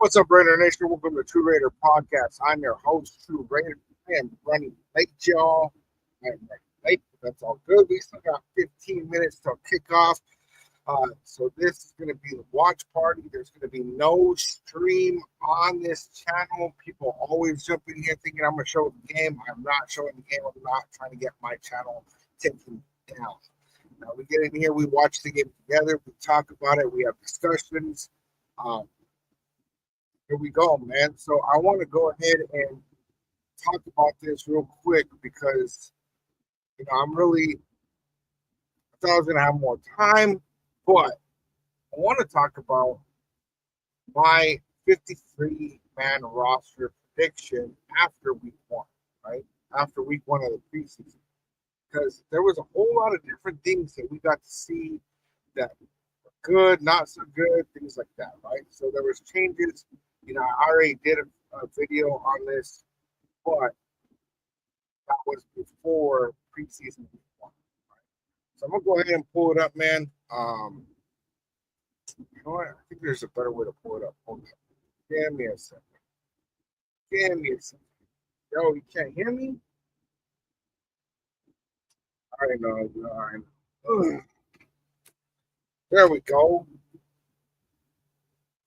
What's up, Raider Nation? Welcome to True Raider Podcast. I'm your host, True Raider. I am running late, y'all. I'm running late, but that's all good. We still got 15 minutes till kickoff. So this is going to be the watch party. There's going to be no stream on this channel. People always jump in here thinking I'm going to show the game. I'm not showing the game. I'm not trying to get my channel taken down. Now, we get in here, we watch the game together, we talk about it, we have discussions. Here we go, man. So I want to go ahead and talk about this real quick because, I thought I was going to have more time, but I want to talk about my 53-man roster prediction after week one, right? After week one of the preseason. Because there was a whole lot of different things that we got to see that were good, not so good, things like that, right? So there was changes. I already did a video on this, but that was before preseason week one, right? So I'm gonna go ahead and pull it up, man. You know what? I think there's a better way to pull it up. Hold up. Give me a second. Yo, you can't hear me? All right, no, all right. There we go.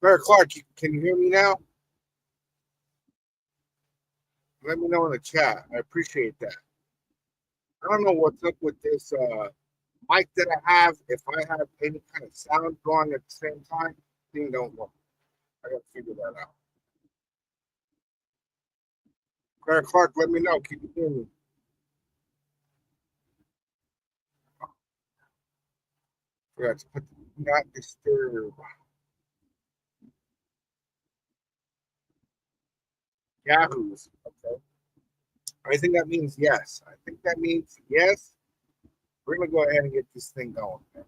Mayor Clark, can you hear me now? Let me know in the chat. I appreciate that. I don't know what's up with this mic that I have. If I have any kind of sound going at the same time, thing don't work. I gotta figure that out. Mayor Clark, let me know. Can you hear me? Forgot to put not disturb. Yahoo's. Okay. I think that means yes. We're gonna go ahead and get this thing going. Man.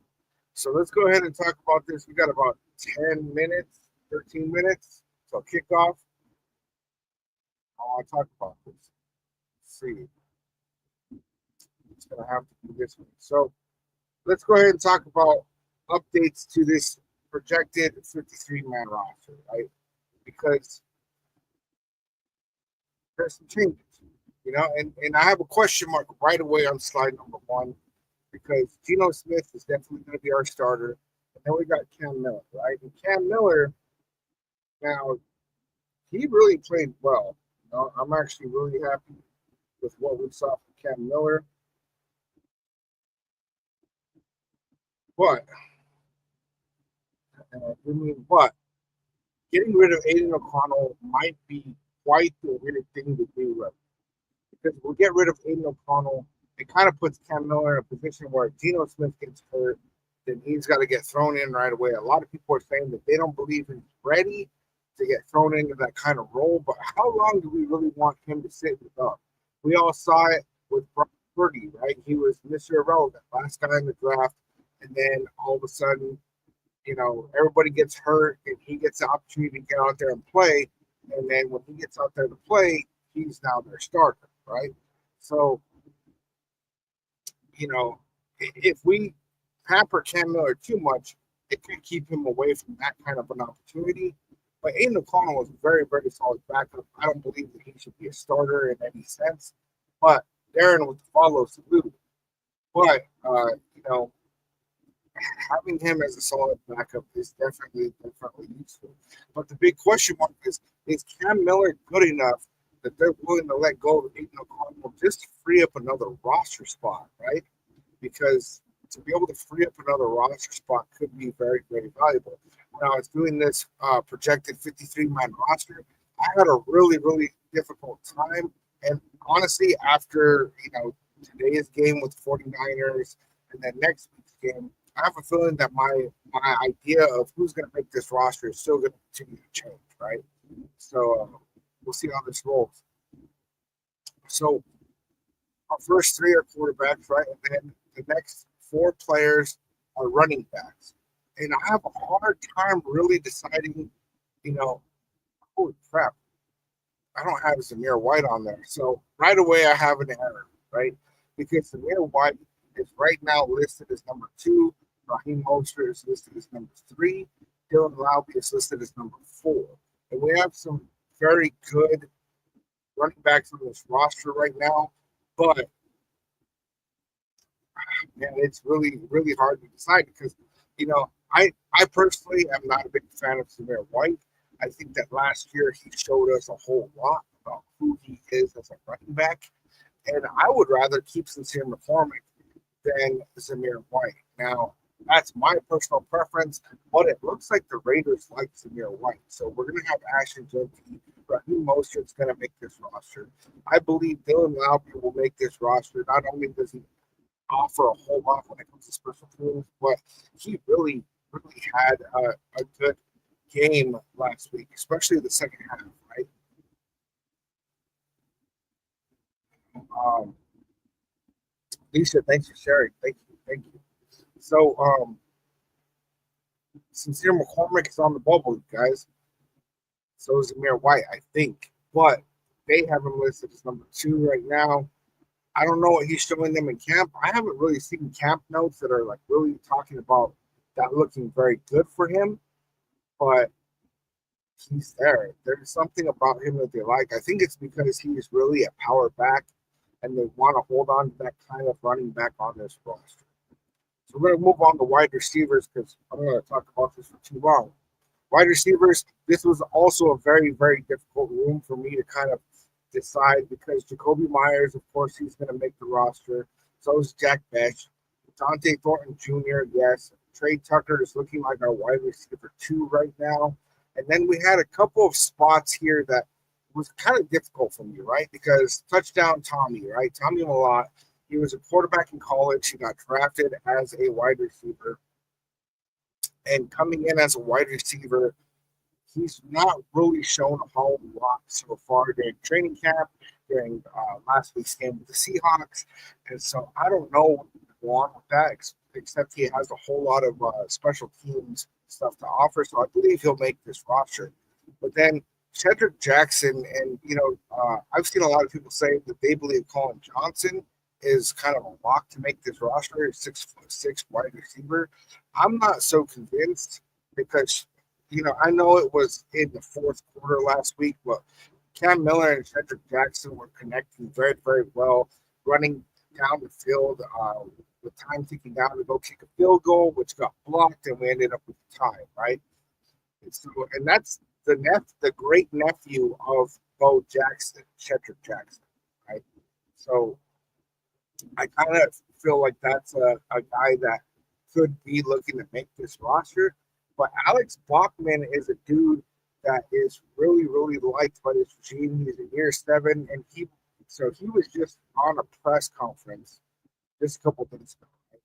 So let's go ahead and talk about this. We got about 10 minutes, 13 minutes till kickoff. I want to talk about this. Let's see. It's gonna have to be this one. So let's go ahead and talk about updates to this projected 53-man roster, right? Because there's some changes, and I have a question mark right away on slide number one because Geno Smith is definitely going to be our starter. And then we got Cam Miller, right? And Cam Miller, now, he really played well. I'm actually really happy with what we saw from Cam Miller. But, getting rid of Aiden O'Connell might be quite the weird thing to do, right? Because we'll get rid of Aiden O'Connell. It kind of puts Cam Miller in a position where Geno Smith gets hurt, then he's got to get thrown in right away. A lot of people are saying that they don't believe he's ready to get thrown into that kind of role. But how long do we really want him to sit with us? We all saw it with Brock Purdy, right? He was Mr. Irrelevant, last guy in the draft, and then all of a sudden, everybody gets hurt and he gets the opportunity to get out there and play. And then when he gets out there to play, he's now their starter, right? So, if we pamper Cam Miller too much, it could keep him away from that kind of an opportunity. But Aiden O'Connell was a very, very solid backup. I don't believe that he should be a starter in any sense. But Darren would follow salute. But, having him as a solid backup is definitely useful. But the big question mark is Cam Miller good enough that they're willing to let go of Aiden O'Connell just to free up another roster spot, right? Because to be able to free up another roster spot could be very, very valuable. When I was doing this projected 53-man roster, I had a really, really difficult time. And honestly, after, today's game with the 49ers and then next week's game, I have a feeling that my idea of who's going to make this roster is still going to continue to change, right? So we'll see how this rolls. So our first three are quarterbacks, right? And then the next four players are running backs. And I have a hard time really deciding, holy crap, I don't have Zamir White on there. So right away I have an error, right? Because Zamir White is right now listed as number 2. Raheem Mostert is listed as number 3. Dylan Laube is listed as number 4. and we have some very good running backs on this roster right now. But man, it's really, really hard to decide because, I personally am not a big fan of Zamir White. I think that last year he showed us a whole lot about who he is as a running back. And I would rather keep Sincere McCormick than Zamir White. Now, that's my personal preference, but it looks like the Raiders like Zamir White. So we're going to have Ashton Jeanty. Raheem Mostert's going to make this roster. I believe Dylan Lowry will make this roster. Not only does he offer a whole lot when it comes to special teams, but he really, really had a good game last week, especially the second half, right? Um, Lisa, thanks for sharing. Thank you. Thank you. So, Sincere McCormick is on the bubble, guys. So is Amir White, I think. But they have him listed as number 2 right now. I don't know what he's showing them in camp. I haven't really seen camp notes that are like really talking about that looking very good for him, but he's there. There's something about him that they like. I think it's because he's really a power back and they want to hold on to that kind of running back on this roster. So we're going to move on to wide receivers because I'm going to talk about this for too long. Wide receivers, this was also a very, very difficult room for me to kind of decide because Jacoby Myers, of course, he's going to make the roster. So is Jack Bech. Dante Thornton Jr., yes. Trey Tucker is looking like our wide receiver 2 right now. And then we had a couple of spots here that was kind of difficult for me, right? Because touchdown Tommy, right? Tommy Millott, he was a quarterback in college. He got drafted as a wide receiver. And coming in as a wide receiver, he's not really shown a whole lot so far during training camp, during last week's game with the Seahawks. And so I don't know what to go on with that, except he has a whole lot of special teams stuff to offer. So I believe he'll make this roster. But then Cedric Jackson, and, I've seen a lot of people say that they believe Colin Johnson is kind of a lock to make this roster, 6'6" wide receiver. I'm not so convinced because I know it was in the fourth quarter last week, but Cam Miller and Cedric Jackson were connecting very, very well, running down the field with time ticking down to go kick a field goal, which got blocked, and we ended up with the tie, right? And that's the great nephew of Bo Jackson, Cedric Jackson, right? So I kind of feel like that's a guy that could be looking to make this roster. But Alex Bachman is a dude that is really, really liked by this regime. He's in year 7, and he was just on a press conference just a couple of days ago. Right?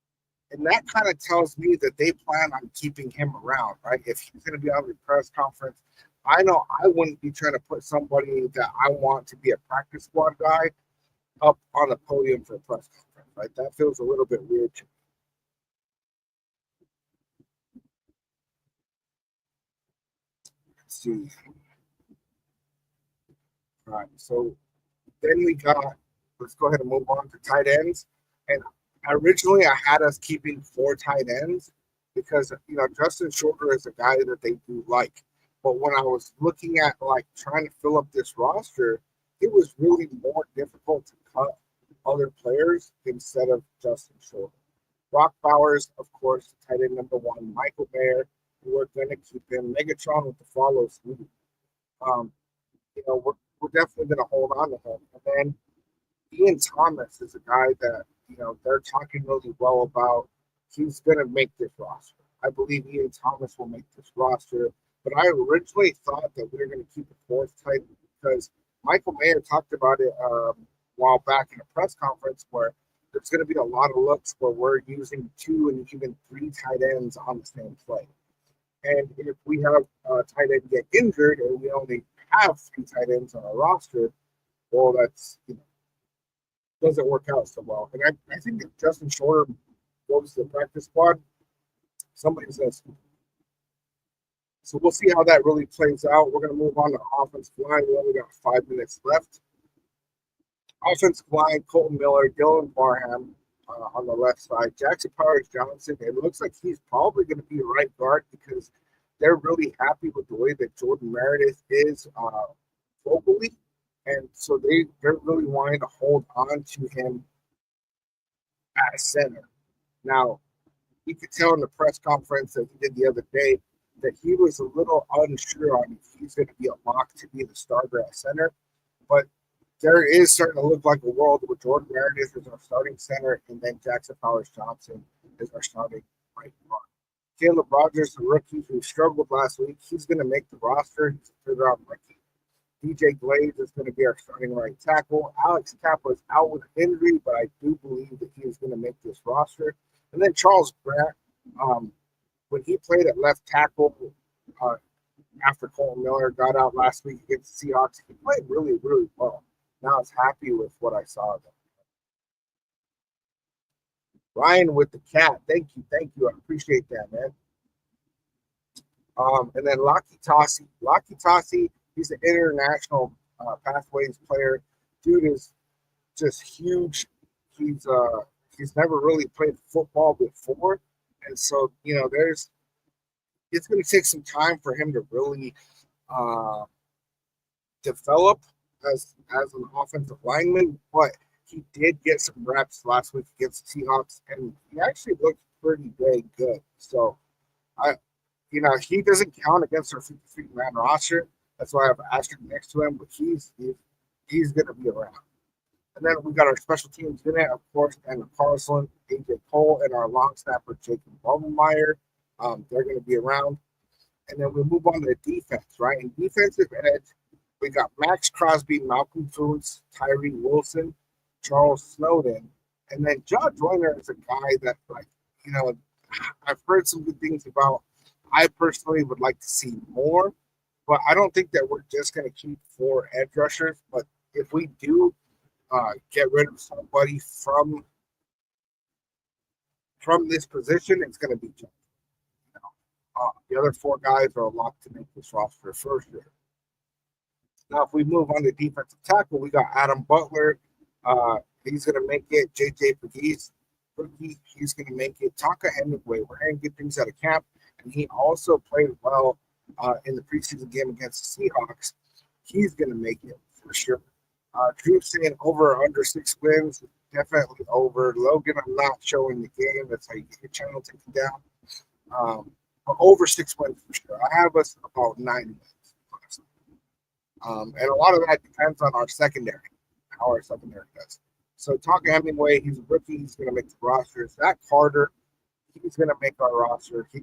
And that kind of tells me that they plan on keeping him around, right? If he's going to be on the press conference, I know I wouldn't be trying to put somebody that I want to be a practice squad guy up on the podium for a press conference, right? That feels a little bit weird to me. Let's see. All right, so then let's go ahead and move on to tight ends. And originally I had us keeping 4 tight ends because, Justin Shorter is a guy that they do like. But when I was looking at like trying to fill up this roster, it was really more difficult to cut other players instead of Justin Shorter. Brock Bowers, of course, tight end number 1. Michael Mayer, we're going to keep him. Megatron with the follows lead. Um, we're definitely going to hold on to him. And then Ian Thomas is a guy that, they're talking really well about. He's going to make this roster. I believe Ian Thomas will make this roster. But I originally thought that we were going to keep a 4th tight end because Michael Mayer talked about it a while back in a press conference where there's going to be a lot of looks where we're using 2 and even 3 tight ends on the same play. And if we have a tight end get injured and we only have 3 tight ends on our roster, well, that's doesn't work out so well. And I think if Justin Shorter goes to the practice squad, somebody's going to. So we'll see how that really plays out. We're going to move on to offensive line. We only got 5 minutes left. Offensive line, Colton Miller, Dylan Barham on the left side. Jackson Powers Johnson, it looks like he's probably going to be a right guard because they're really happy with the way that Jordan Meredith is vocally, and so they're really wanting to hold on to him at center. Now, you could tell in the press conference that he did the other day that he was a little unsure on if he's going to be a lock to be the starter at center, but there is starting to look like a world where Jordan Meredith is our starting center, and then Jackson Powers Johnson is our starting right guard. Caleb Rogers, the rookie who struggled last week, he's going to make the roster. He's a third-round rookie. DJ Glaze is going to be our starting right tackle. Alex Kappa is out with an injury, but I do believe that he is going to make this roster. And then Charles Grant, when he played at left tackle uh, after Colton Miller got out last week against the Seahawks, he played really, really well. Now I was happy with what I saw of him. Ryan with the cat. Thank you. I appreciate that, man. And then Laki Tassi. Laki Tassi, he's an international pathways player. Dude is just huge. He's never really played football before, and so it's going to take some time for him to really develop as an offensive lineman. But he did get some reps last week against the Seahawks, and he actually looked pretty dang good. So he doesn't count against our 53-man roster. That's why I have an asterisk next to him, but he's going to be around. And then we got our special teams in it, of course, and Carlson, AJ Cole, and our long snapper, Jacob Bummemeyer. They're going to be around. And then we move on to defense, right? In defensive edge, we got Max Crosby, Malcolm Foons, Tyree Wilson, Charles Snowden. And then John Joyner is a guy that, I've heard some good things about. I personally would like to see more, but I don't think that we're just going to keep 4 edge rushers. But if we do get rid of somebody from this position, it's going to be John. The other 4 guys are locked to make this roster first year. Now, if we move on to defensive tackle, we got Adam Butler. He's going to make it. JJ Pegues, rookie, he's going to make it. Tonka Hemingway, we're going to get things out of camp. And he also played well in the preseason game against the Seahawks. He's going to make it for sure. Drew saying over or under 6 wins, definitely over. Logan, I'm not showing the game. That's how you get your channel taken down. But over 6 wins for sure. I have us about 9 wins. And a lot of that depends on our secondary, how our secondary does. So Tonka Hemingway, he's a rookie. He's going to make the roster. Zach Carter, he's going to make our roster. He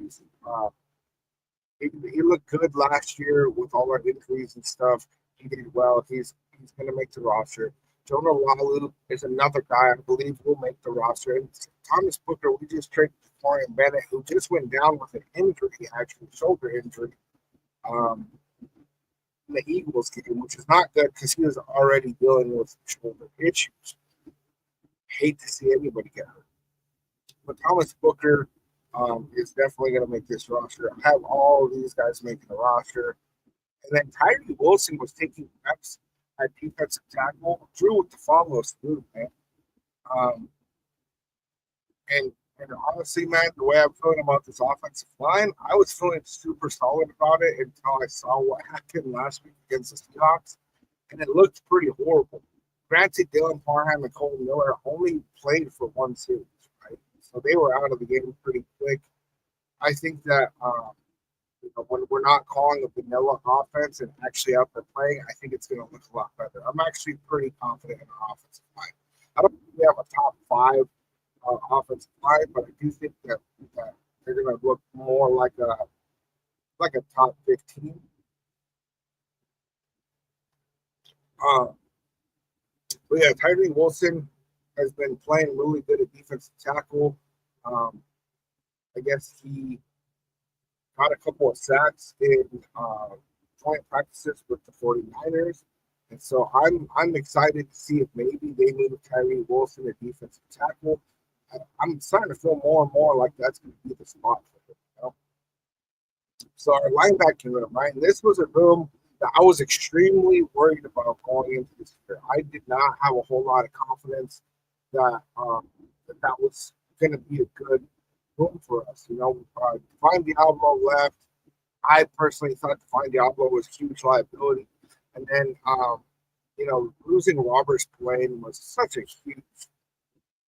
looked good last year with all our injuries and stuff. He did well. He's going to make the roster. Jonah Lalu is another guy I believe will make the roster. And Thomas Booker, we just traded Florian Bennett, who just went down with an injury, actually shoulder injury, in the Eagles game, which is not good because he was already dealing with shoulder issues. Hate to see anybody get hurt. But Thomas Booker is definitely going to make this roster. I have all of these guys making the roster. And then Tyree Wilson was taking reps at defensive tackle. Drew with the follow-us through, man. And honestly, man, the way I'm feeling about this offensive line, I was feeling super solid about it until I saw what happened last week against the Seahawks, and it looked pretty horrible. Granted, Dylan Parham and Cole Miller only played for 1 series, right? So they were out of the game pretty quick. I think that when we're not calling a vanilla offense and actually out there playing, I think it's going to look a lot better. I'm actually pretty confident in our offensive line. I don't think we have a top 5 offensive line, but I do think that they're going to look more like a top 15. But yeah, Tyree Wilson has been playing really good at defensive tackle. I guess he got a couple of sacks in joint practices with the 49ers. And so I'm excited to see if maybe they move Tyree Wilson at defensive tackle. I'm starting to feel more and more like that's going to be the spot for him. So our linebacking room, right? And this was a room that I was extremely worried about going into this year. I did not have a whole lot of confidence that that was going to be a good room for us. Divine Diablo left. I personally thought Divine Diablo was a huge liability. And then, losing Robert Spillane was such a huge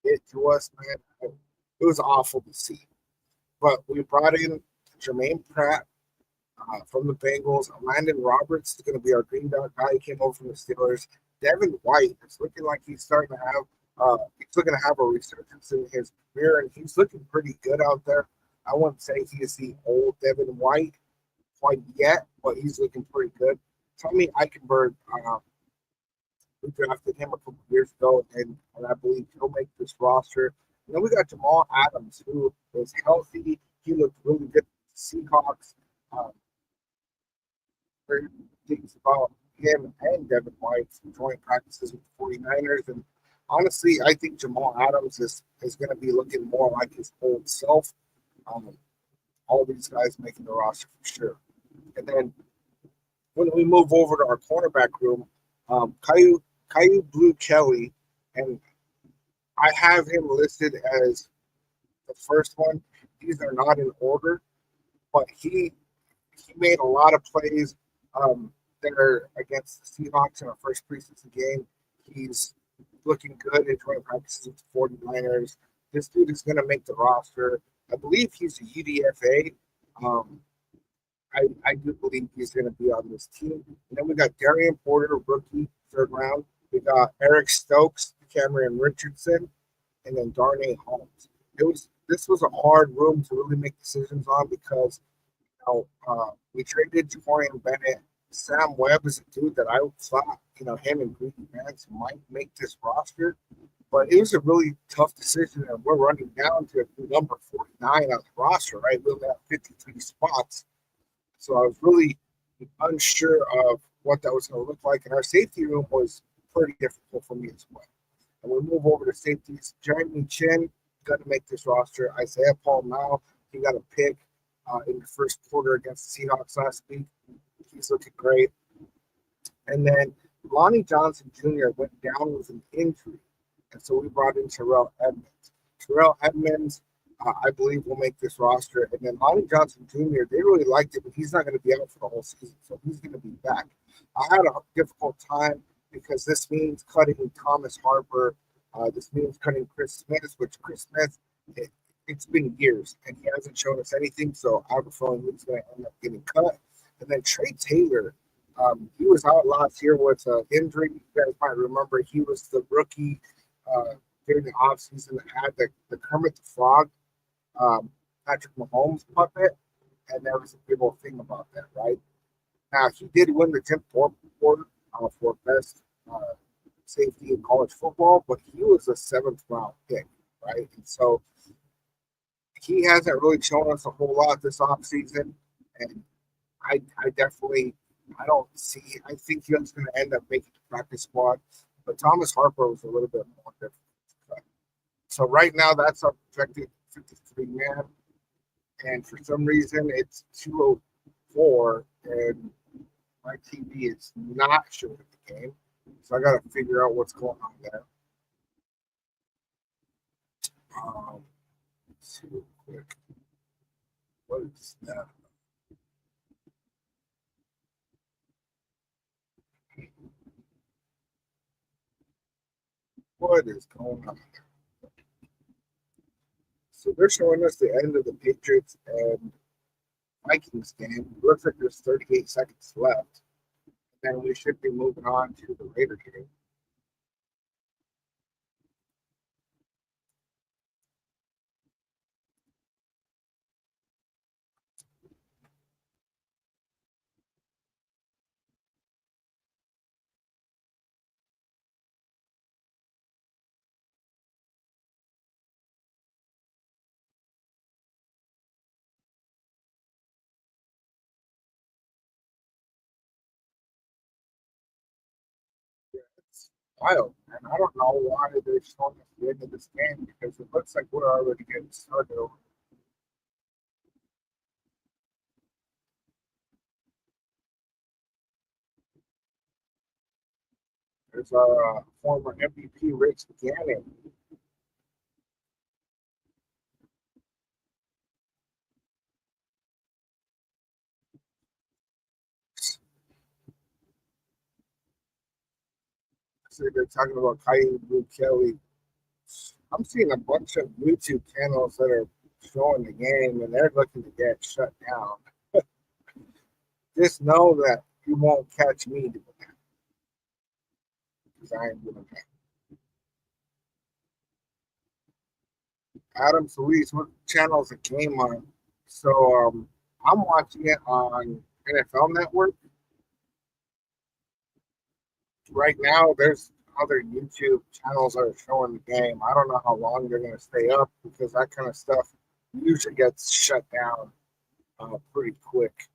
hit to us, man. It was awful to see. But we brought in Jermaine Pratt from the Bengals. Landon Roberts is going to be our green dot guy. He came over from the Steelers. Devin White is looking like he's starting to have he's looking to have a resurgence in his career, and he's looking pretty good out there. I wouldn't say he is the old Devin White quite yet, but he's looking pretty good. Tommy Eichenberg, we drafted him a couple years ago, and I believe he'll make this roster. And then we got Jamal Adams, who is healthy. He looked really good with the Seahawks. Um, things about him and Devin White joint practices with the 49ers. And honestly, I think Jamal Adams is going to be looking more like his old self. Um, all these guys making the roster for sure. And then when we move over to our cornerback room, Caillou Blue Kelly, and I have him listed as the first one. These are not in order, but he made a lot of plays there against the Seahawks in our first preseason game. He's looking good in joint practices with the 49ers. This dude is going to make the roster. I believe he's a UDFA. Um, I do believe he's going to be on this team. And then we got Darian Porter, rookie, third round. We got Eric Stokes, Cameron Richardson, and then Darnay Holmes. This was a hard room to really make decisions on because we traded Torian Bennett. Sam Webb is a dude that I thought, him and Greedy Vance might make this roster, but it was a really tough decision, and we're running down to number 49 on the roster, right? We only have 53 spots. So I was really unsure of what that was going to look like, and our safety room was pretty difficult for me as well. And we move over to safeties. Jeremy Chin going to make this roster. Isaiah Paul now, he got a pick in the first quarter against the Seahawks last week. He's looking great. And then Lonnie Johnson Jr. went down with an injury. And so we brought in Terrell Edmonds. Terrell Edmonds, I believe, will make this roster. And then Lonnie Johnson Jr., they really liked it, but he's not going to be out for the whole season. So he's going to be back. I had a difficult time because this means cutting Thomas Harper. This means cutting Chris Smith, which Chris Smith, it's been years, and he hasn't shown us anything. So I have a feeling he's going to end up getting cut. And then Trey Taylor, he was out last year with an injury. You guys might remember he was the rookie during the offseason that had the Kermit the Frog, Patrick Mahomes puppet. And there was a big old thing about that, right? Now, he did win the Tim Thorpe Award for best safety in college football, but he was a seventh round pick, right? And so he hasn't really shown us a whole lot this offseason. And I definitely, I don't see, I think he's going to end up making the practice squad. But Thomas Harper was a little bit more difficult. So right now, that's our projected 53 man. And for some reason, it's 204, and my TV is not showing the game. So I got to figure out what's going on there. Let's see real quick. What is that? What is going on there? So they're showing us the end of the Patriots and Vikings game. It looks like there's 38 seconds left. Then we should be moving on to the Raider game. It's wild, and I don't know why they're showing us the end of this game because it looks like we're already getting started. There's our former MVP Rich Gannon. obviously they're talking about Caillou Blue Kelly. I'm seeing a bunch of YouTube channels that are showing the game, and they're looking to get shut down. Just know that you won't catch me doing that because I ain't doing that. Adam Solis, what channel is the game on? So I'm watching it on NFL Network. Right now, there's other YouTube channels that are showing the game. I don't know how long they're going to stay up because that kind of stuff usually gets shut down pretty quick.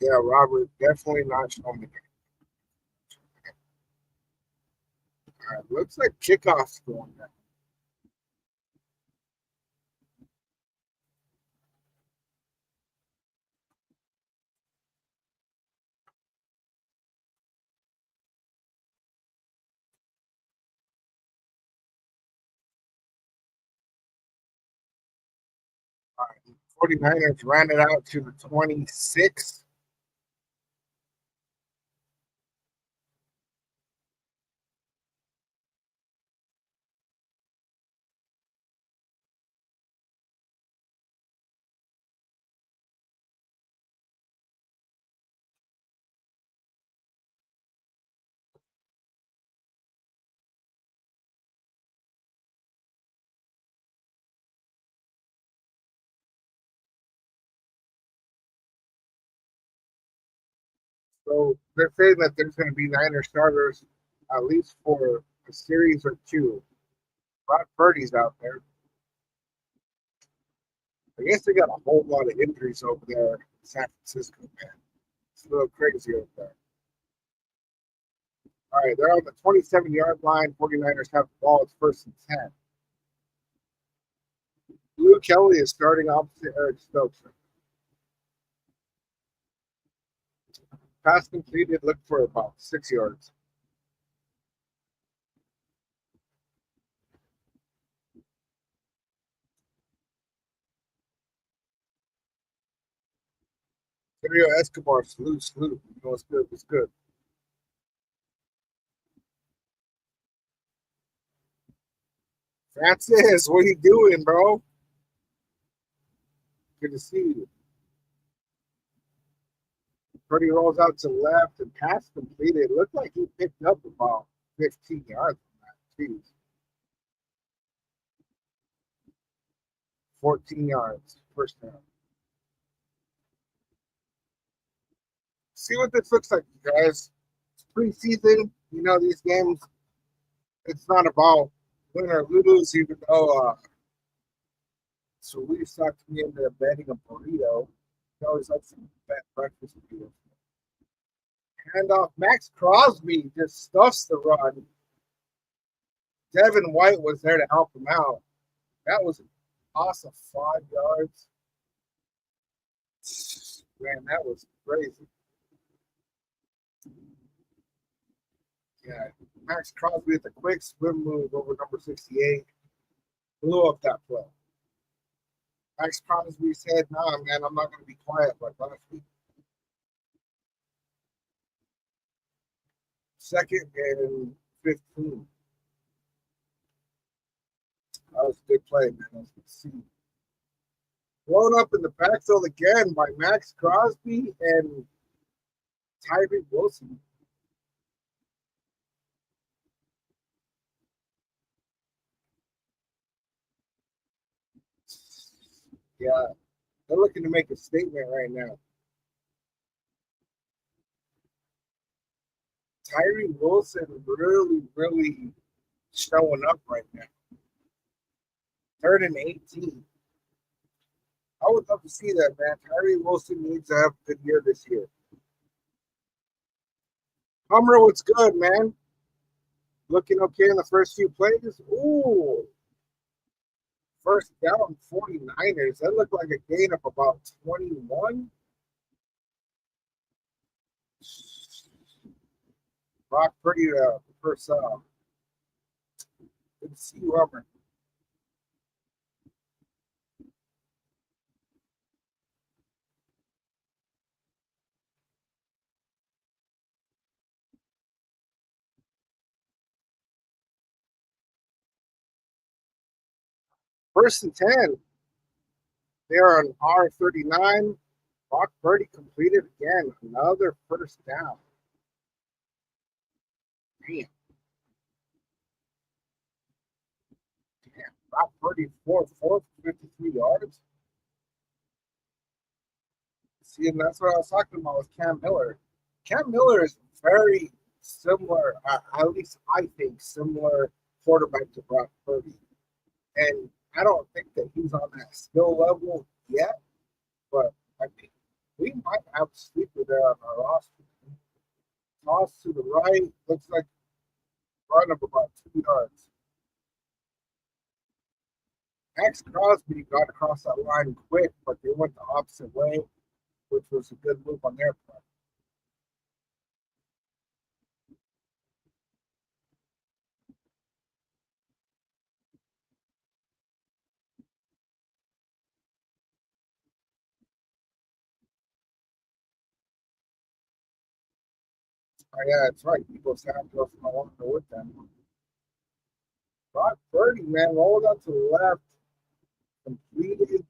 Yeah, Robert, definitely not showing the game. Looks like kickoff's going down. Uh, 49ers ran it out to the 26. So they're saying that there's going to be Niner starters at least for a series or two. Brock Purdy's out there. I guess they got a whole lot of injuries over there in San Francisco, man. It's a little crazy over there. All right, they're on the 27-yard line. 49ers have the ball. It's first and 10. Blue Kelly is starting opposite Eric Stokes. Pass completed, look for about 6 yards. Sergio Escobar, salute. You know, it's good. It's good. Francis, what are you doing, bro? Good to see you. Purdy rolls out to left and pass completed. Looked like he picked up about 15 yards from that. Jeez. 14 yards. First down. See what this looks like, you guys. It's preseason. You know, these games, it's not about win or lose, even though so we sucked me into betting a burrito. He always likes to bet breakfast burritos. Handoff. Max Crosby just stuffs the run. Devin White was there to help him out. That was an awesome 5 yards. Man, that was crazy. Yeah, Max Crosby with a quick swim move over number 68. Blew up that play. Max Crosby said, nah, man, I'm not going to be quiet like last week. Second and 15. That was a good play, man. As you see. Blown up in the backfield again by Max Crosby and Tyree Wilson. Yeah, they're looking to make a statement right now. Tyree Wilson really showing up right now. Third and 18. I would love to see that, man. Tyree Wilson needs to have a good year this year. Hummer, what's good, man? Looking okay in the first few plays. Ooh, first down 49ers. That looked like a gain of about 21. Brock Purdy first Good to see you, Robert. First and 10. They're on R39. Brock Purdy completed again. Another first down. Damn. Damn. Brock Purdy 53 yards. See, and that's what I was talking about with Cam Miller. Cam Miller is very similar, at least I think, similar quarterback to Brock Purdy. And I don't think that he's on that skill level yet, but I think we might have a sleeper there on our roster. Toss to the right, looks like run of about 2 yards. Max Crosby got across that line quick, but they went the opposite way, which was a good move on their part. Oh, yeah, that's right. People sound to us no longer with them. Brock Purdy, man, rolled out to the left, completed.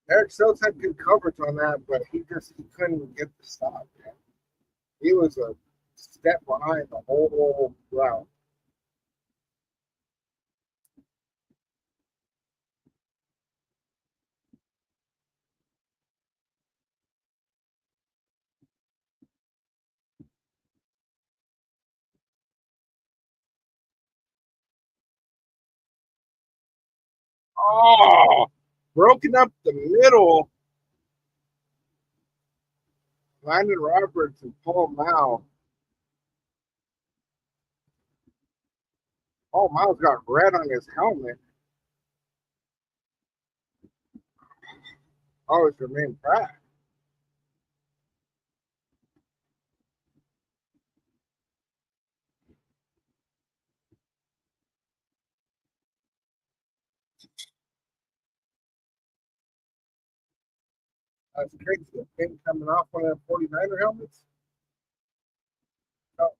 Eric Stokes had good coverage on that, but he couldn't get the stop, man. He was a step behind the whole route. Oh, broken up the middle. Landon Roberts and Paul Mao. Paul Mao's got red on his helmet. Oh, it's Jermaine Pratt. That's crazy. The pin coming off one of the 49er helmets.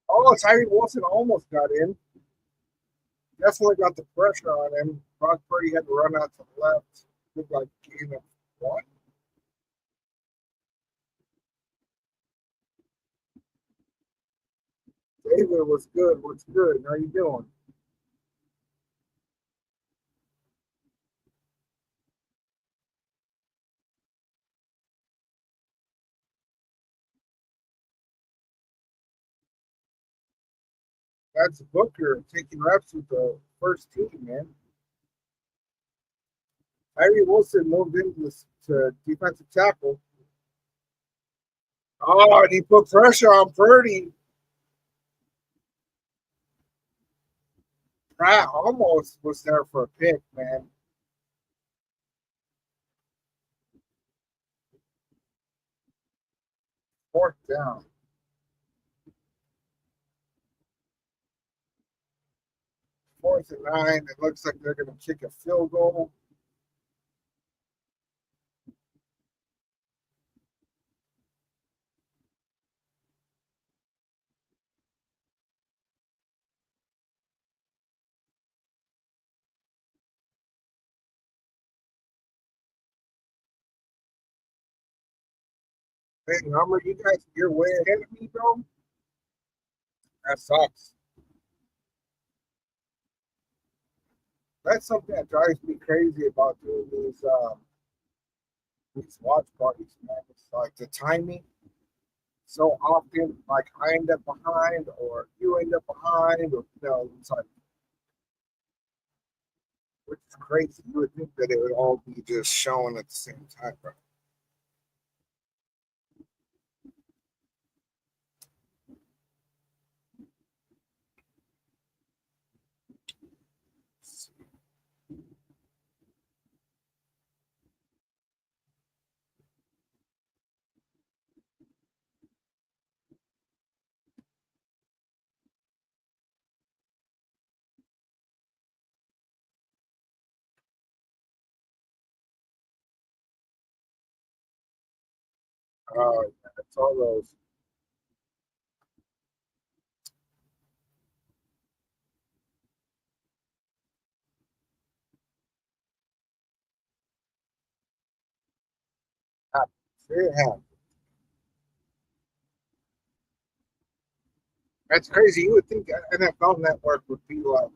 Oh, Tyree Wilson almost got in. Definitely got the pressure on him. Brock Purdy had to run out to the left. Looked like gain of one. David was good. What's good? How you doing? That's Booker taking reps with the first team, man. Tyree Wilson moved into this to defensive tackle. Oh, and he put pressure on Purdy. Pratt almost was there for a pick, man. Fourth down. Fourth and 9. It looks like they're going to kick a field goal. Hey, Hummer, you guys, you're way ahead of me, bro. That sucks. That's something that drives me crazy about doing these watch parties, man. It's like the timing. So often, like I end up behind, or you end up behind, or it's like which is crazy. You would think that it would all be just showing at the same time, bro. Yeah, it's all those. Very happy. That's crazy. You would think NFL Network would be like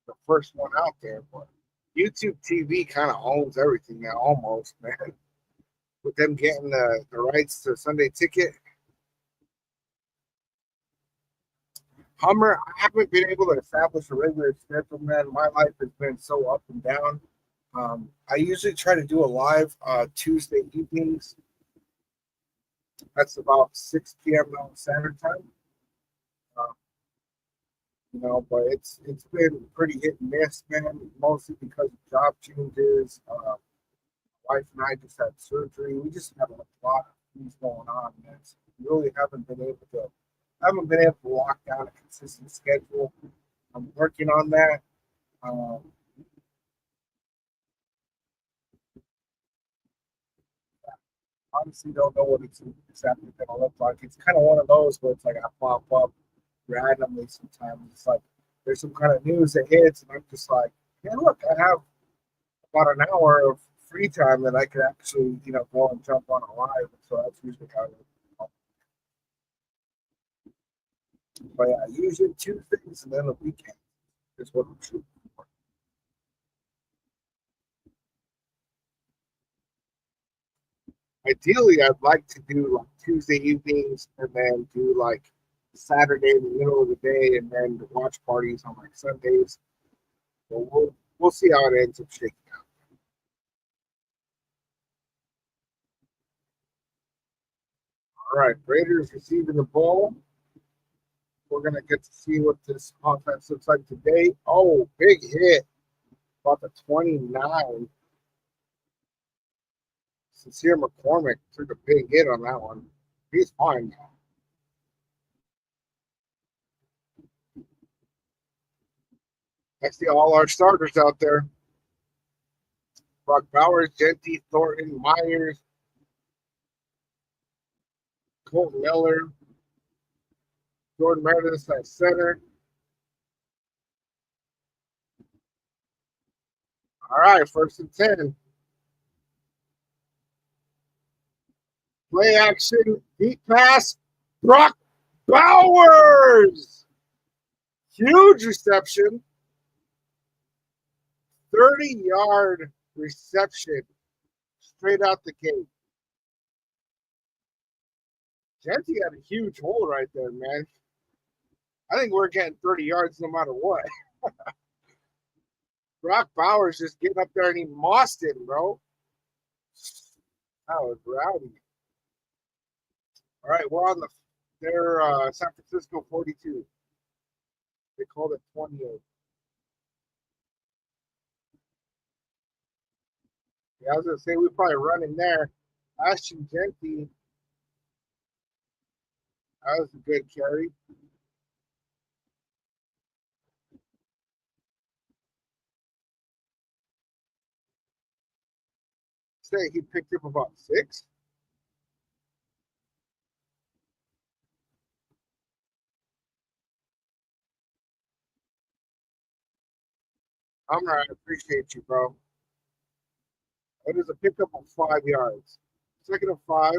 the first one out there, but YouTube TV kind of owns everything now, almost, man. With them getting the rights to Sunday Ticket, Hummer, I haven't been able to establish a regular schedule, man. My life has been so up and down. I usually try to do a live Tuesday evenings. That's about 6 p.m. Mountain Standard Time. Uh, but it's been pretty hit and miss, man. Mostly because of job changes. Wife and I just had surgery. We just have a lot of things going on, man. So we really haven't been able to lock down a consistent schedule. I'm working on that. Um, Honestly, don't know what it's exactly going to look like. It's kind of one of those where it's like I pop up randomly sometimes. It's like there's some kind of news that hits, and I'm just like, yeah, look, I have about an hour of free time that I could actually, go and jump on a live. So that's usually how it. But yeah, usually Tuesdays and then the weekend is what I'm shooting for. Ideally, I'd like to do like Tuesday evenings and then do like Saturday in the middle of the day and then the watch parties on like Sundays. But we'll see how it ends up shaking out. All right, Raiders receiving the ball. We're gonna get to see what this offense looks like today. Oh, big hit, about the 29. Sincere McCormick took a big hit on that one. He's fine now. I see all our starters out there. Brock Bowers, Genty, Thornton, Myers, Colt Miller, Jordan Meredith at center. All right, 1st and 10. Play action, deep pass. Brock Bowers. Huge reception. 30-yard reception straight out the gate. Genty had a huge hole right there, man. I think we're getting 30 yards no matter what. Brock Bowers just getting up there and he mossed it, bro. That was rowdy. All right, we're on their San Francisco 42. They called it 28. Yeah, I was gonna say we probably run in there. Ashton Genty, that was a good carry. Say he picked up about 6. I'm right. I appreciate you, bro. It is a pickup of 5 yards. 2nd and 5.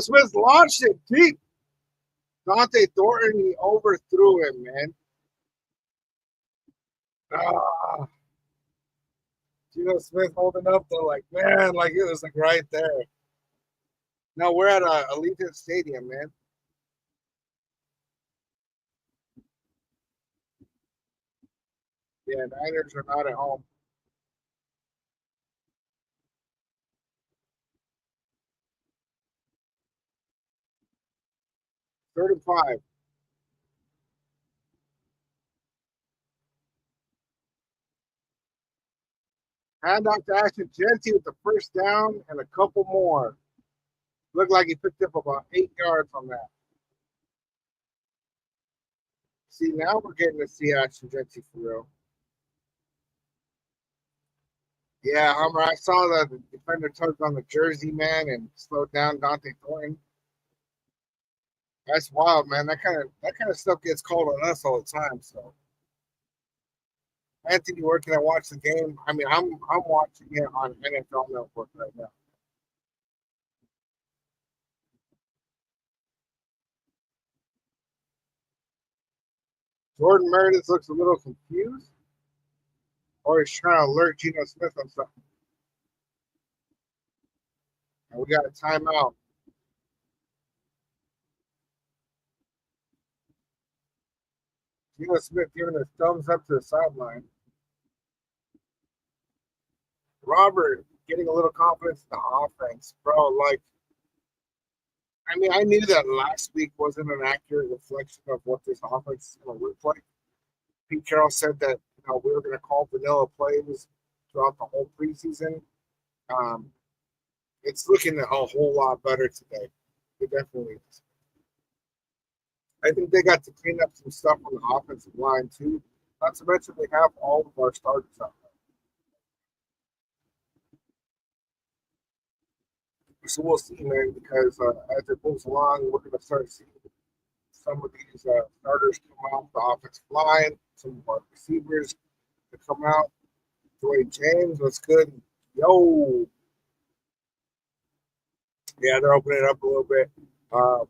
Smith launched it deep. Dante Thornton, he overthrew him, man. Ah, Smith holding up though, like man, like it was like right there. No, we're at Allegiant Stadium, man. Yeah, Niners are not at home. 3rd and 5. Hand off to Ashton Genty with the first down and a couple more. Looked like he picked up about 8 yards on that. See, now we're getting to see Ashton Genty for real. Yeah, Hummer. I saw that the defender tugged on the jersey, man, and slowed down Dante Thornton. That's wild, man. That kind of stuff gets called on us all the time. So Anthony, where can I watch the game? I mean, I'm watching it on NFL Network right now. Jordan Meredith looks a little confused, or he's trying to alert Geno Smith on something. And we got a timeout. Geno Smith giving a thumbs up to the sideline. Robert getting a little confidence in the offense, bro. Like, I mean, I knew that last week wasn't an accurate reflection of what this offense is going to look like. Pete Carroll said that we were going to call vanilla plays throughout the whole preseason. Um, it's looking a whole lot better today. It definitely is. I think they got to clean up some stuff on the offensive line too. Not to mention they have all of our starters out there. So we'll see, man, because as it moves along, we're going to start seeing some of these starters come out, the offensive line, some of our receivers to come out. Dwayne James, what's good? Yo, yeah, they're opening it up a little bit. Um,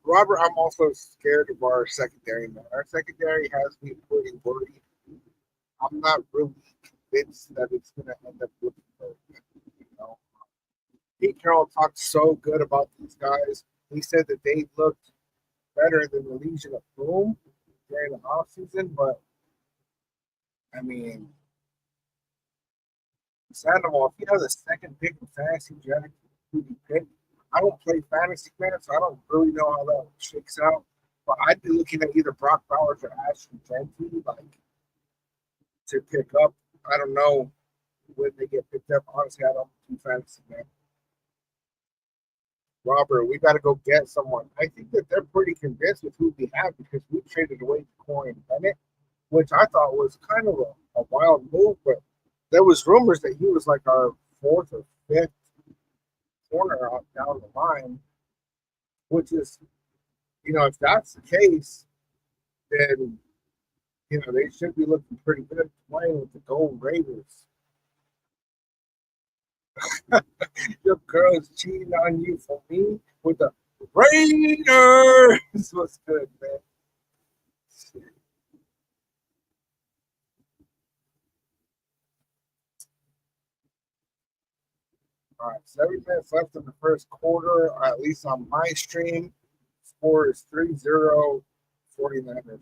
Robert, I'm also scared of our secondary, man. Our secondary has me pretty worried. I'm not really convinced that it's going to end up looking very good. You know, Pete Carroll talked so good about these guys. He said that they looked better than the Legion of Boom during the offseason, but I mean, Sandoval, if he has a second pick in fantasy, Jack, who he picked. I don't play fantasy, man, so I don't really know how that shakes out. But I'd be looking at either Brock Bowers or Ashton Genty, like to pick up. I don't know when they get picked up. Honestly, I don't do fantasy, man. Robert, we got to go get someone. I think that they're pretty convinced with who we have because we traded away Corey Bennett, which I thought was kind of a wild move, but there was rumors that he was like our fourth or fifth corner down the line, which is, if that's the case, then they should be looking pretty good playing with the Gold Raiders. Your girl's cheating on you for me with the Raiders. What's good, man? All right, 7 minutes left in the first quarter, or at least on my stream. Score is 3-0, 49ers.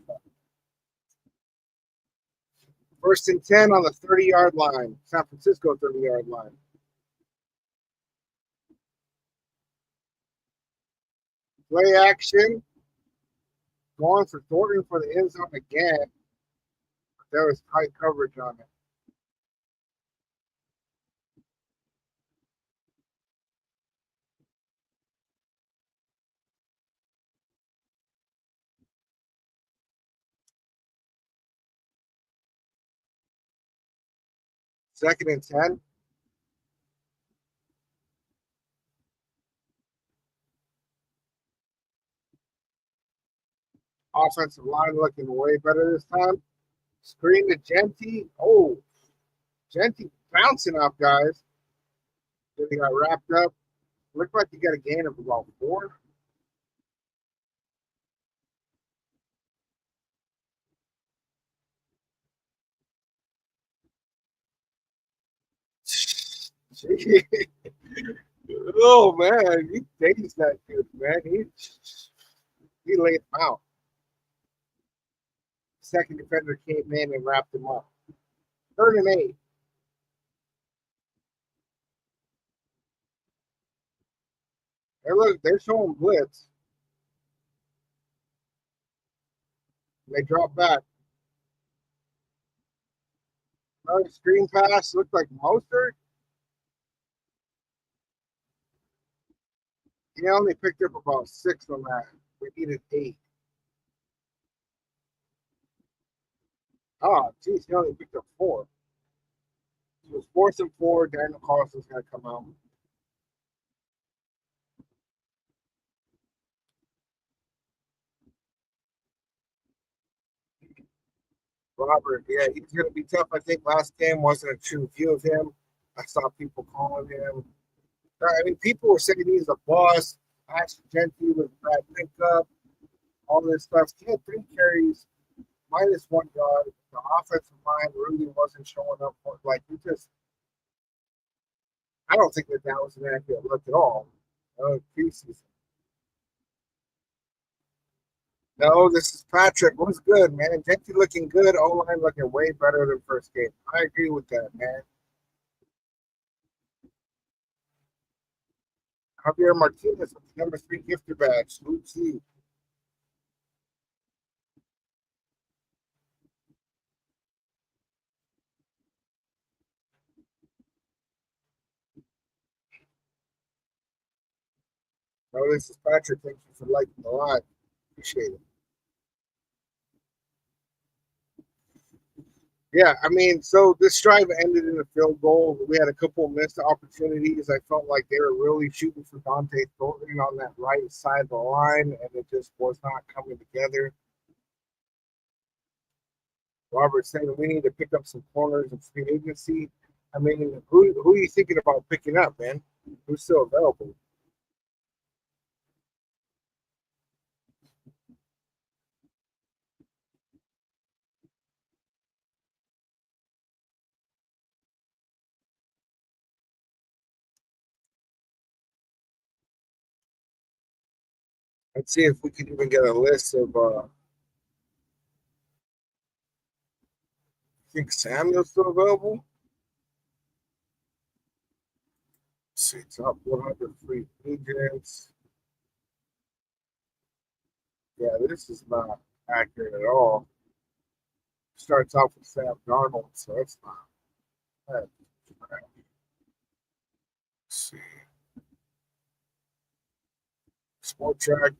First and 10 on the 30-yard line, San Francisco 30-yard line. Play action. Going for Thornton for the end zone again. There was tight coverage on it. Second and 10. Offensive line looking way better this time. Screen to Genty. Oh, Genty bouncing up, guys. Then he got wrapped up. Looked like he got a gain of about 4. Oh man, he dates that dude, man. He laid him out. Second defender came in and wrapped him up. Third and 8. They're showing blitz. They drop back. Another screen pass. Looked like Mostert. He only picked up about 6 on that. We needed 8. Oh, geez, he only picked up 4. So it's 4th and 4. Daniel Carlson's going to come out. Robert, yeah, he's going to be tough. I think last game wasn't a true view of him. I saw people calling him. I mean, people were saying he's a boss. Ashton Genty was a bad pickup. All this stuff. He had 3 carries, -1 yard. The offensive line really wasn't showing up for like he just. I don't think that was an accurate look at all. Preseason. No, this is Patrick. What's good, man? Genty looking good. O line looking way better than first game. I agree with that, man. Javier Martinez with the #3 gifter badge. Oopsie. No, this is Patrick. Thank you for liking the live. Appreciate it. Yeah, I mean, so this drive ended in a field goal. We had a couple of missed opportunities. I felt like they were really shooting for Dante Thornton on that right side of the line, and it just was not coming together. Robert saying we need to pick up some corners in free agency. I mean, who are you thinking about picking up, man? Who's still available? Let's see if we can even get a list of. I think Samuel's still available. Let's see, top 100 free agents. Yeah, this is not accurate at all. Starts off with Sam Darnold, so that's not bad. Let's see. Sport track.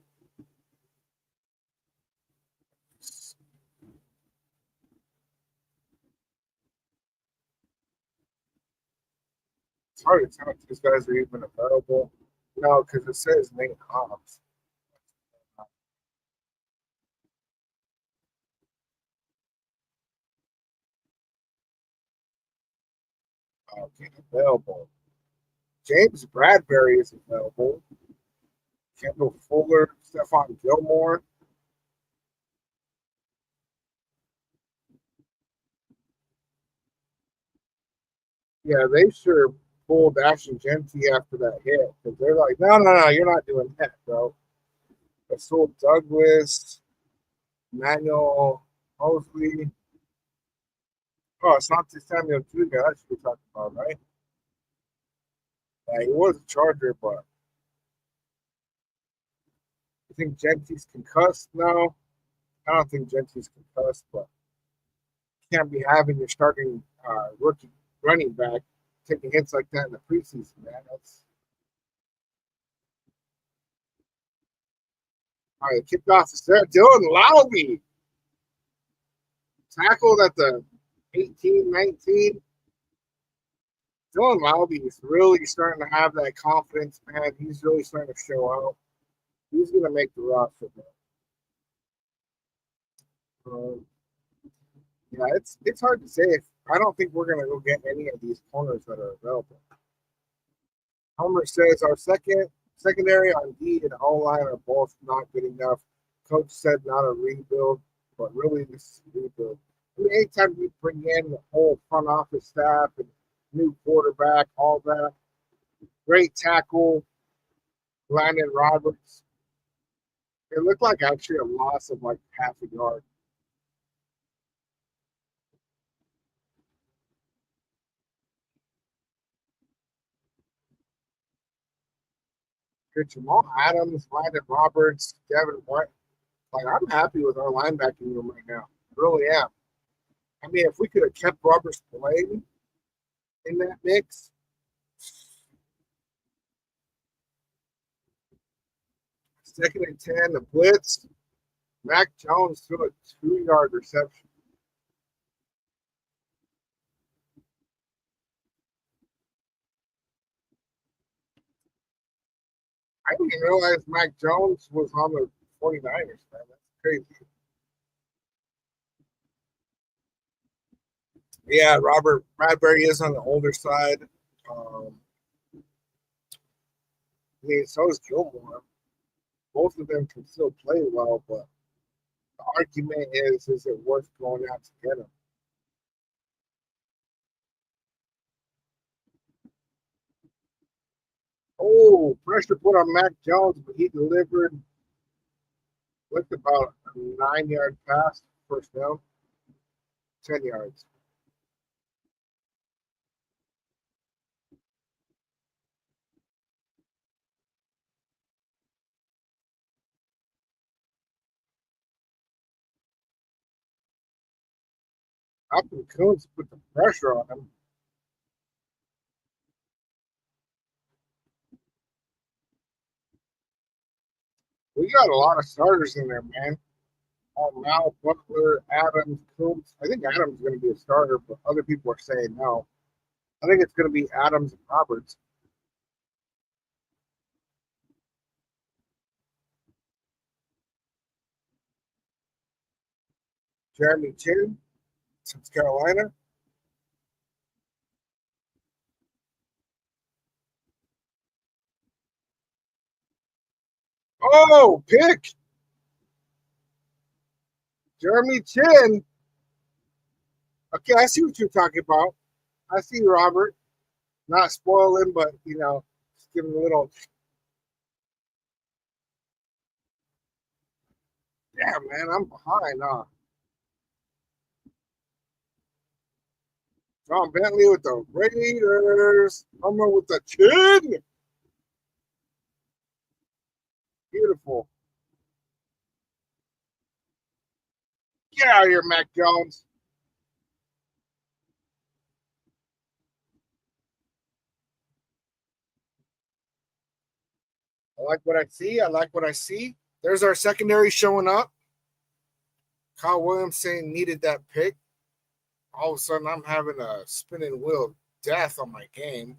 It's hard to tell if these guys are even available. No, because it says Nate Hobbs. Okay, available. James Bradbury is available. Kendall Fuller, Stephon Gilmore. Yeah, they sure pulled Ashton Genty after that hit because they're like, no, no, no, you're not doing that, bro. Rasul Douglas, Manuel Mosley. Oh, it's not the Samuel Jr. That's what we're talking about, right? Yeah, he was a Charger, but I think Genty's concussed now. I don't think Genty's concussed, but you can't be having your starting rookie running back taking hits like that in the preseason, man. That's all right. Kicked off the start. Dylan Lowry tackled at the 18-19. Dylan Lowry is really starting to have that confidence, man. He's really starting to show out. He's going to make the roster, man. Um, yeah, it's hard to say. I don't think we're going to go get any of these corners that are available. Homer says our secondary on D and O line are both not good enough. Coach said not a rebuild, but really this is a rebuild. I mean, anytime you bring in the whole front office staff and new quarterback, all that, great tackle, Landon Roberts. It looked like actually a loss of like half a yard. Good Jamal Adams, Landon Roberts, Devin White. Like I'm happy with our linebacking room right now. I really am. I mean, if we could have kept Roberts playing in that mix, 2nd and 10, the blitz. Mac Jones threw a 2-yard reception. I didn't even realize Mac Jones was on the 49ers, man. That's crazy. Yeah, Robert Bradbury is on the older side. Um, I mean, so is Gilmore. Both of them can still play well, but the argument is it worth going out to get him? Oh, pressure put on Mac Jones, but he delivered with about a 9 yard pass, first down, 10 yards. Alvin Coons put the pressure on him. We got a lot of starters in there, man. Mal, Butler, Adams, Coons. I think Adams is going to be a starter, but other people are saying no. I think it's going to be Adams and Roberts. Jeremy Chin, South Carolina. Oh, pick Jeremy Chin. Okay, I see what you're talking about. I see Robert. Not spoiling, but just giving a little. Yeah, man, I'm behind. John Bentley with the Raiders. Hummer with the chin. Beautiful. Get out of here, Mac Jones. I like what I see. I like what I see. There's our secondary showing up. Kyle Williams saying needed that pick. All of a sudden, I'm having a spinning wheel of death on my game.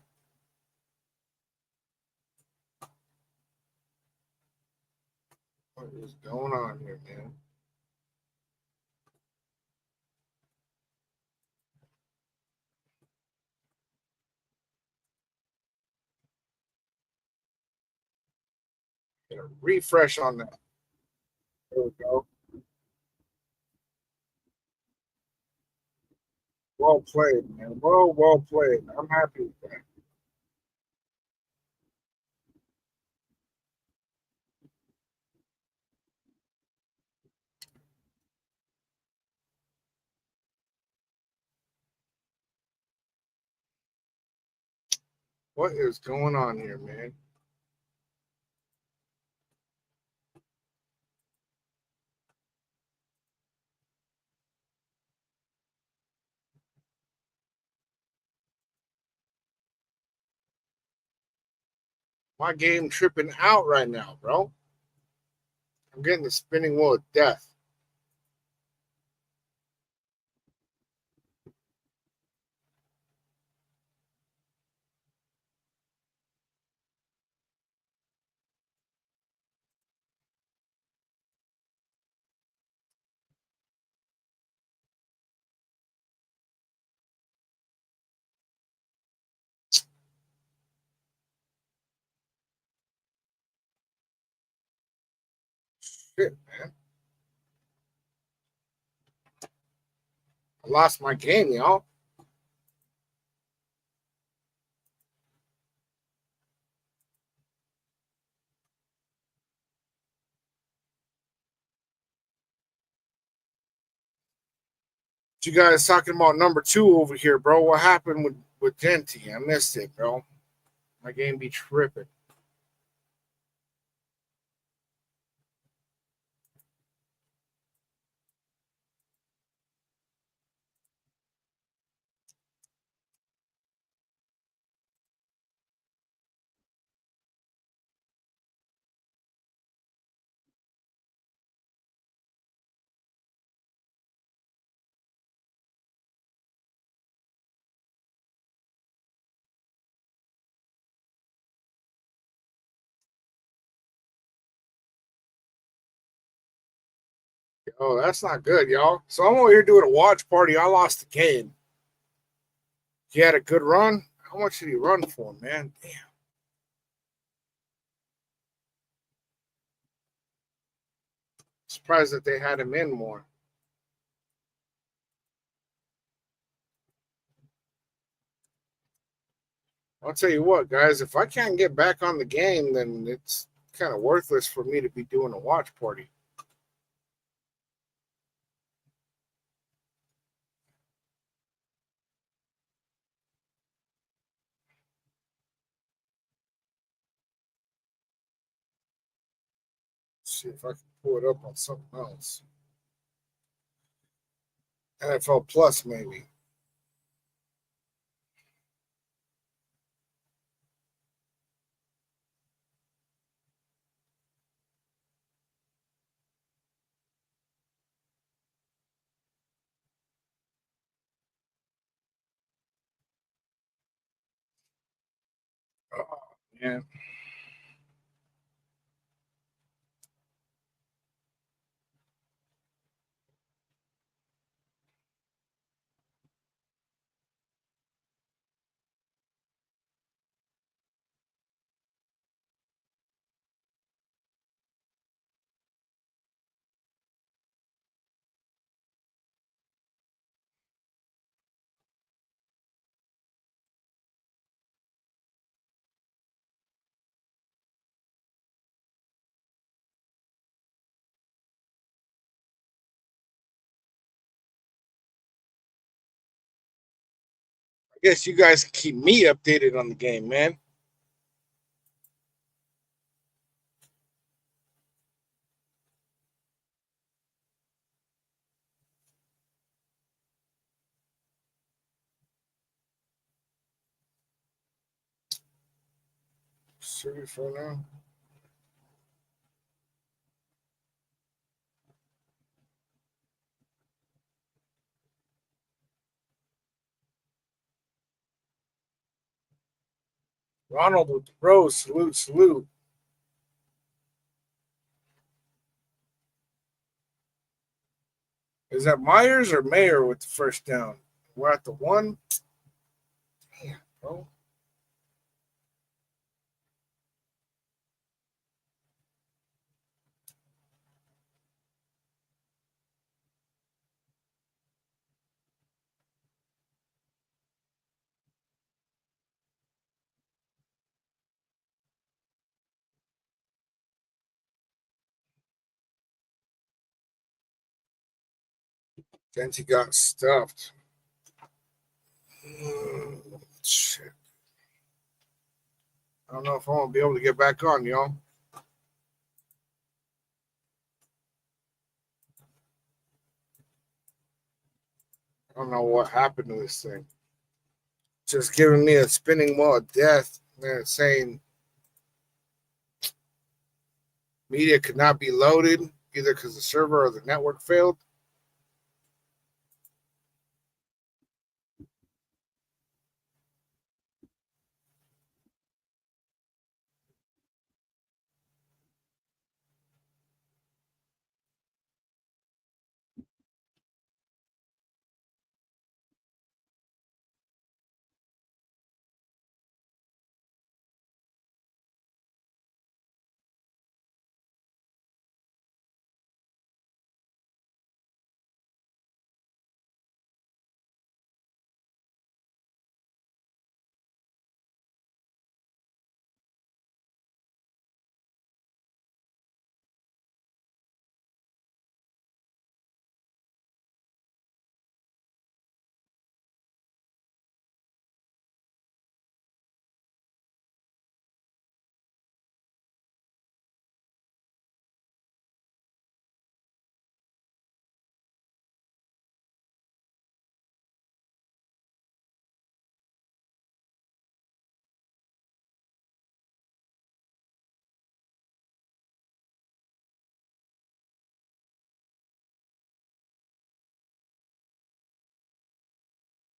What is going on here, man? Get a refresh on that. There we go. Well played, man. Well played. I'm happy with that. What is going on here, man? My game tripping out right now, bro. I'm getting the spinning wheel of death. Shit, man. I lost my game, y'all. You guys talking about number two over here, bro? What happened with Genty? I missed it, bro. My game be tripping. Oh, that's not good, y'all. So I'm over here doing a watch party. I lost the game. He had a good run. How much did he run for, man? Damn. Surprised that they had him in more. I'll tell you what, guys, if I can't get back on the game, then it's kind of worthless for me to be doing a watch party. Let's see if I can pull it up on something else. NFL Plus, maybe. Oh, man. I guess you guys can keep me updated on the game, man. Serious for now. Ronald with the bros. Salute, salute. Is that Myers or Mayer with the first down? We're at the one. Damn, bro. Genty got stuffed. Shit. I don't know if I'm gonna be able to get back on, y'all. I don't know what happened to this thing. Just giving me a spinning wall of death. Man, saying media could not be loaded either because the server or the network failed.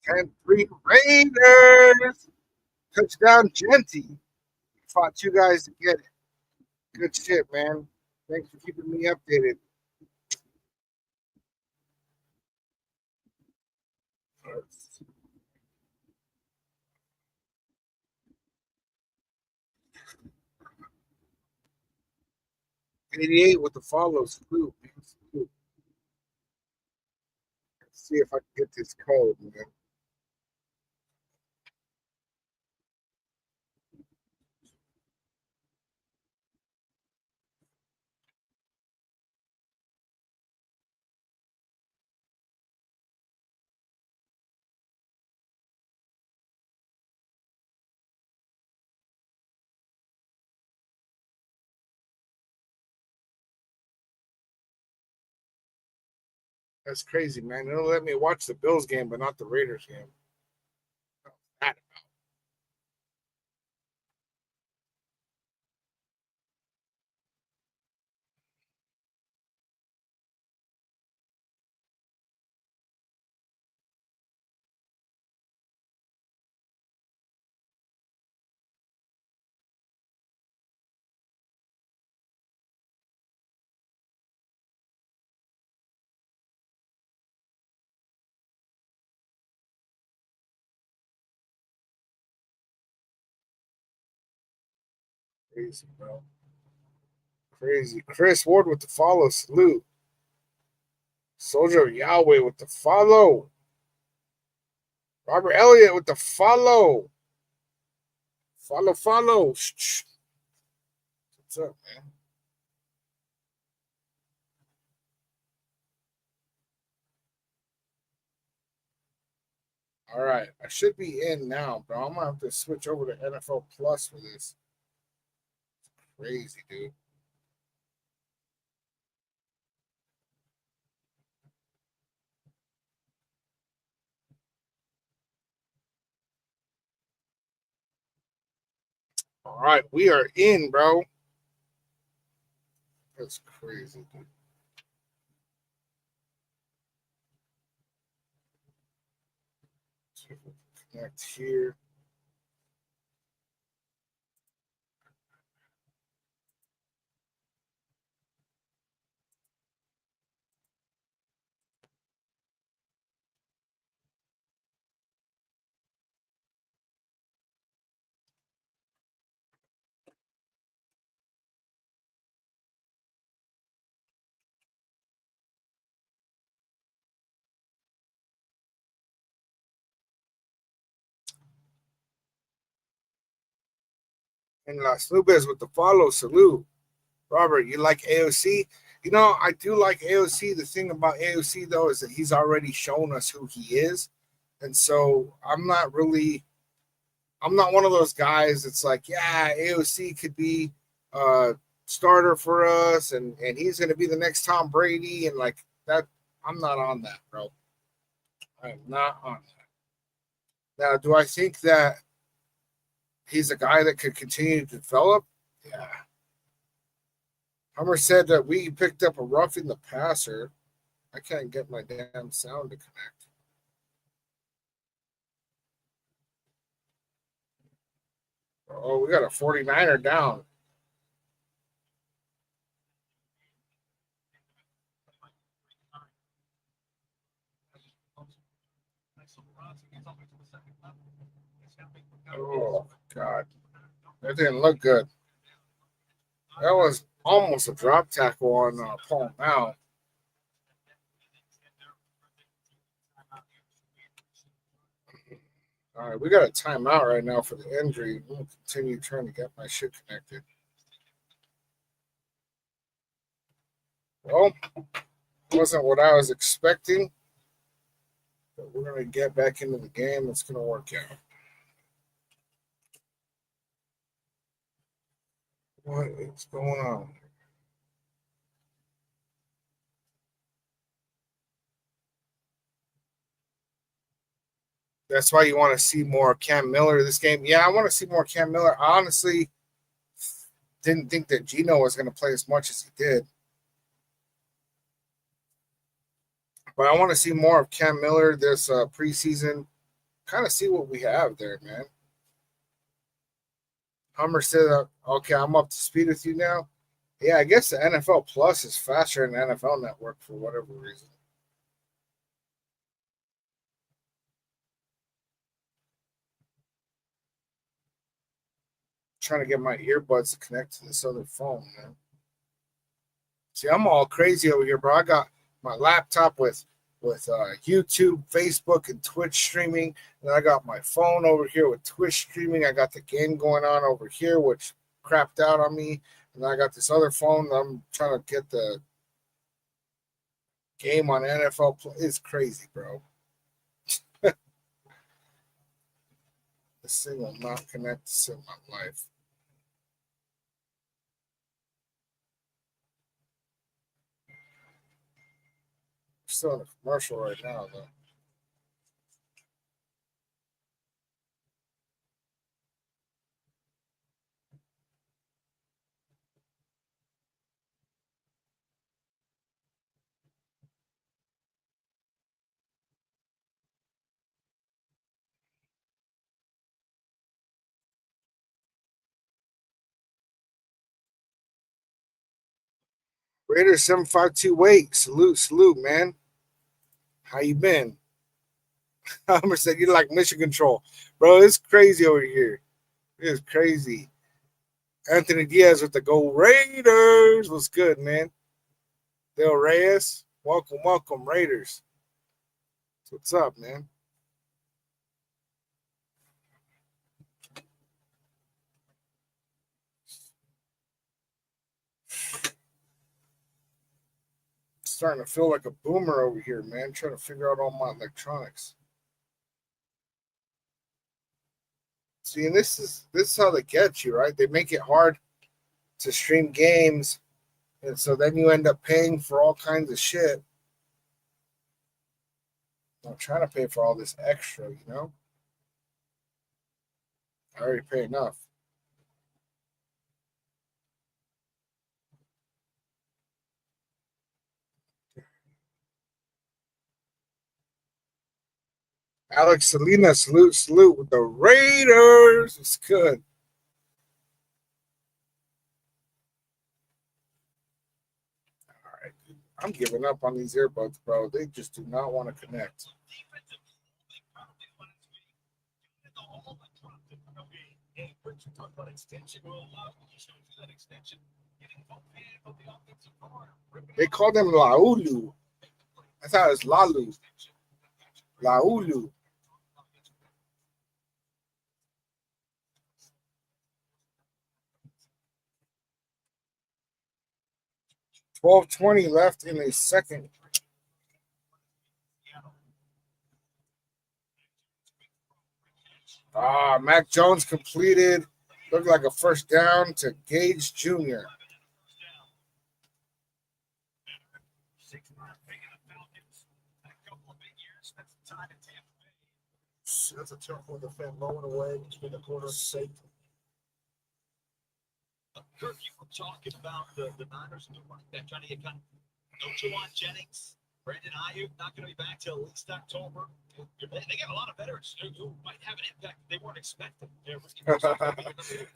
And three Raiders. Touchdown, Genty. Fought you guys to get it. Good shit, man. Thanks for keeping me updated. $88 with the follows. Clue. Let's see if I can get this code, man. That's crazy, man. They'll let me watch the Bills game, but not the Raiders game. That- Crazy, bro. Crazy. Chris Ward with the follow. Salute. Soldier of Yahweh with the follow. Robert Elliott with the follow. Follow. Shh. What's up, man? All right. I should be in now, bro. I'm going to have to switch over to NFL Plus for this. Crazy, dude. All right. We are in, bro. That's crazy, dude. Connect here. And Las Nubes with the follow. Salute. Robert, you like AOC? You know, I do like AOC. The thing about AOC, though, is that he's already shown us who he is. And so I'm not one of those guys that's like, yeah, AOC could be a starter for us and he's going to be the next Tom Brady. And like that, I'm not on that, bro. I'm not on that. Now, do I think that he's a guy that could continue to develop? Yeah. Hummer said that we picked up a roughing the passer. I can't get my damn sound to connect. Oh, we got a 49er down. Oh, God. That didn't look good. That was almost a drop tackle on Paul Mount. All right, we got a timeout right now for the injury. We'll continue trying to get my shit connected. Well, wasn't what I was expecting, but we're going to get back into the game. It's going to work out. What is going on? That's why you want to see more Cam Miller this game. Yeah, I want to see more Cam Miller. I honestly didn't think that Gino was going to play as much as he did. But I want to see more of Cam Miller this preseason. Kind of see what we have there, man. Hummer said, okay, I'm up to speed with you now. Yeah, I guess the NFL Plus is faster than the NFL Network for whatever reason. trying to get my earbuds to connect to this other phone, man. See, I'm all crazy over here, bro. I got my laptop with YouTube, Facebook, and Twitch streaming. And I got my phone over here with Twitch streaming. I got the game going on over here, which crapped out on me. And I got this other phone. I'm trying to get the game on NFL Play. It's crazy, bro. This thing will not connect to save my life. We're still in a commercial right now, though. Raiders 752 wait. Salute, man. How you been? Homer said you like mission control. Bro, it's crazy over here. It's crazy. Anthony Diaz with the Go Raiders. What's good, man? Del Reyes. Welcome, Raiders. What's up, man? Starting to feel like a boomer over here, man. Trying to figure out all my electronics. See, and this is how they get you, right? They make it hard to stream games, and so then you end up paying for all kinds of shit. I'm trying to pay for all this extra, you know? I already pay enough. Alex Salinas, salute with the Raiders. It's good. All right, dude. I'm giving up on these earbuds, bro. They just do not want to connect. They call them Laulu. I thought it was Lalu. Laulu. 12:20 left in a second. Mac Jones completed. Looked like a first down to Gage Jr. That's a tough one to defend. Low and away between the corner and safety. Kirk, you were talking about the Niners and they're trying to get kind of no Juwan Jennings, Brandon Ayuk, not going to be back till at least October. They got a lot of veterans who might have an impact they weren't expecting.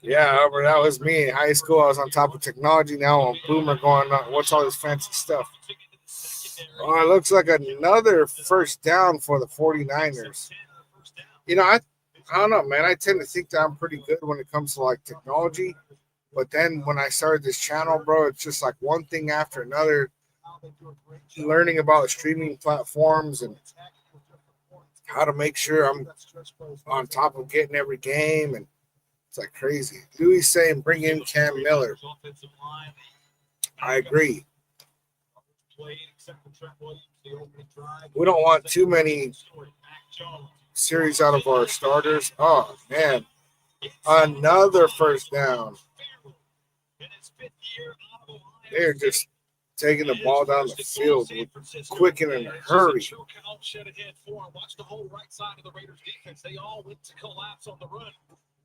Yeah, Albert, that was me in high school. I was on top of technology. Now I'm boomer going on. What's all this fancy stuff? Oh, it looks like another first down for the 49ers. You know, I don't know, man. I tend to think that I'm pretty good when it comes to like technology. But then when I started this channel, bro, it's just like one thing after another. Learning about streaming platforms and how to make sure I'm on top of getting every game, and it's like crazy. Louis saying bring in Cam Miller. I agree. We don't want too many series out of our starters. Oh man, another first down. They're just taking the ball down the field quick and in a hurry. Watch the whole right side of the Raiders defense. They all went to collapse on the run.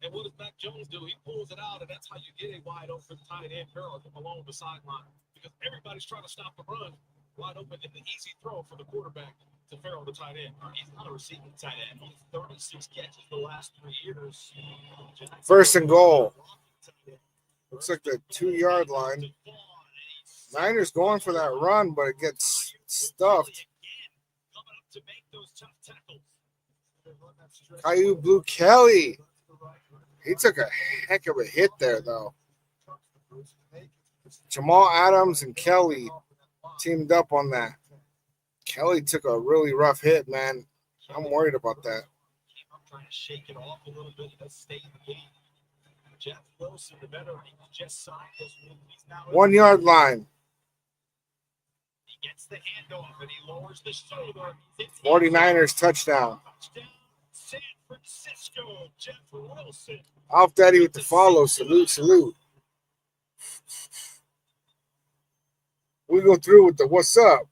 And what does Mac Jones do? He pulls it out, and that's how you get a wide open tight end Farrell along the sideline. Because everybody's trying to stop the run. Wide open and the easy throw for the quarterback to Farrell, the tight end. He's not a receiving tight end. Only 36 catches the last 3 years. First and goal. Looks like the 2-yard line. Niners going for that run, but it gets stuffed. Caillou Blue Kelly. He took a heck of a hit there, though. Jamal Adams and Kelly teamed up on that. Kelly took a really rough hit, man. I'm worried about that. Trying to shake it off a little bit. Let's stay in the game. Jeff Wilson, the veteran, just signed his win. He's now 1 yard line. He gets the handoff and he lowers the shoulder. 49ers touchdown. Touchdown, San Francisco. Jeff Wilson. Off Daddy with the follow. Salute, salute. We go through with the what's up.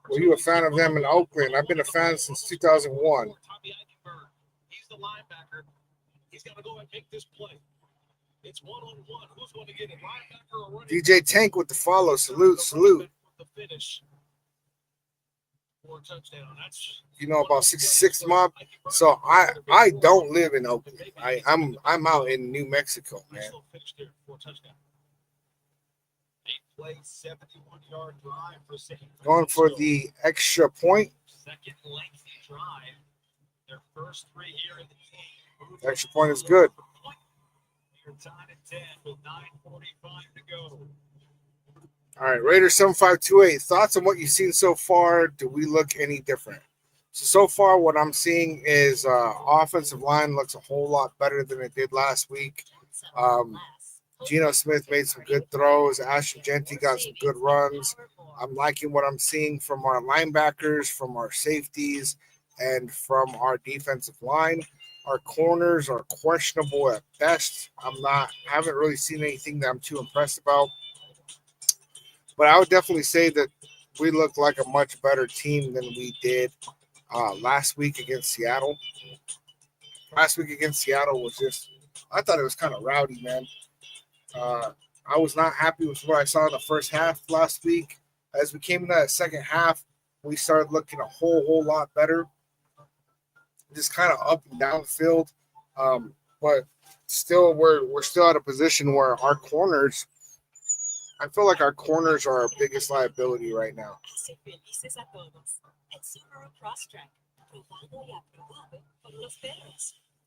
Were you a fan of them in Oakland? I've been a fan since 2001. He's the linebacker. He's got to go and make this play. It's one-on-one. Who's going to get it? Linebacker or running? DJ Tank with the follow. Salute, salute. The finish. For a touchdown. That's You know about 66 mob. So I don't live in Oakland. I'm out in New Mexico, man. Play 71-yard drive for San Francisco. Going for the extra point. Second lengthy drive. Their first 3 here in the game. The extra point is good. You're tied at 10 with 9:45 to go. All right, Raiders 7528. Thoughts on what you've seen so far? Do we look any different? So far, what I'm seeing is offensive line looks a whole lot better than it did last week. Geno Smith made some good throws. Ashton Jeanty got some good runs. I'm liking what I'm seeing from our linebackers, from our safeties, and from our defensive line. Our corners are questionable at best. Haven't really seen anything that I'm too impressed about. But I would definitely say that we look like a much better team than we did last week against Seattle. Last week against Seattle was I thought it was kind of rowdy, man. I was not happy with what I saw in the first half last week. As we came into that second half, we started looking a whole lot better. Just kind of up and down the field. But still, we're still at a position where our corners, I feel like our corners are our biggest liability right now.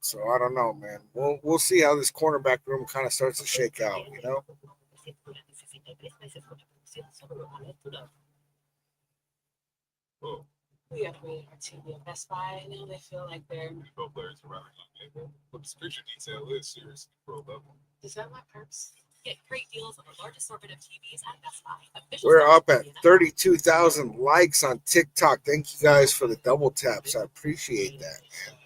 So I don't know, man. We'll see how this cornerback room kind of starts to shake out, you know? We upgraded our TV at Best Buy, and now they feel like they're Pro players around what the picture detail is seriously pro level. Is that my purse? Get great deals on the largest assortment of TVs at Best Buy. We're up at 32,000 likes on TikTok. Thank you guys for the double taps. I appreciate that, man.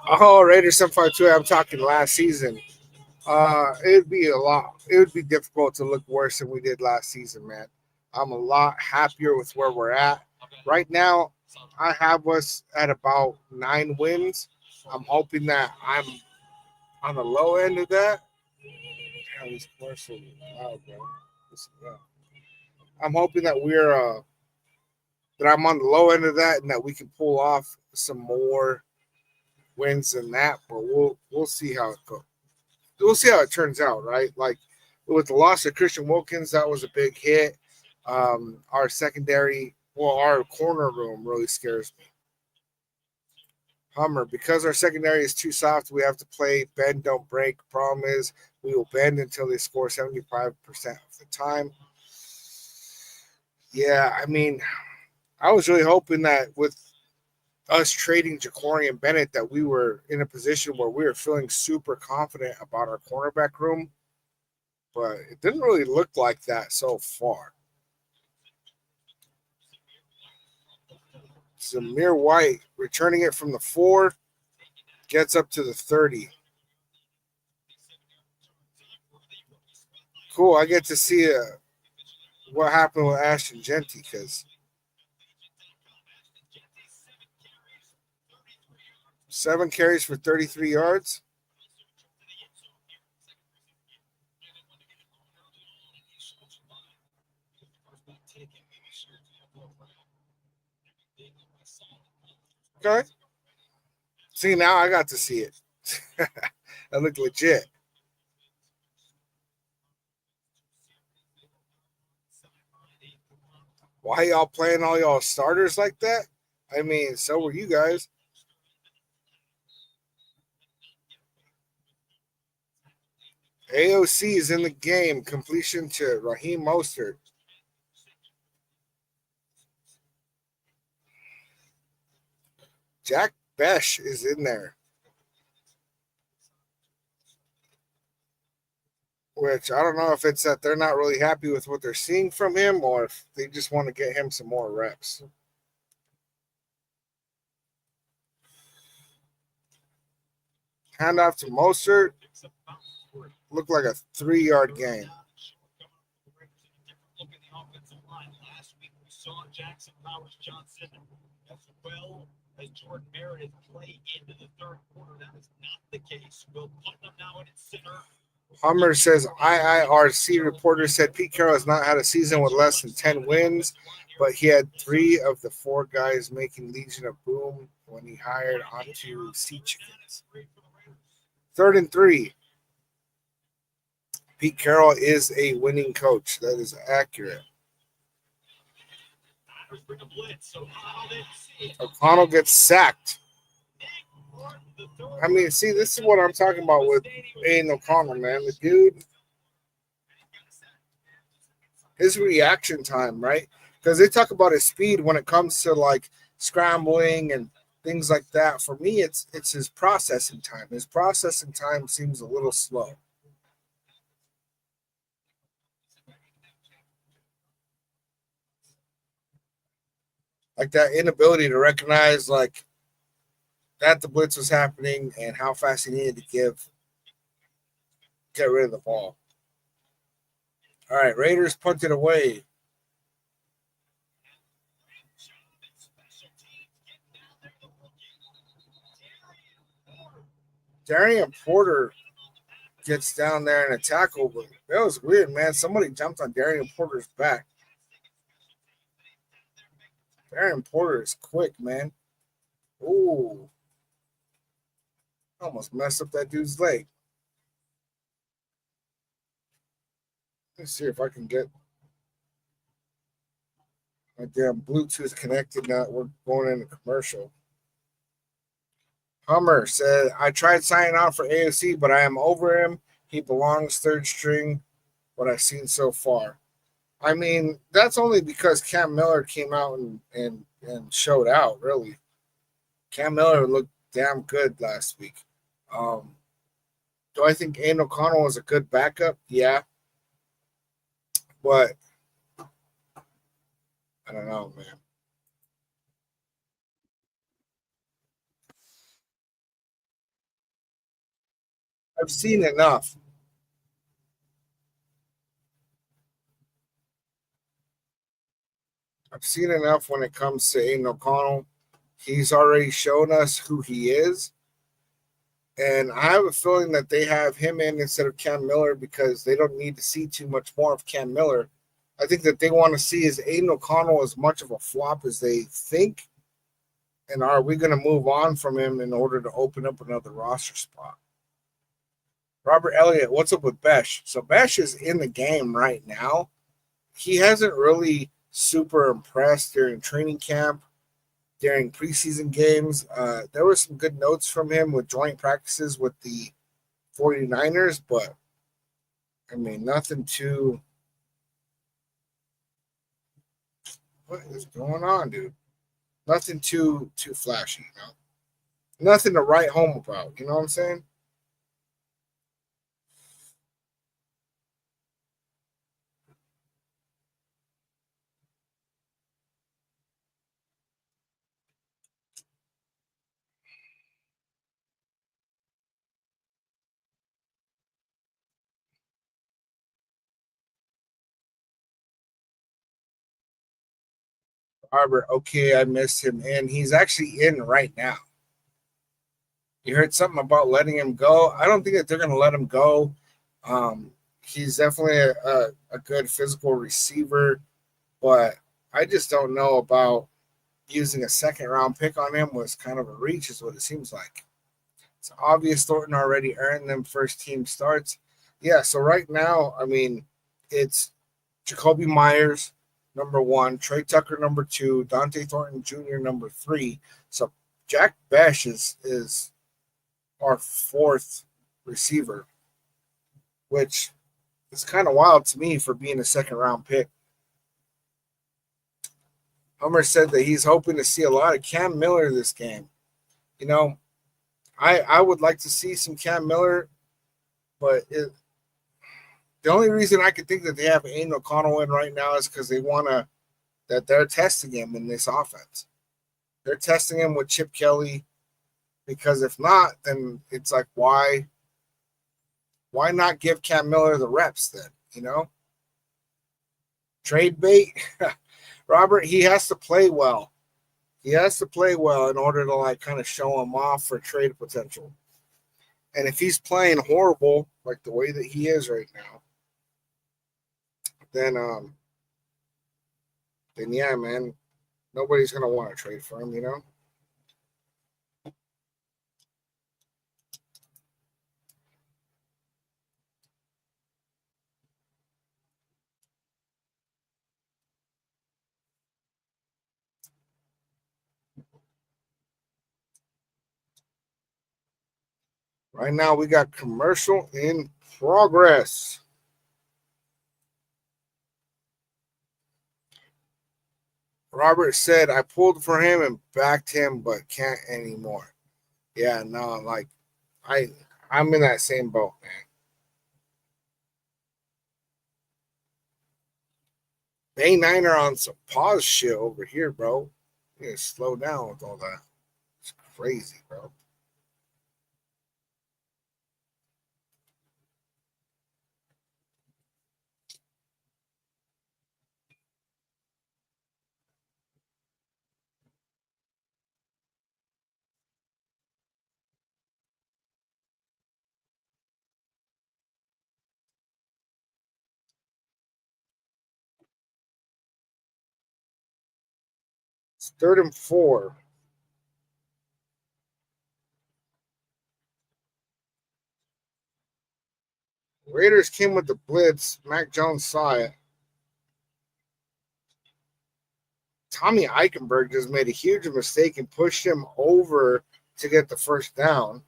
Oh, Raiders 752. I'm talking last season. It would be difficult to look worse than we did last season, man. I'm a lot happier with where we're at. Right now, I have us at about 9 wins. I'm hoping that I'm on the low end of that. Damn, this commercial loud, bro. Listen, yeah. I'm hoping that that I'm on the low end of that and that we can pull off some more wins than that. But we'll see how it goes. We'll see how it turns out, right? Like with the loss of Christian Wilkins, that was a big hit. Our secondary, our corner room really scares me. Hummer, because our secondary is too soft, we have to play bend, don't break. Problem is, we will bend until they score 75% of the time. Yeah, I mean, I was really hoping that with us trading Jacorian Bennett that we were in a position where we were feeling super confident about our cornerback room, but it didn't really look like that so far. Zamir White returning it from the 4, gets up to the 30. Cool. I get to see what happened with Ashton Jeanty because 7 carries for 33 yards. Okay. See, now I got to see it. That looked legit. Why y'all playing all y'all starters like that? I mean, so were you guys. AOC is in the game. Completion to Raheem Mostert. Jack Besh is in there. Which I don't know if it's that they're not really happy with what they're seeing from him or if they just want to get him some more reps. Hand off to Mostert. Looked like a 3-yard gain. Last week we saw Jackson Powers Johnson as well as Jordan Meredith play into the third quarter. That is not the case. Will Putnam now in its center. Hummer says IIRC reporter said Pete Carroll has not had a season with less than 10 wins, but he had 3 of the 4 guys making Legion of Boom when he hired onto Sea Chickens. 3rd and 3. Pete Carroll is a winning coach. That is accurate. O'Connell gets sacked. I mean, see, this is what I'm talking about with Aiden O'Connell, man. The dude, his reaction time, right? Because they talk about his speed when it comes to like scrambling and things like that. For me, it's his processing time. His processing time seems a little slow. Like that inability to recognize like that the blitz was happening and how fast he needed to get rid of the ball. All right, Raiders punted away. Darian Porter gets down there in a tackle, but that was weird, man. Somebody jumped on Darian Porter's back. Darian Porter is quick, man. Ooh. Almost messed up that dude's leg. Let's see if I can get my damn Bluetooth connected now. We're going into commercial. Hummer said, I tried signing on for AOC, but I am over him. He belongs 3rd string, what I've seen so far. I mean, that's only because Cam Miller came out and showed out, really. Cam Miller looked damn good last week. Do I think Aiden O'Connell was a good backup? Yeah. But I don't know, man. I've seen enough. I've seen enough when it comes to Aiden O'Connell. He's already shown us who he is. And I have a feeling that they have him in instead of Cam Miller because they don't need to see too much more of Cam Miller. I think that they want to see is Aiden O'Connell as much of a flop as they think. And are we going to move on from him in order to open up another roster spot? Robert Elliott, what's up with Besh? So Besh is in the game right now. He hasn't really super impressed during training camp, during preseason games. There were some good notes from him with joint practices with the 49ers, but I mean, nothing too. What is going on, dude? Nothing too flashy, you know? Nothing to write home about, you know what I'm saying? Arbor, okay, I missed him, and he's actually in right now. You heard something about letting him go. I don't think that they're going to let him go. He's definitely a good physical receiver, but I just don't know about using a 2nd-round pick on him was kind of a reach, is what it seems like. It's obvious Thornton already earned them first-team starts. Yeah, so right now, I mean, it's Jacoby Myers, number 1, Trey Tucker number 2, Dante Thornton Jr. number 3. So Jack Bech is our 4th receiver, which is kind of wild to me for being a second round pick. Hummer said that he's hoping to see a lot of Cam Miller this game. You know, I would like to see some Cam Miller, but the only reason I could think that they have Aiden O'Connell in right now is because they're testing him in this offense. They're testing him with Chip Kelly, because if not, then it's like why not give Cam Miller the reps then? You know, trade bait. Robert, he has to play well. He has to play well in order to like kind of show him off for trade potential. And if he's playing horrible, like the way that he is right now, then yeah, man, nobody's gonna want to trade for him, you know. Right now, we got commercial in progress. Robert said, I pulled for him and backed him, but can't anymore. Yeah, no, like I'm in that same boat, man. Bay Niner on some pause shit over here, bro. You gotta slow down with all that. It's crazy, bro. It's 3rd and 4. Raiders came with the blitz. Mac Jones saw it. Tommy Eichenberg just made a huge mistake and pushed him over to get the first down.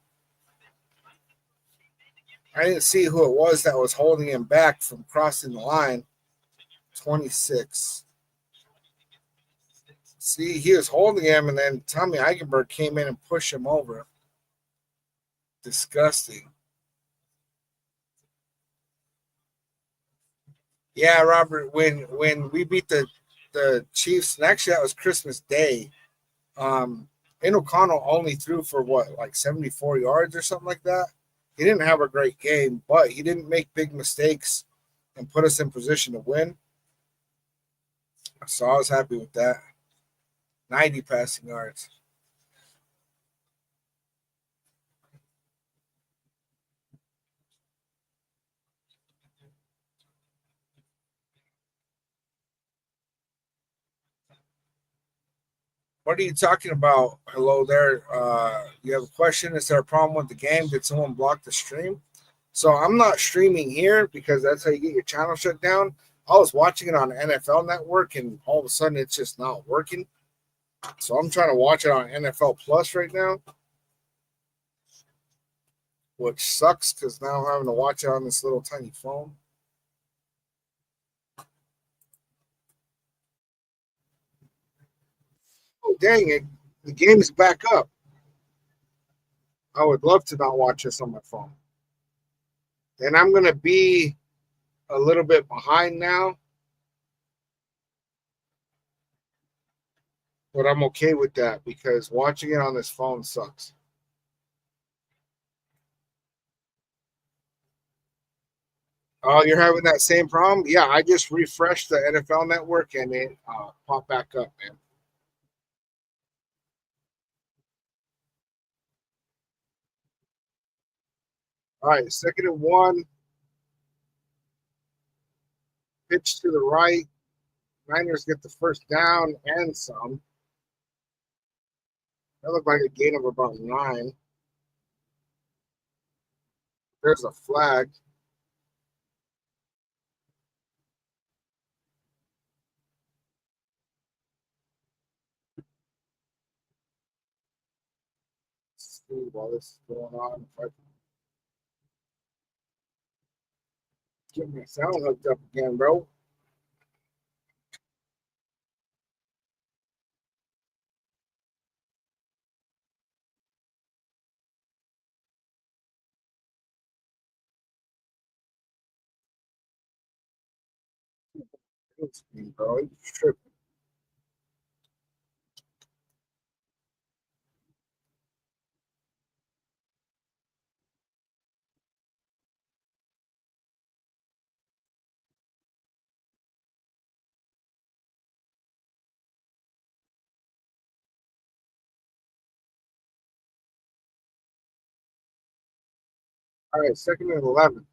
I didn't see who it was that was holding him back from crossing the line. 26. See, he was holding him, and then Tommy Eichenberg came in and pushed him over. Disgusting. Yeah, Robert, when we beat the Chiefs, and actually that was Christmas Day, Aiden O'Connell only threw for what, like 74 yards or something like that. He didn't have a great game, but he didn't make big mistakes and put us in position to win. So I was happy with that. 90 passing yards. What are you talking about? Hello there. You have a question? Is there a problem with the game? Did someone block the stream? So I'm not streaming here because that's how you get your channel shut down. I was watching it on NFL Network, and all of a sudden it's just not working. So I'm trying to watch it on NFL Plus right now, which sucks because now I'm having to watch it on this little tiny phone. Oh, dang it. The game's back up. I would love to not watch this on my phone. And I'm going to be a little bit behind now, but I'm okay with that because watching it on this phone sucks. Oh, you're having that same problem? Yeah, I just refreshed the NFL Network and it popped back up, man. All right, 2nd and 1. Pitch to the right. Niners get the first down and some. That looked like a gain of about 9. There's a flag. see while this is going on. If I can get my sound hooked up again, bro. It's me, bro. It's tripping. All right, second and 11.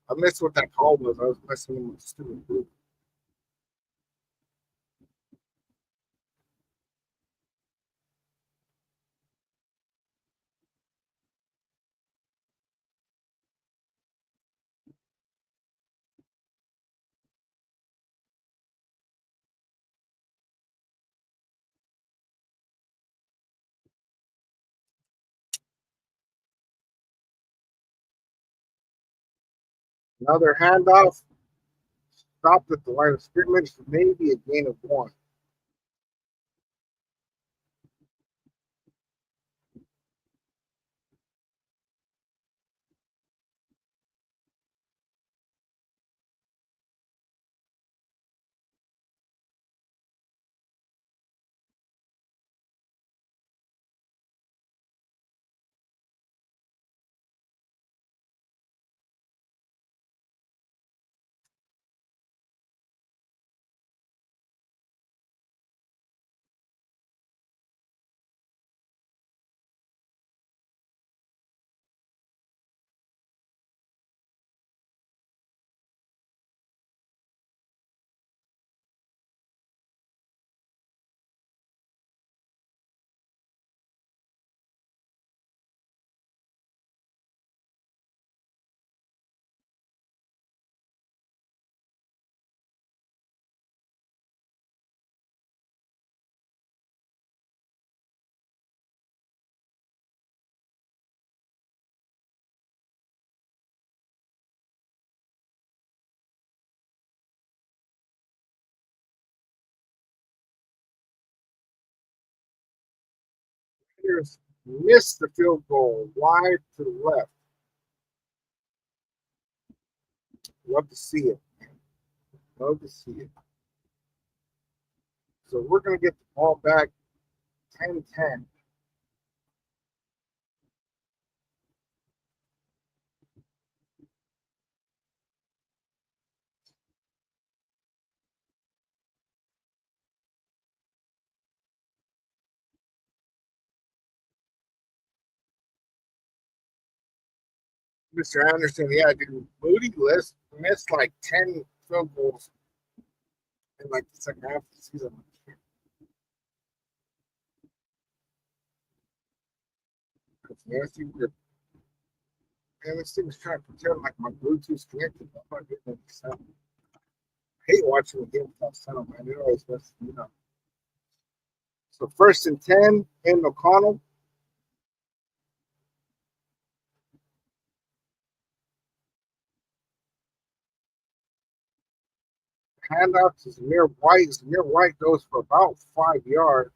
I missed what that call was. I was messing with the stupid group. Another handoff. Stopped at the line of scrimmage for maybe a gain of one. Raiders missed the field goal wide to the left. Love to see it. Love to see it. So we're going to get the ball back 10-10. Mr. Anderson, yeah, dude. Moody missed like 10 field goals in like the second half of the season. That's nasty. Weird. Man, this thing's trying to pretend like my Bluetooth's connected. I'm not getting any sound. I hate watching the game without sound, man. It always messes me up. So first and 10 in O'Connell. Handout to Zamir White. Zamir White goes for about 5 yards.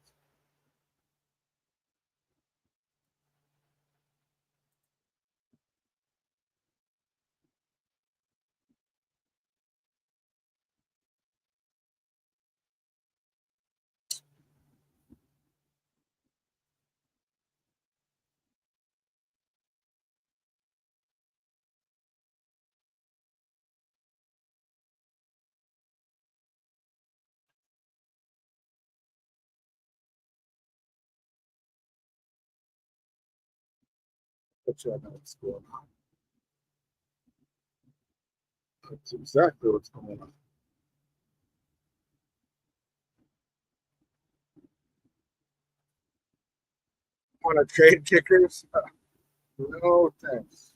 But you know what's going on. That's exactly what's going on. Want to trade kickers? No thanks.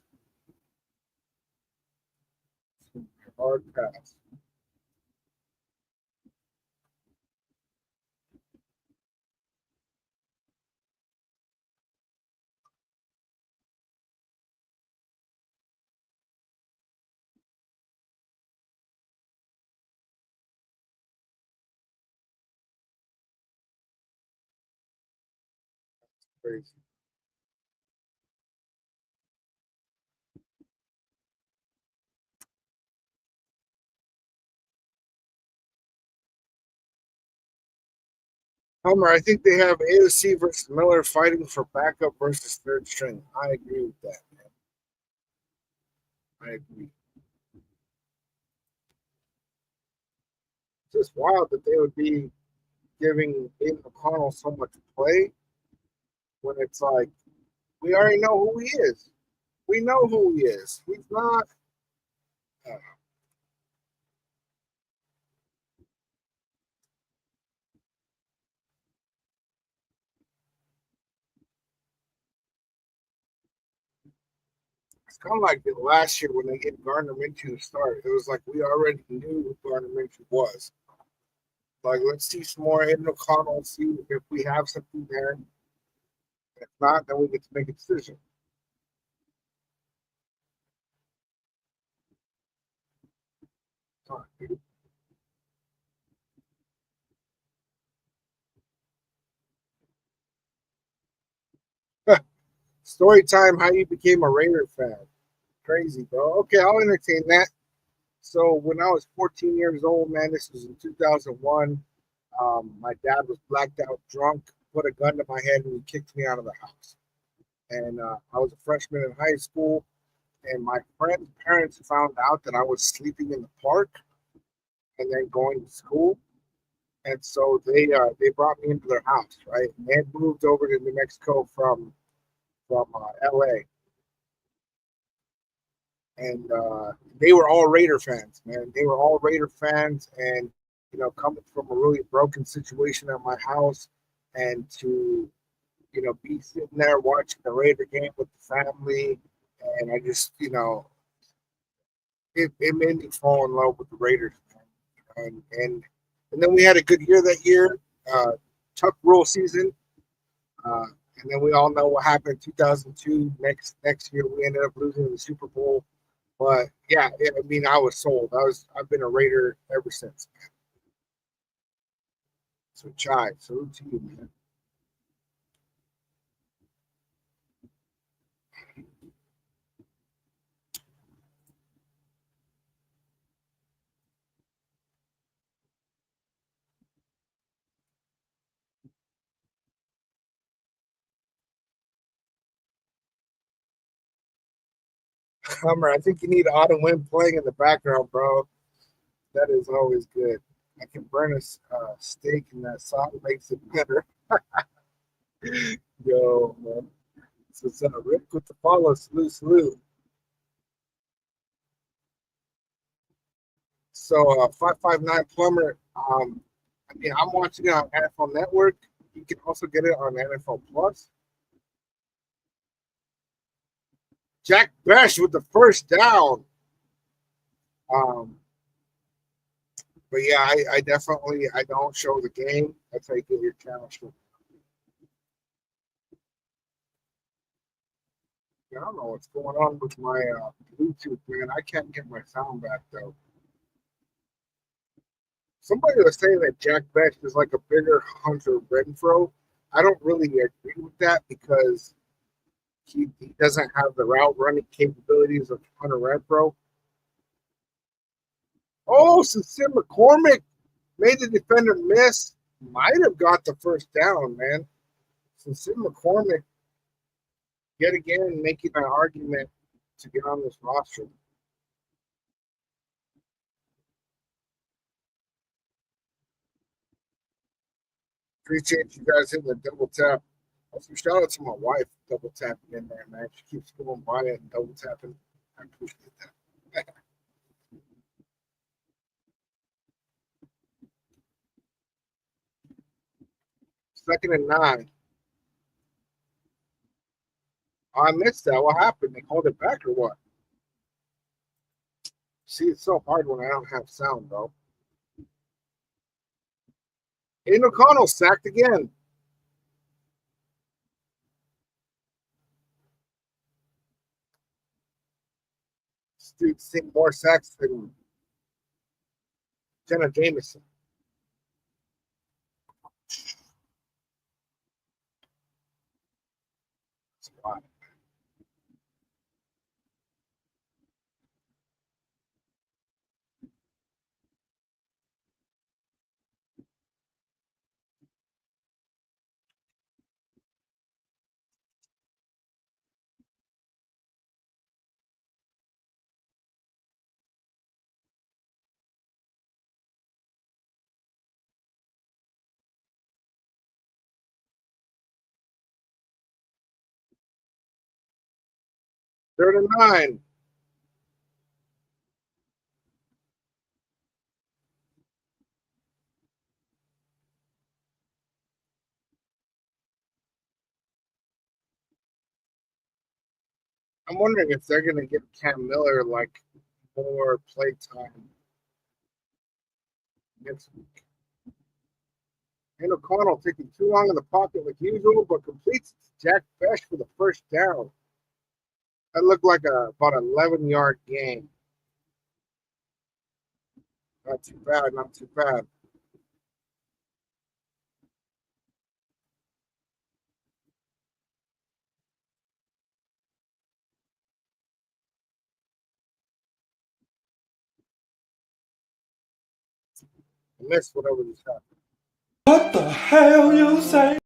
Hard pass. Crazy. Homer, I think they have AOC versus Miller fighting for backup versus third string. I agree with that, man. I agree. It's just wild that they would be giving Aiden McConnell so much play when it's like we already know who he is. We know who he is. He's not. Uh, it's kind of like the last year when they get Gardner Minshew to start. It was like we already knew who Gardner Minshew was. Like, let's see some more Aiden O'Connell, see if we have something there. If not, then we get to make a decision. Story time: how you became a Raider fan? Crazy, bro. Okay, I'll entertain that. So when I was 14 years old, man, this was in 2001. My dad was blacked out drunk, put a gun to my head, and he kicked me out of the house. And I was a freshman in high school, and my friend's parents found out that I was sleeping in the park and then going to school. And so they brought me into their house, right? And they had moved over to New Mexico from LA, and they were all Raider fans, man. They were all Raider fans, and coming from a really broken situation at my house, and to be sitting there watching the Raider game with the family, and I just it made me fall in love with the Raiders, man. And then we had a good year that year, Tuck Rule season. Uh, and then we all know what happened in 2002. Next year, we ended up losing the Super Bowl. But yeah, I mean, I was sold. I've been a Raider ever since, man. So Chai, salute to you, man. Hummer, I think you need Autumn Wind playing in the background, bro. That is always good. I can burn a steak, and that salt makes it better. Yo, man. So, Rick with the follow, salute, salute. So 559 Plumber. I mean, I'm watching it on NFL Network. You can also get it on NFL Plus. Jack Besh with the first down. Um, but yeah, I definitely I don't show the game. That's how you get your channel show. I don't know what's going on with my Bluetooth, man. I can't get my sound back though. Somebody was saying that Jack Besh is like a bigger Hunter Renfro. I don't really agree with that because he doesn't have the route running capabilities of Hunter Renfro. Oh, Sincere McCormick made the defender miss. Might have got the first down, man. Sincere McCormick yet again making an argument to get on this roster. Appreciate you guys hitting the double tap. Also, shout out to my wife double tapping in there, man. She keeps going by it and double tapping. I appreciate that. Second and 9. Oh, I missed that. What happened? They called it back or what? See, it's so hard when I don't have sound, bro. Aiden O'Connell sacked again. This dude's seen more sacks than Jenna Jameson. Wow. Third and 9. I'm wondering if they're going to give Cam Miller like more play time next week. And O'Connell taking too long in the pocket like usual, but completes Jack Bech for the first down. That looked like about 11-yard gain. Not too bad, not too bad. I missed whatever just happened. What the hell you say?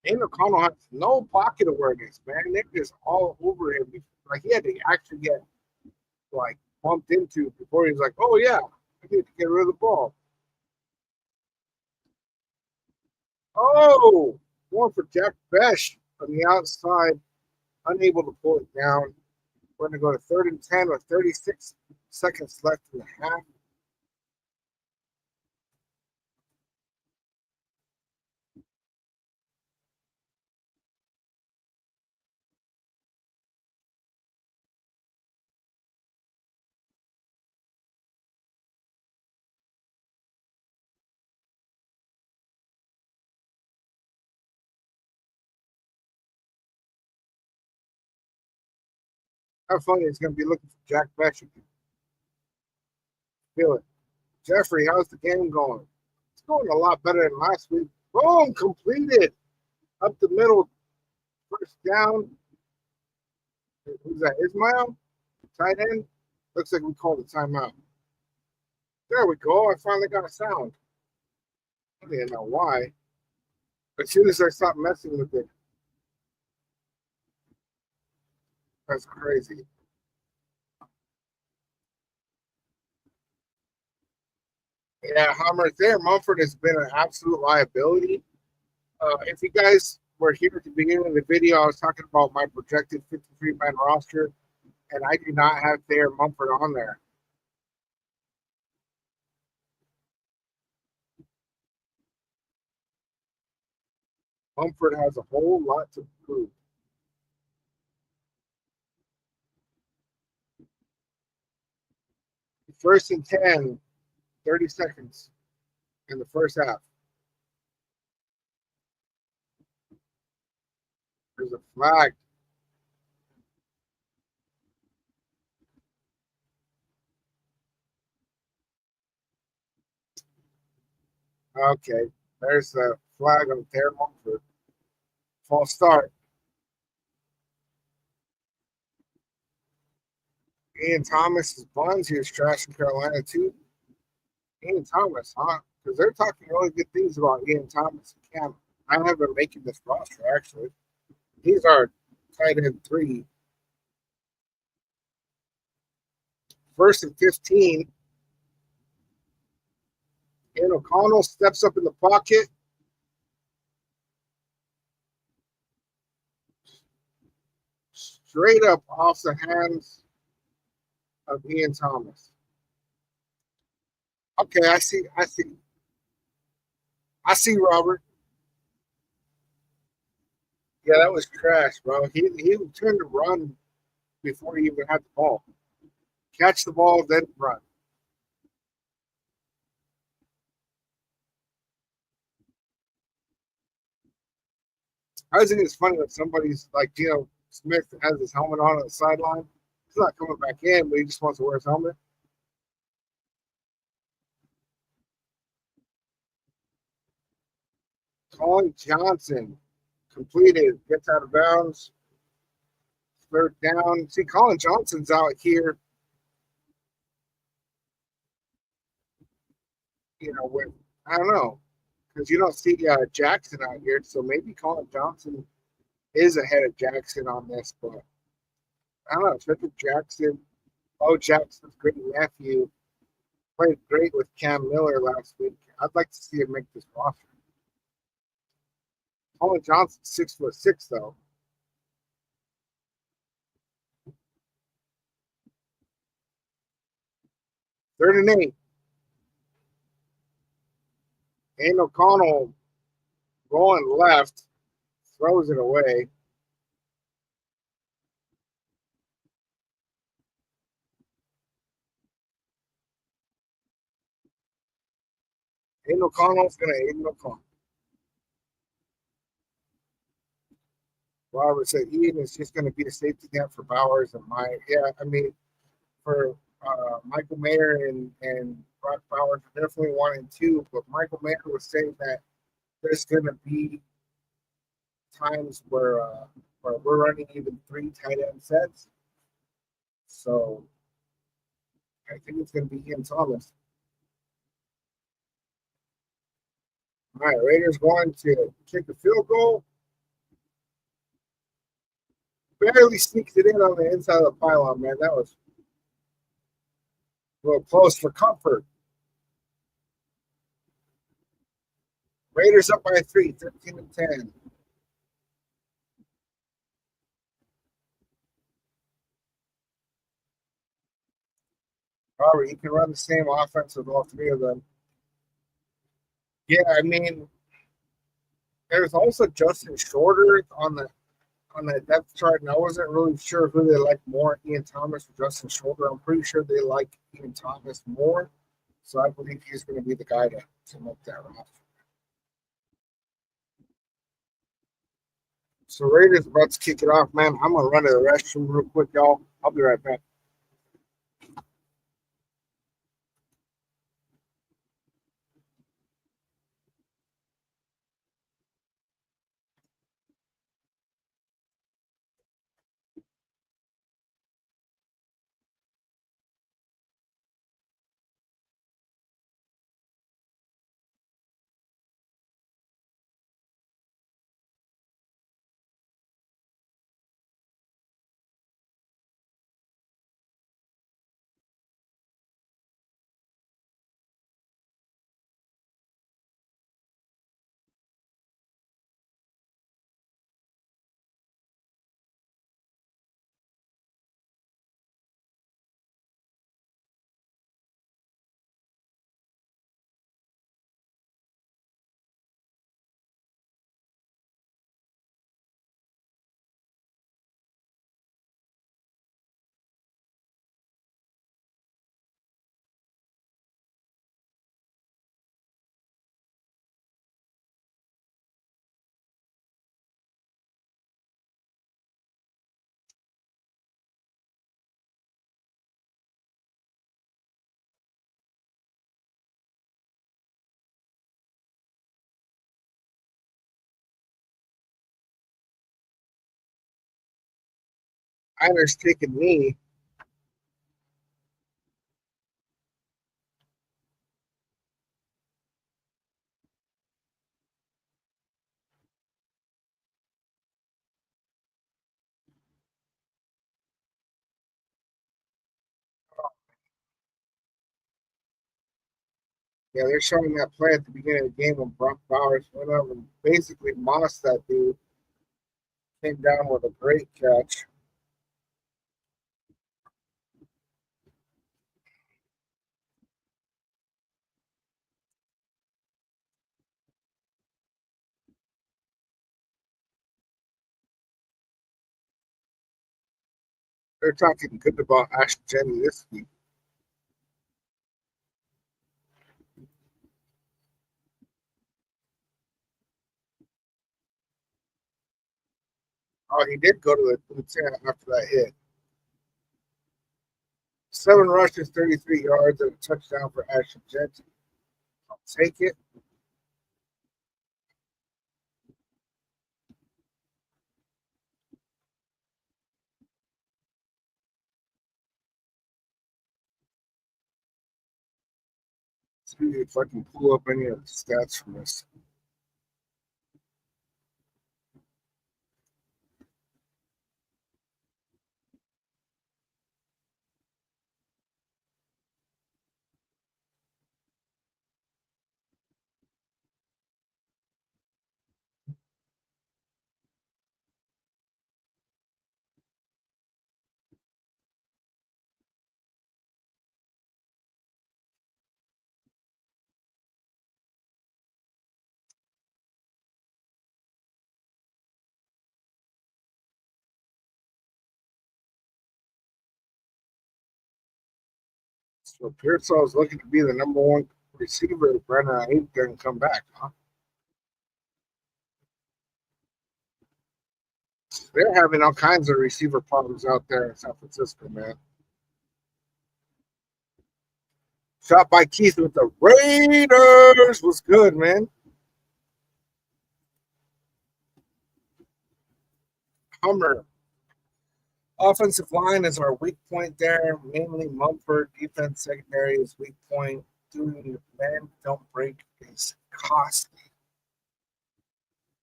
Aiden O'Connell has no pocket awareness, man. Nick is all over him. Like he had to actually get like bumped into before he's like, "Oh yeah, I need to get rid of the ball." Oh, going for Jack Bech on the outside, unable to pull it down. We're going to go to 3rd and 10 with 36 seconds left in the half. How funny it's going to be looking for Jack Bech again. Feel it. Jeffrey, how's the game going? It's going a lot better than last week. Boom, completed. Up the middle, first down. Who's that? Ismail? Tight end? Looks like we called a timeout. There we go. I finally got a sound. I didn't know why. As soon as I stopped messing with it, that's crazy. Yeah, Hammer's there. Mumford has been an absolute liability. If you guys were here at the beginning of the video, I was talking about my projected 53-man roster, and I do not have Thayer Mumford on there. Mumford has a whole lot to prove. First and 10, 30 seconds in the first half. There's a flag. Okay, there's the flag on Thayer Mumford. False start. Ian Thomas is buns. He was trash in Carolina too. Ian Thomas, huh? Because they're talking really good things about Ian Thomas and Cam. I have him making this roster actually. He's our tight end 3. First and 15. And O'Connell steps up in the pocket. Straight up off the hands of Ian Thomas. Okay, I see, Robert. Yeah, that was trash, bro. He turned to run before he even had the ball. Catch the ball, then run. I think it's funny that somebody's like Geno Smith has his helmet on the sideline. He's not coming back in, but he just wants to wear his helmet. Colin Johnson completed, gets out of bounds. Third down. See, Colin Johnson's out here, with, I don't know, because you don't see Jackson out here. So maybe Colin Johnson is ahead of Jackson on this, but I don't know. Frederick Jackson, Jackson's great nephew, played great with Cam Miller last week. I'd like to see him make this roster. Colin Johnson's 6'6" though. Third and 8. Aiden O'Connell rolling left, throws it away. Aiden O'Connell's going to Aiden O'Connell. Robert said Ian is just going to be a safety net for Bowers and Meyer. Yeah, I mean, for Michael Mayer and Brock Bowers are definitely 1 and 2, but Michael Mayer was saying that there's going to be times where we're running even 3 tight end sets. So I think it's going to be Ian Thomas. All right, Raiders going to kick a field goal. Barely sneaks it in on the inside of the pylon, man. That was a little close for comfort. Raiders up by 3, 13-10. Robert, you can run the same offense with all 3 of them. Yeah, I mean, there's also Justin Shorter on the depth chart, and I wasn't really sure who they like more, Ian Thomas or Justin Shorter. I'm pretty sure they like Ian Thomas more, so I believe he's going to be the guy to make that roster. So Raiders about to kick it off, man. I'm going to run to the restroom real quick, y'all. I'll be right back. Einer's taking me. Yeah, they're showing that play at the beginning of the game when Brock Bowers went up and basically mossed that dude. Came down with a great catch. They're talking good about Ash Jenny this week. Oh, he did go to the lieutenant after that hit. 7 rushes, 33 yards, and a touchdown for Ashton Jensen. I'll take it. See if I can pull up any of the stats from this. So Pearsall is looking to be the number one receiver if Brandon Ayuk doesn't come back, huh? They're having all kinds of receiver problems out there in San Francisco, man. Shot by Keith with the Raiders was good, man. Hummer. Offensive line is our weak point there. Mainly Mumford. Defense secondary is weak point. Doing man don't break is costly.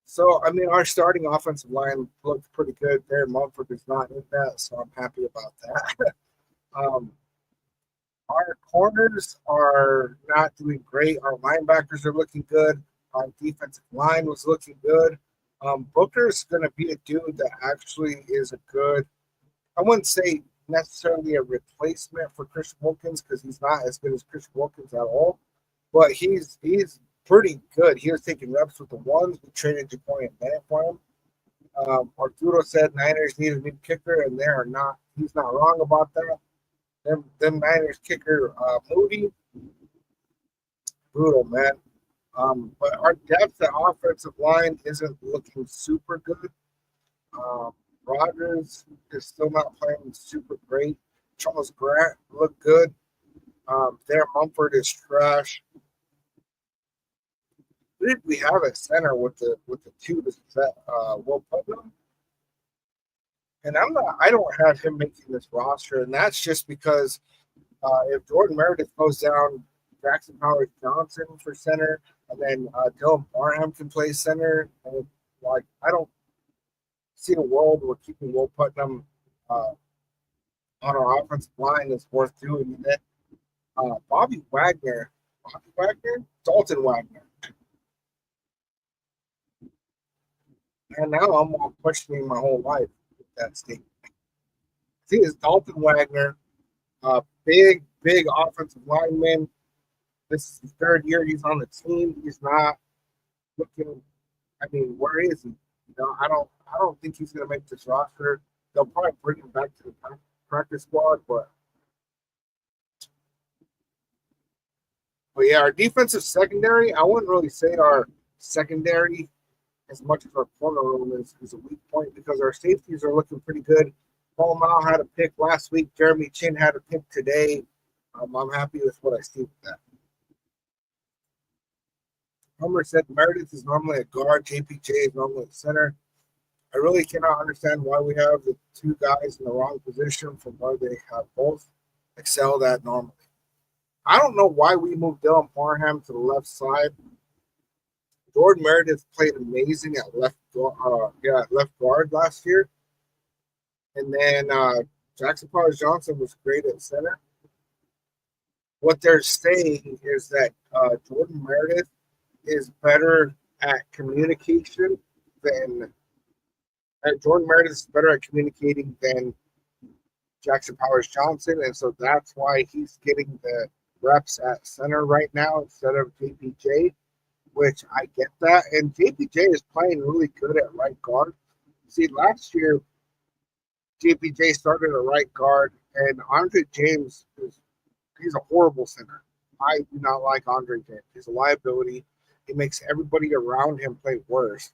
So, I mean, our starting offensive line looked pretty good there. Mumford is not in that, so I'm happy about that. Our corners are not doing great. Our linebackers are looking good. Our defensive line was looking good. Booker's going to be a dude that actually is a good, I wouldn't say necessarily a replacement for Christian Wilkins because he's not as good as Christian Wilkins at all, but he's pretty good. He was taking reps with the ones. We traded Jacory and Bennett for him. Arturo said Niners need a new kicker, and they are not. He's not wrong about that. Them Niners kicker Moody, brutal, man. But our depth at offensive line isn't looking super good. Rodgers is still not playing super great. Charles Grant looked good. Their Mumford is trash. Who did we have at center with the two? Is that Will Putnam? And I don't have him making this roster, and that's just because if Jordan Meredith goes down, Jackson Powers Johnson for center, and then Dylan Barham can play center. And, like, I don't see a world where keeping Will Putnam on our offensive line is worth doing. And then Dalton Wagner. And now I'm all questioning my whole life with that statement. See, it's Dalton Wagner, big offensive lineman. This is his third year he's on the team. He's not looking. I mean, where is he? You know, I don't think he's going to make this roster. They'll probably bring him back to the practice squad, but yeah, our defensive secondary. I wouldn't really say our secondary as much as our corner room is a weak point because our safeties are looking pretty good. Paul Mao had a pick last week. Jeremy Chin had a pick today. I'm happy with what I see with that. Homer said Meredith is normally a guard. JPJ is normally a center. I really cannot understand why we have the two guys in the wrong position from where they have both excelled at normally. I don't know why we moved Dylan Parham to the left side. Jordan Meredith played amazing at left guard last year. And then Jackson Powers Johnson was great at center. What they're saying is that Jordan Meredith is better at communication than Jordan Meredith is better at communicating than Jackson Powers Johnson, and so that's why he's getting the reps at center right now instead of JPJ, which I get that. And JPJ is playing really good at right guard. See, last year JPJ started at right guard, and Andre James he's a horrible center. I do not like Andre James. He's a liability. He makes everybody around him play worse.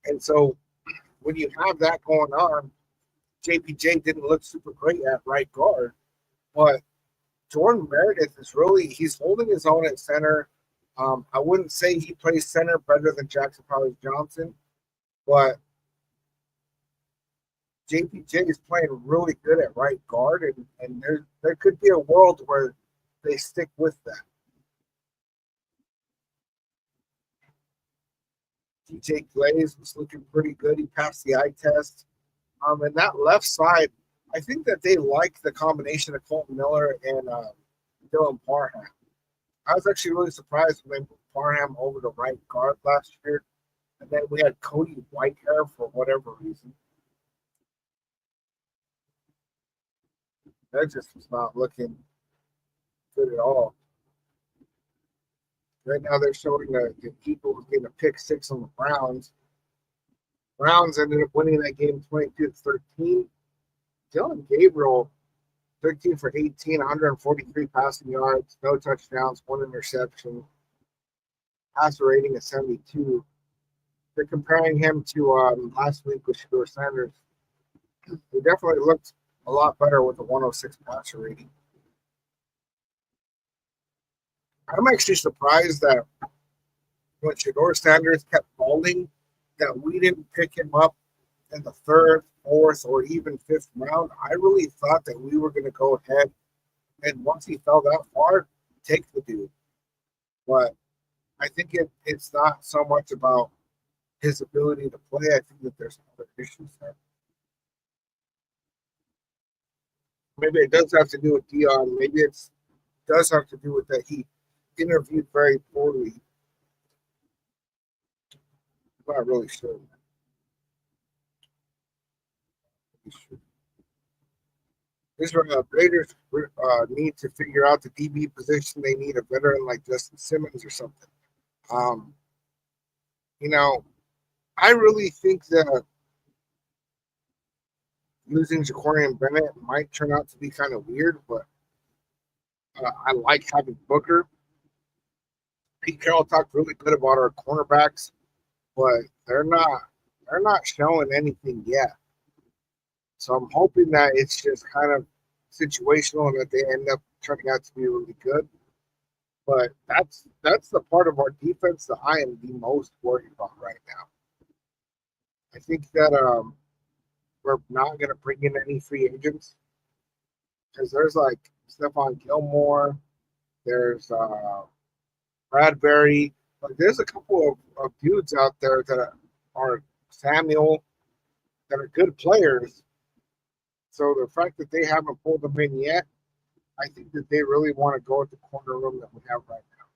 And so when you have that going on, JPJ didn't look super great at right guard, but Jordan Meredith is he's holding his own at center. I wouldn't say he plays center better than Jackson Powers Johnson, but JPJ is playing really good at right guard, and there could be a world where they stick with that. DJ Glaze was looking pretty good. He passed the eye test. And that left side, I think that they like the combination of Colton Miller and Dylan Parham. I was actually really surprised when they moved Parham over to right guard last year. And then we had Cody Whitehair for whatever reason. That just was not looking good at all. Right now they're showing the Eagles getting a pick 6 on the Browns. Browns ended up winning that game 22-13. Dylan Gabriel, 13 for 18, 143 passing yards, no touchdowns, 1 interception. Passer rating of 72. They're comparing him to last week with Shedeur Sanders. He definitely looked a lot better with a 106 passer rating. I'm actually surprised that when Shedeur Sanders kept falling, that we didn't pick him up in the 3rd, 4th, or even 5th round. I really thought that we were going to go ahead and once he fell that far, take the dude. But I think it's not so much about his ability to play. I think that there's other issues there. Maybe it does have to do with Dion. Maybe it does have to do with that he interviewed very poorly. I'm not really sure. Raiders need to figure out the DB position. They need a veteran like Justin Simmons or something. I really think that losing Jacorian Bennett might turn out to be kind of weird, but I like having Booker. Pete Carroll talked really good about our cornerbacks, but they're not showing anything yet. So I'm hoping that it's just kind of situational and that they end up turning out to be really good. But that's the part of our defense that I am the most worried about right now. I think that we're not going to bring in any free agents because there's like Stephon Gilmore, there's Bradbury. Like there's a couple of dudes out there that are Samuel that are good players. So the fact that they haven't pulled them in yet, I think that they really want to go at the corner room that we have right now.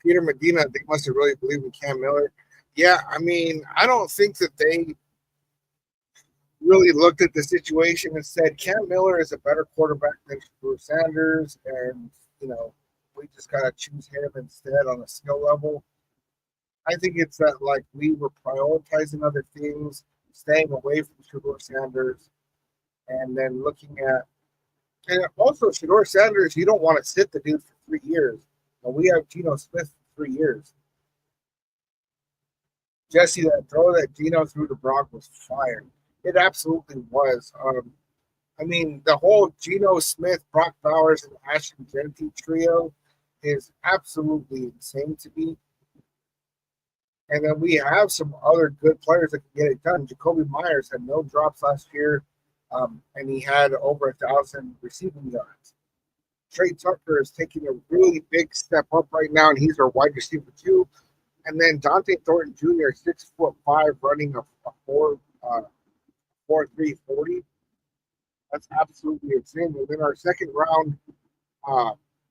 Peter Medina, they must have really believed in Cam Miller. Yeah, I mean, I don't think that they really looked at the situation and said Cam Miller is a better quarterback than Shedeur Sanders, and we just gotta choose him instead on a skill level. I think it's that like we were prioritizing other things, staying away from Shedeur Sanders, and then looking at and also Shedeur Sanders. You don't want to sit the dude for 3 years. And we have Geno Smith for 3 years. Jesse, that throw that Geno threw to Brock was fire. It absolutely was. I mean, the whole Geno Smith, Brock Bowers, and Ashton Jeanty trio is absolutely insane to me. And then we have some other good players that can get it done. Jacoby Myers had no drops last year, and he had over 1,000 receiving yards. Trey Tucker is taking a really big step up right now, and he's our wide receiver too. And then Dante Thornton Jr., 6'5", running a 4.3 40. That's absolutely insane. And then our second round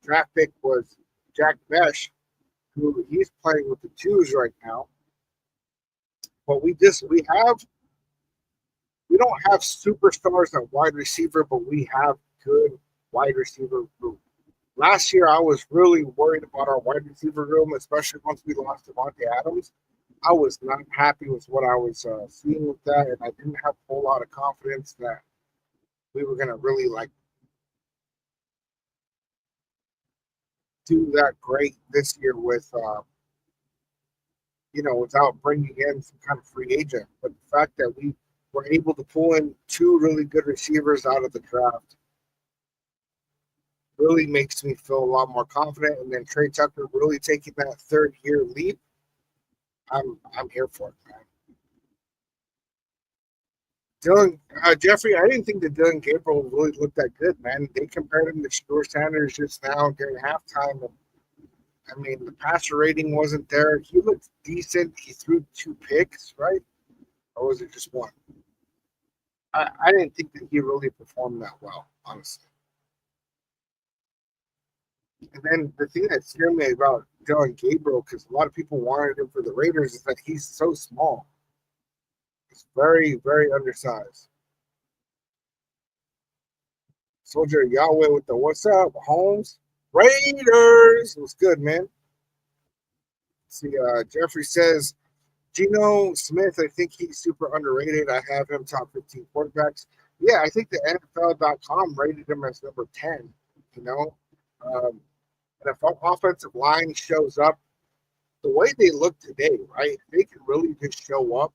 draft pick was Jack Mesh, who he's playing with the twos right now. But we don't have superstars at wide receiver, but we have good wide receiver room. Last year, I was really worried about our wide receiver room, especially once we lost Davante Adams. I was not happy with what I was seeing with that, and I didn't have a whole lot of confidence that we were going to really do that great this year with, without bringing in some kind of free agent. But the fact that we were able to pull in 2 really good receivers out of the draft really makes me feel a lot more confident. And then Trey Tucker really taking that third year leap. I'm here for it, man. Dylan Jeffrey, I didn't think that Dylan Gabriel really looked that good, man. They compared him to Shedeur Sanders just now during halftime. And, I mean, the passer rating wasn't there. He looked decent. He threw 2 picks, right? Or was it just one? I didn't think that he really performed that well, honestly. And then the thing that scared me about Dylan Gabriel, because a lot of people wanted him for the Raiders, is that he's so small. He's very, very undersized. Soldier Yahweh with the what's up, Holmes? Raiders! It was good, man. See, Jeffrey says, Geno Smith, I think he's super underrated. I have him top 15 quarterbacks. Yeah, I think the NFL.com rated him as number 10, you know? And if our offensive line shows up the way they look today, right? They can really just show up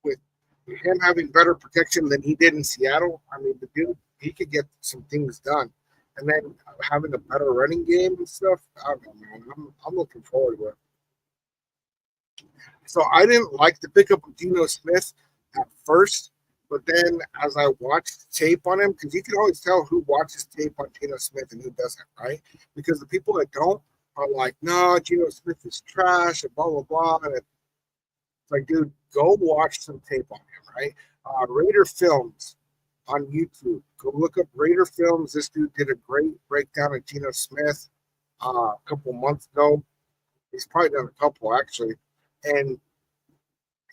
with him having better protection than he did in Seattle. I mean, the dude, he could get some things done. And then having a better running game and stuff, I don't know, man. I'm looking forward to it. So I didn't like the pickup of Geno Smith at first, but then as I watched tape on him, because you can always tell who watches tape on Geno Smith and who doesn't, right? Because the people that don't are like, no, Geno Smith is trash and blah, blah, blah. And it's like, dude, go watch some tape on him, right? Raider Films on YouTube. Go look up Raider Films. This dude did a great breakdown of Geno Smith a couple months ago. He's probably done a couple, actually. And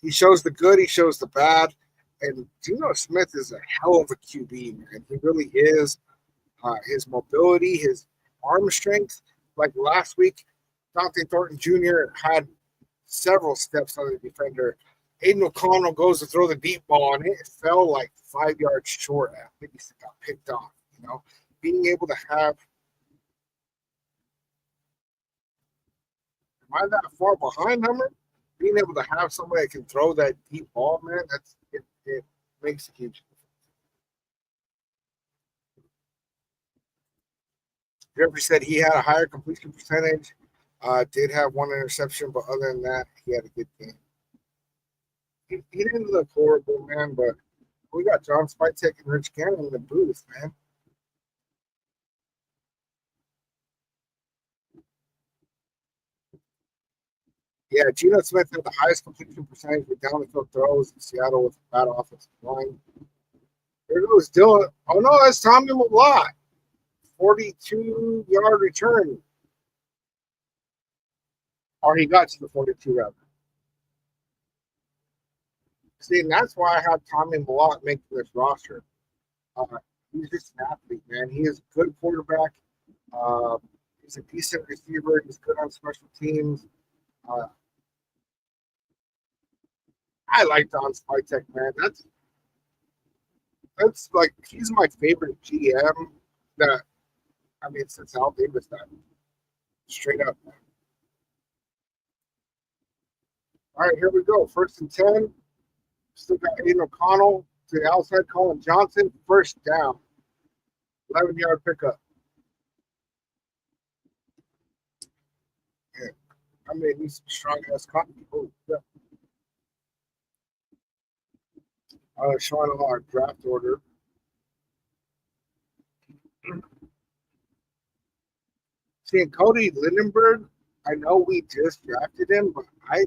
he shows the good, he shows the bad. And Geno Smith is a hell of a QB, man. He really is. His mobility, his arm strength. Like last week, Dante Thornton Jr. had several steps on the defender. Aiden O'Connell goes to throw the deep ball, and it fell like 5 yards short. I think he got picked off, you know. Being able to have – am I that far behind, Hummer? Being able to have somebody that can throw that deep ball, man, it makes a huge difference. Jeffrey said he had a higher completion percentage, did have one interception, but other than that, he had a good game. He didn't look horrible, man, but we got John Spytek and Rich Gannon in the booth, man. Yeah, Geno Smith had the highest completion percentage with down the field throws in Seattle with a bad offensive line. There goes Dylan. Oh no, that's Tommy Malott. 42-yard return. Or he got to the 42 rather. See, and that's why I have Tommy Malott making this roster. He's just an athlete, man. He is a good quarterback. He's a decent receiver. He's good on special teams. I like Don Spytek, man. That's like he's my favorite GM that I mean since Al Davis died. Straight up, man. All right, here we go. 1st and 10. Still got Aiden O'Connell to the outside. Colin Johnson, first down. 11-yard pickup. Yeah. I mean, he's strong ass cotton. Oh, yeah. Showing on our draft order. Seeing Cody Lindenberg, I know we just drafted him, but I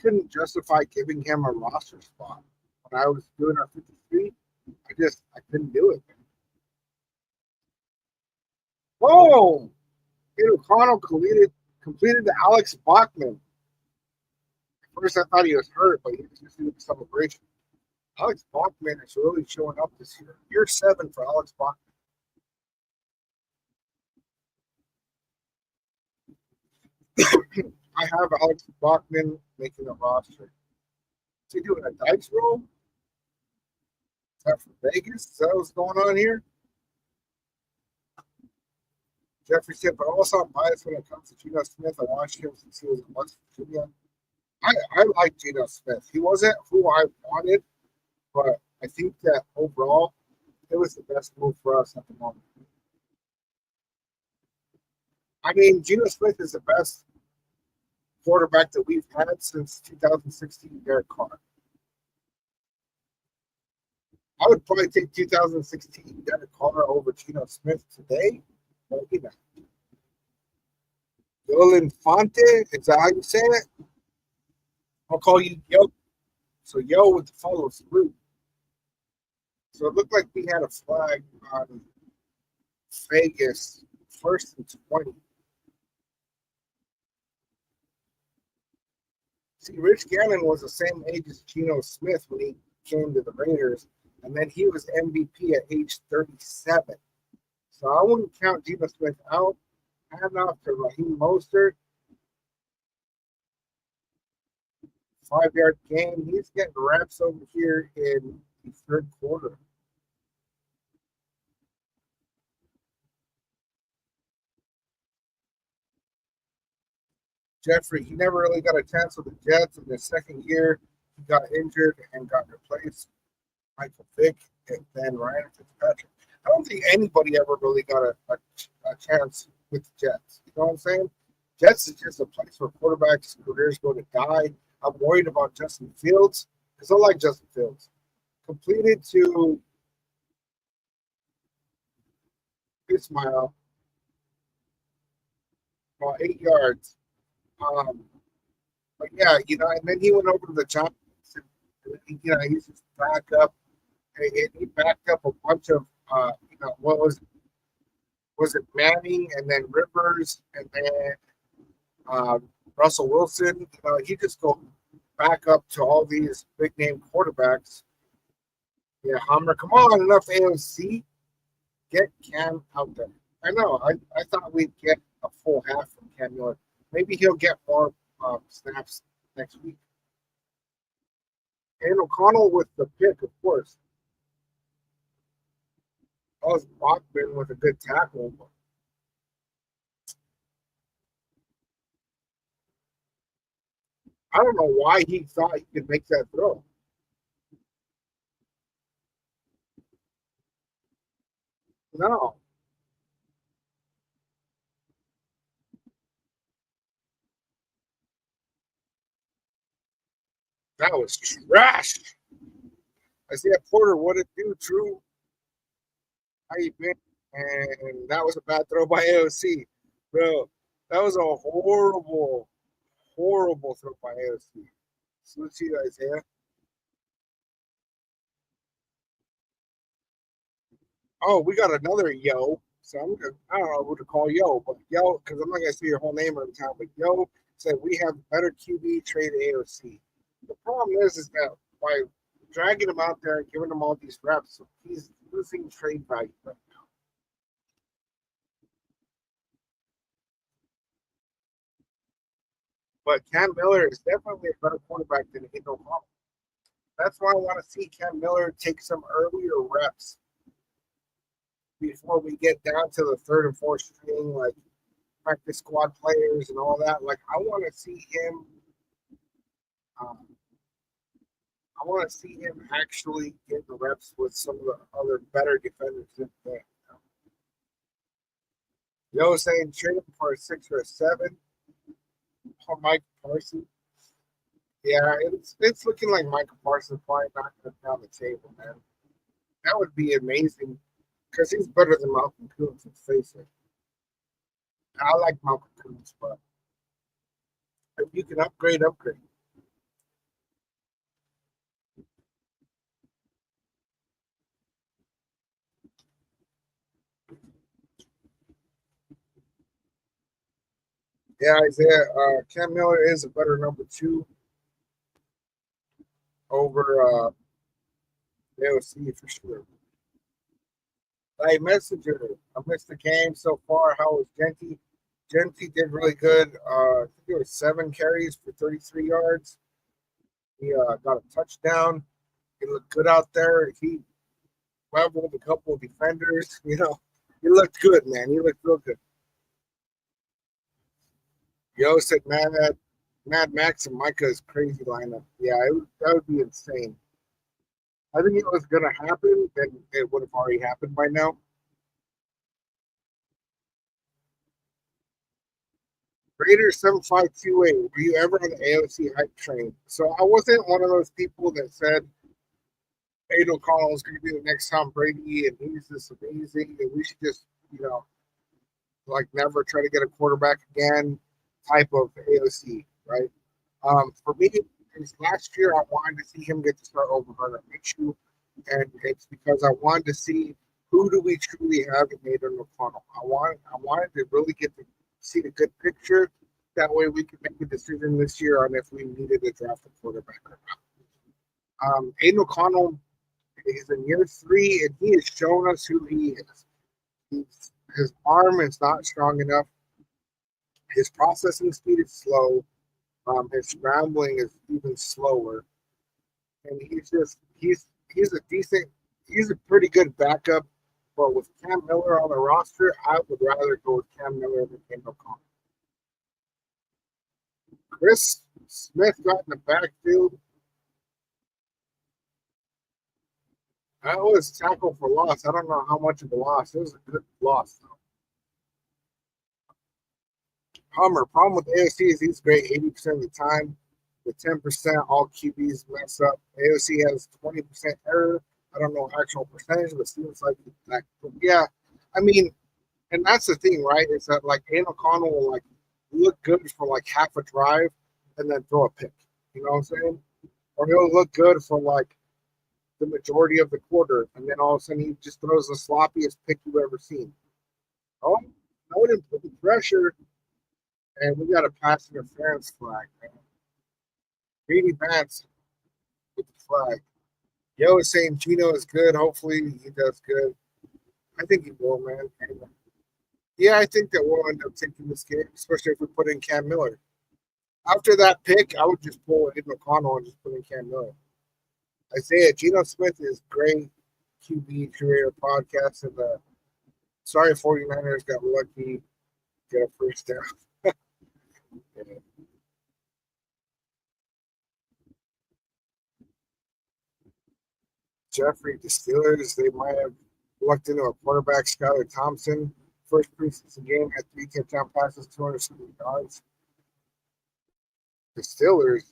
couldn't justify giving him a roster spot when I was doing our 53. I couldn't do it. Whoa! O'Connell completed the Alex Bachman. At first I thought he was hurt, but he was just doing the celebration. Alex Bachman is really showing up this year. Year 7 for Alex Bachman. I have Alex Bachman making a roster. Is he doing a dice roll? Is that from Vegas? Is that what's going on here? Jeffrey said, but also I'm biased when it comes to Geno Smith. I watched him since he was in West Virginia. I like Geno Smith. He wasn't who I wanted, but I think that overall, it was the best move for us at the moment. I mean, Geno Smith is the best quarterback that we've had since 2016, Derek Carr. I would probably take 2016 Derek Carr over Geno Smith today. But, you know, Yo Infante, is that how you say it? I'll call you Yo. So Yo with the follow through. So it looked like we had a flag on Vegas, 1st and 20. See, Rich Gannon was the same age as Geno Smith when he came to the Raiders, and then he was MVP at age 37. So I wouldn't count Geno Smith out. Hand off to Raheem Mostert. 5-yard gain. He's getting reps over here in the third quarter. Jeffrey, he never really got a chance with the Jets in his second year. He got injured and got replaced. Michael Vick and then Ryan Fitzpatrick. I don't think anybody ever really got a chance with the Jets. You know what I'm saying? Jets is just a place where quarterbacks' careers go to die. I'm worried about Justin Fields because I like Justin Fields. Completed to Ismail about 8 yards. But yeah, you know, and then he went over to the Giants. And, you know, he's just back up. And he backed up a bunch of, you know, what was it Manning and then Rivers and then Russell Wilson. You know, he just go back up to all these big name quarterbacks. Yeah, Hummer, come on, enough AOC. Get Cam out there. I know. I thought we'd get a full half from Cam Miller. Maybe he'll get more snaps next week. And O'Connell with the pick, of course. That was Bachman with a good tackle. I don't know why he thought he could make that throw. No. That was trash. Isaiah Porter, what it do, True? How you been? And that was a bad throw by AOC. Bro, that was a horrible, horrible throw by AOC. Salute to you, Isaiah. Oh, we got another Yo. So I don't know who to call Yo, but Yo, because I'm not going to say your whole name every time, but Yo said we have better QB trade AOC. The problem is that by dragging him out there and giving him all these reps, he's losing trade value right now. But Cam Miller is definitely a better quarterback than Hayden O'Connell. That's why I want to see Cam Miller take some earlier reps before we get down to the third and fourth string, like practice squad players and all that. Like I want to see him. I want to see him actually get the reps with some of the other better defenders in there. Yo saying trade him for a 6 or a 7. For Mike Parsons. Yeah, it's looking like Michael Parsons probably not going to down the table, man. That would be amazing because he's better than Malcolm Koonce, let's face it. I like Malcolm Koonce, but if you can upgrade, upgrade. Yeah, Isaiah, Cam Miller is a better number 2 over AOC for sure. Hey, Messenger, I missed the game so far. How was Genty? Genty did really good. I think it was 7 carries for 33 yards. He got a touchdown. He looked good out there. He leveled a couple of defenders. You know, he looked good, man. He looked real good. Yo said Mad Max and Micah's crazy lineup. Yeah, that would be insane. I think it was going to happen, then it would have already happened by now. Raider 7528, were you ever on the AOC hype train? So I wasn't one of those people that said Aiden O'Connell is going to be the next Tom Brady and he's this amazing and we should just, like never try to get a quarterback again type of AOC, right? For me, last year I wanted to see him get to start over Hunter Minshew, and it's because I wanted to see who do we truly have in Aiden O'Connell. I wanted to really get to see the good picture. That way we could make a decision this year on if we needed to draft a quarterback or not. Aiden O'Connell is in year 3, and he has shown us who he is. His arm is not strong enough. His processing speed is slow. His scrambling is even slower, and he's a pretty good backup. But with Cam Miller on the roster, I would rather go with Cam Miller than Aiden O'Connell. Chris Smith got in the backfield. That was tackle for loss. I don't know how much of a loss. It was a good loss, though. Hummer, problem with AOC is he's great 80% of the time. With 10%, all QBs mess up. AOC has 20% error. I don't know actual percentage, but it seems like that. Yeah, I mean, and that's the thing, right? Is that like Aiden O'Connell will like look good for like half a drive and then throw a pick. You know what I'm saying? Or he'll look good for like the majority of the quarter, and then all of a sudden he just throws the sloppiest pick you've ever seen. Oh, I wouldn't put the pressure, and we got a pass interference flag, man. Brady Bats with the flag. Yo is saying Gino is good. Hopefully he does good. I think he will, man. Yeah, I think that we'll end up taking this game, especially if we put in Cam Miller. After that pick, I would just pull Aiden O'Connell and just put in Cam Miller. Isaiah, Geno Smith is great QB career podcast, and sorry 49ers got lucky, get a first down. Yeah. Jeffrey, the Steelers, they might have lucked into a quarterback, Skylar Thompson. First preseason game had 3 touchdown passes, 270 yards. The Steelers,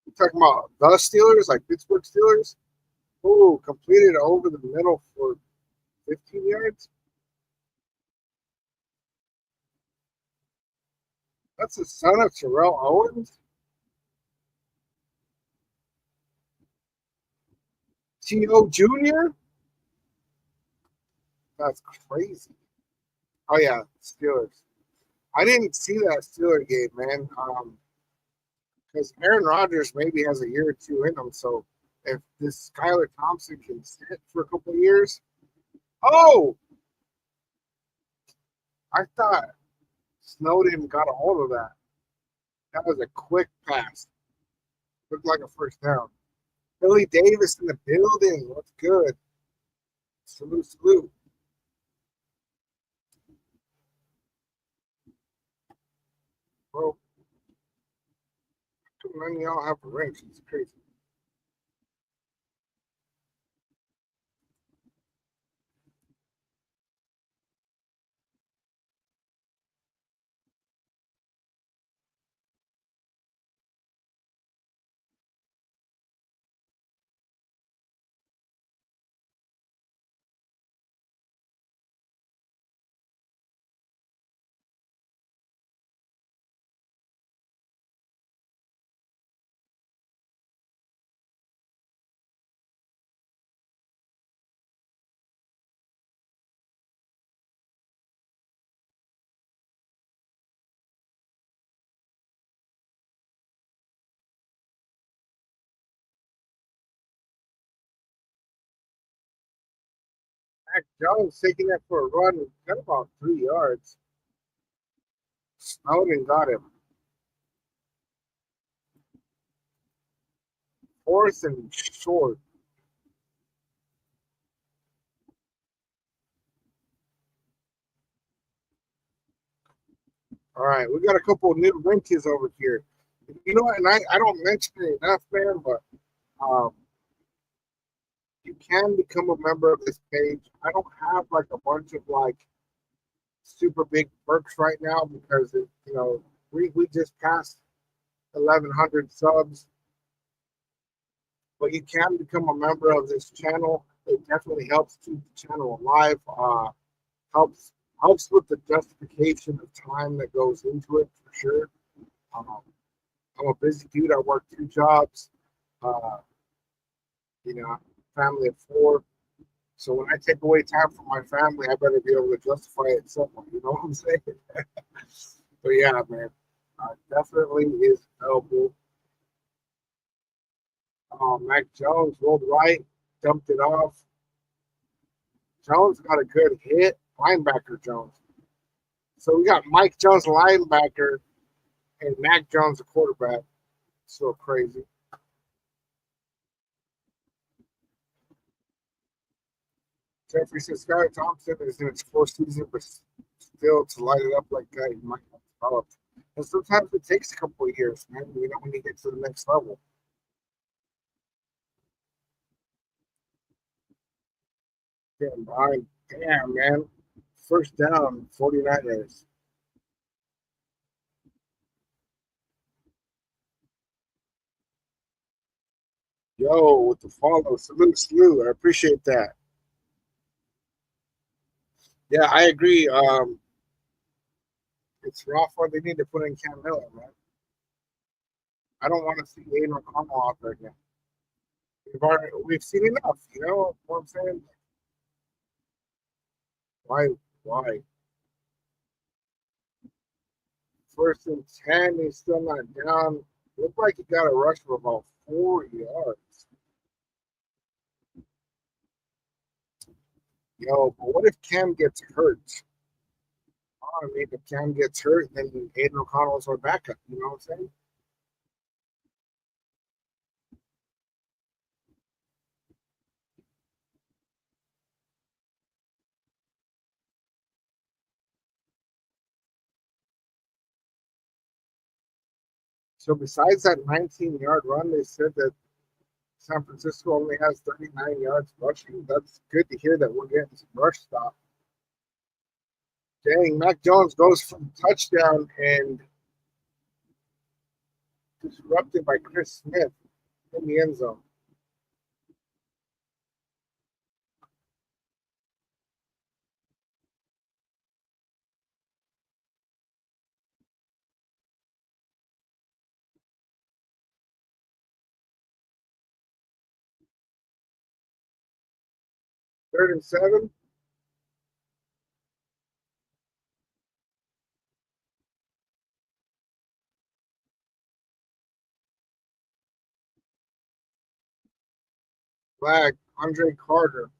you talking about the Steelers, like Pittsburgh Steelers? Oh, completed over the middle for 15 yards. That's the son of Terrell Owens. T.O. Jr.? That's crazy. Oh, yeah, Steelers. I didn't see that Steeler game, man. Because Aaron Rodgers maybe has a year or 2 in him. So if this Skylar Thompson can sit for a couple of years. Oh! I thought Snowden got a hold of that. That was a quick pass. Looked like a first down. Billy Davis in the building. What's good? Salute, salute. Bro, none of y'all have a wrench. It's crazy. Mac Jones taking that for a run. Got about 3 yards. Snowden got him. 4th and short. All right, we got a couple of new wrenches over here. You know what? And I don't mention it enough, man, but you can become a member of this page. I don't have like a bunch of like super big perks right now because we just passed 1,100 subs, but you can become a member of this channel. It definitely helps keep the channel alive. Helps with the justification of time that goes into it for sure. Um, I'm a busy dude. I work 2 jobs. Uh, family of 4. So when I take away time from my family, I better be able to justify it somewhere. You know what I'm saying? But yeah, man, definitely is helpful. Mac Jones rolled right, dumped it off. Jones got a good hit. Linebacker Jones. So we got Mike Jones, linebacker, and Mac Jones, the quarterback. So crazy. Jeffrey says Skylar Thompson is in its 4th season, but still to light it up like that, he might not develop. And sometimes it takes a couple of years, man. When you get to the next level. Getting behind. Damn, man. First down, 49ers. Yo, with the follow. Salute, salute. I appreciate that. Yeah, I agree. It's rough what they need to put in Cam Miller, man. I don't want to see Aiden O'Connell out there again. We've seen enough, you know what I'm saying? Why? Why? 1st and 10, he's still not down. Looked like he got a rush of about 4 yards. Yo, but what if Cam gets hurt? I mean, if Cam gets hurt, then Aiden O'Connell's our backup. You know what I'm saying? So besides that 19-yard run, they said that San Francisco only has 39 yards rushing. That's good to hear that we're getting some rush stop. Dang, Mac Jones goes from touchdown and disrupted by Chris Smith in the end zone. Third and 7. Flag, Andre Carter.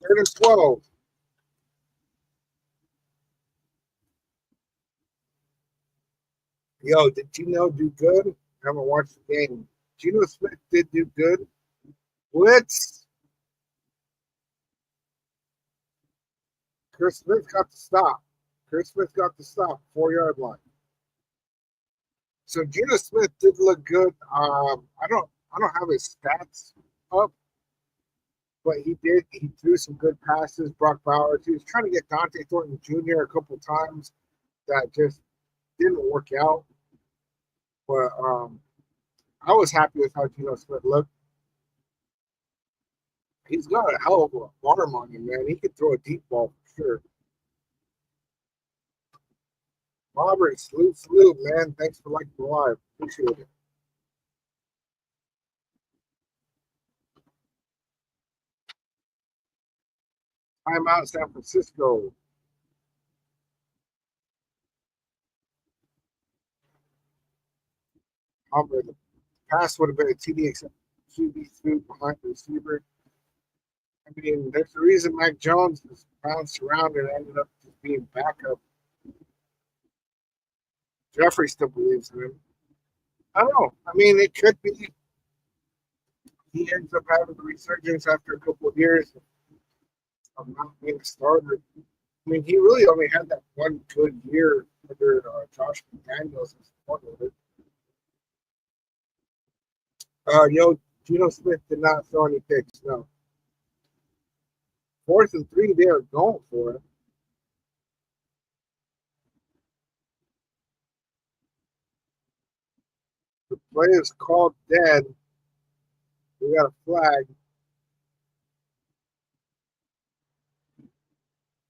Third and 12. Yo, did Geno do good? I haven't watched the game. Geno Smith did do good. Blitz. Chris Smith got the stop. 4-yard line. So Geno Smith did look good. I don't have his stats up, but he did. He threw some good passes. Brock Bowers. He was trying to get Dante Thornton Jr. a couple times. That just didn't work out. But I was happy with how Geno Smith looked. He's got a hell of a arm on him, man. He could throw a deep ball for sure. Robert, salute, man. Thanks for liking the live. Appreciate it. Timeout, San Francisco. The pass would have been a TD except QB threw behind the receiver. I mean, there's the reason Mac Jones has bounced around and ended up just being backup. Jeffrey still believes in him. I don't know. I mean, it could be he ends up having a resurgence after a couple of years of not being a starter. I mean, he really only had that one good year under Josh McDaniels as coordinator. Geno Smith did not throw any picks. No. 4th and 3, they are going for it. The play is called dead. We got a flag.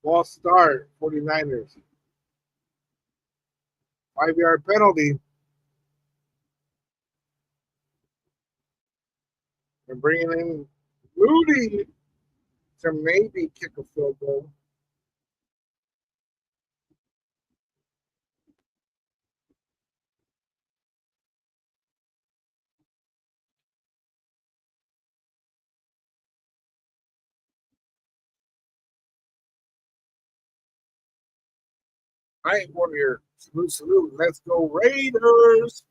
Ball start, 49ers. 5-yard penalty. And bringing in Moody to maybe kick a field goal. All right, Warrior. Salute, salute. Let's go, Raiders.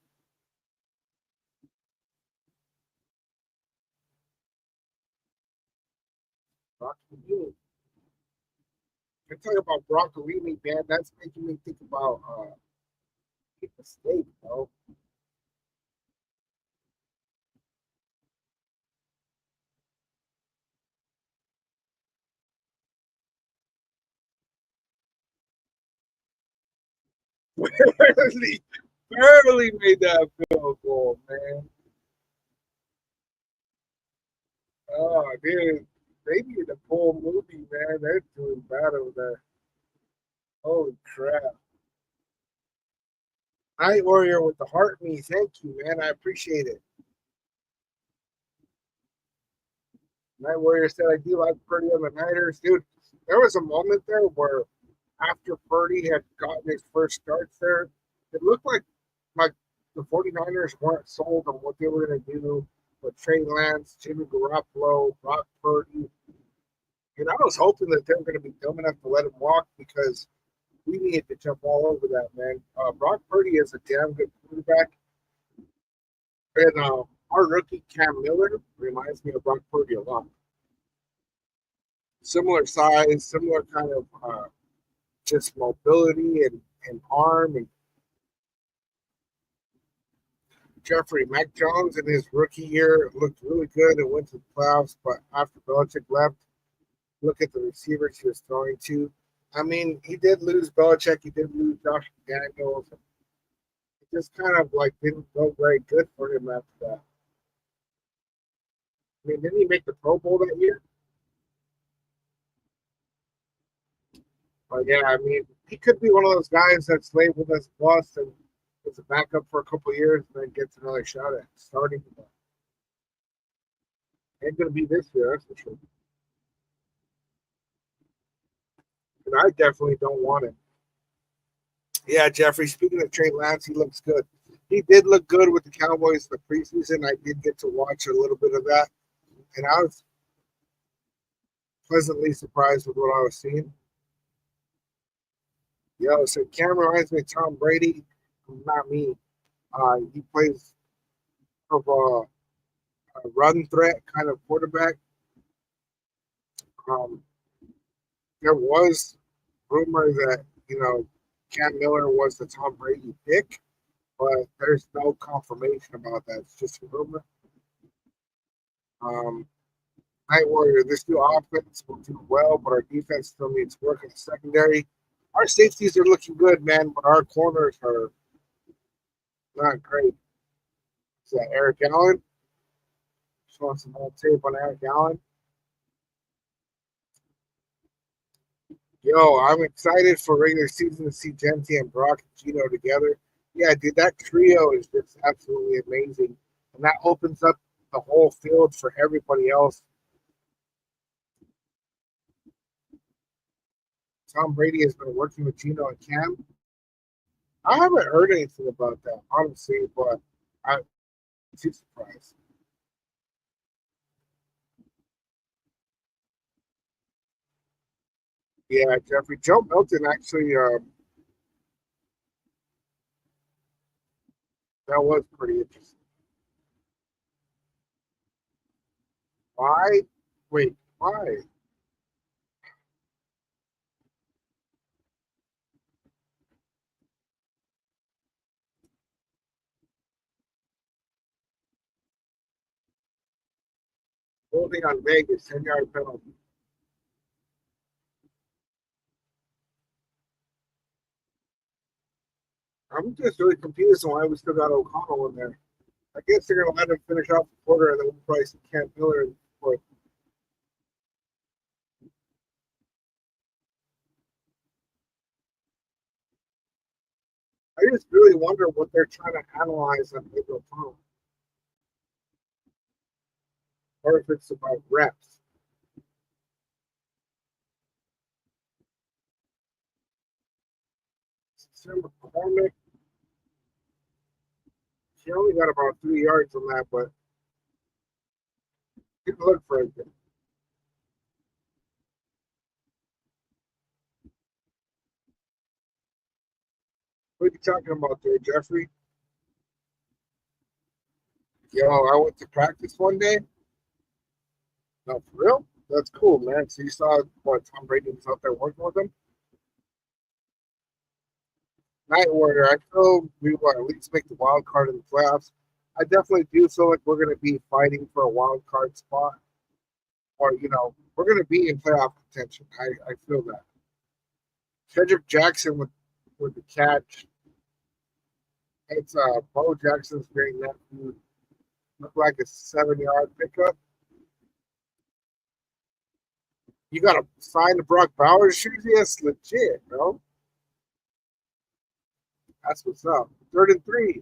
Broccolini. I talk about broccolini, man. That's making me think about the steak, bro. barely, barely made that field goal, man. Oh, dude. They need to pull movie, man. They're doing bad over there. Holy crap. Night Warrior with the heart me. Thank you, man. I appreciate it. Night Warrior said, I do like Purdy on the Niners. Dude, there was a moment there where after Purdy had gotten his first starts there, it looked like the 49ers weren't sold on what they were going to do with Trey Lance, Jimmy Garoppolo, Brock Purdy. And I was hoping that they were going to be dumb enough to let him walk because we needed to jump all over that, man. Brock Purdy is a damn good quarterback. And our rookie Cam Miller reminds me of Brock Purdy a lot. Similar size, similar kind of just mobility and arm. And Jeffrey Mac Jones in his rookie year looked really good and went to the playoffs, but after Belichick left, look at the receivers he was throwing to. I mean, he did lose Belichick. He did lose Josh McDaniels. It just kind of like didn't go very good for him after that. I mean, didn't he make the Pro Bowl that year? But yeah, I mean, he could be one of those guys that's labeled as bust and is a backup for a couple of years and then gets another shot at starting. Ain't going to be this year, that's for sure. And I definitely don't want it. Yeah, Jeffrey, speaking of Trey Lance, he looks good. He did look good with the Cowboys in the preseason. I did get to watch a little bit of that. And I was pleasantly surprised with what I was seeing. Yo, so Cam reminds me of Tom Brady. Not me. He plays of a run threat kind of quarterback. Um, there was rumor that, Cam Miller was the Tom Brady pick, but there's no confirmation about that. It's just a rumor. Night Warrior, this new offense will do well, but our defense still needs work in the secondary. Our safeties are looking good, man, but our corners are not great. Is that Eric Allen? Just want some old tape on Eric Allen. Yo, I'm excited for regular season to see Genty and Brock and Gino together. Yeah, dude, that trio is just absolutely amazing. And that opens up the whole field for everybody else. Tom Brady has been working with Gino and Cam. I haven't heard anything about that, honestly, but I'm too surprised. Yeah, Jeffrey. Joe Milton actually, that was pretty interesting. Why? Wait, why? Holding on Vegas, 10-yard penalty. I'm just really confused on why we still got O'Connell in there. I guess they're gonna let him finish off the quarter and then we'll probably see Cam Miller in the fourth. I just really wonder what they're trying to analyze on Nick O'Connell, or if it's about reps. Sam McCormick, he only got about 3 yards on that, but didn't look very good. What are you talking about there, Jeffrey? Yo, I went to practice one day. No, for real? That's cool, man. So you saw what Tom Brady was out there working with him? Night Warrior, I feel we will at least make the wild card in the playoffs. I definitely do feel like we're going to be fighting for a wild card spot, or we're going to be in playoff contention. I feel that. Cedric Jackson with the catch. It's Bo Jackson's great nephew. Looked like a 7-yard pickup. You got to sign the Brock Bowers shoes? Yes, legit, bro. That's what's up. 3rd and 3.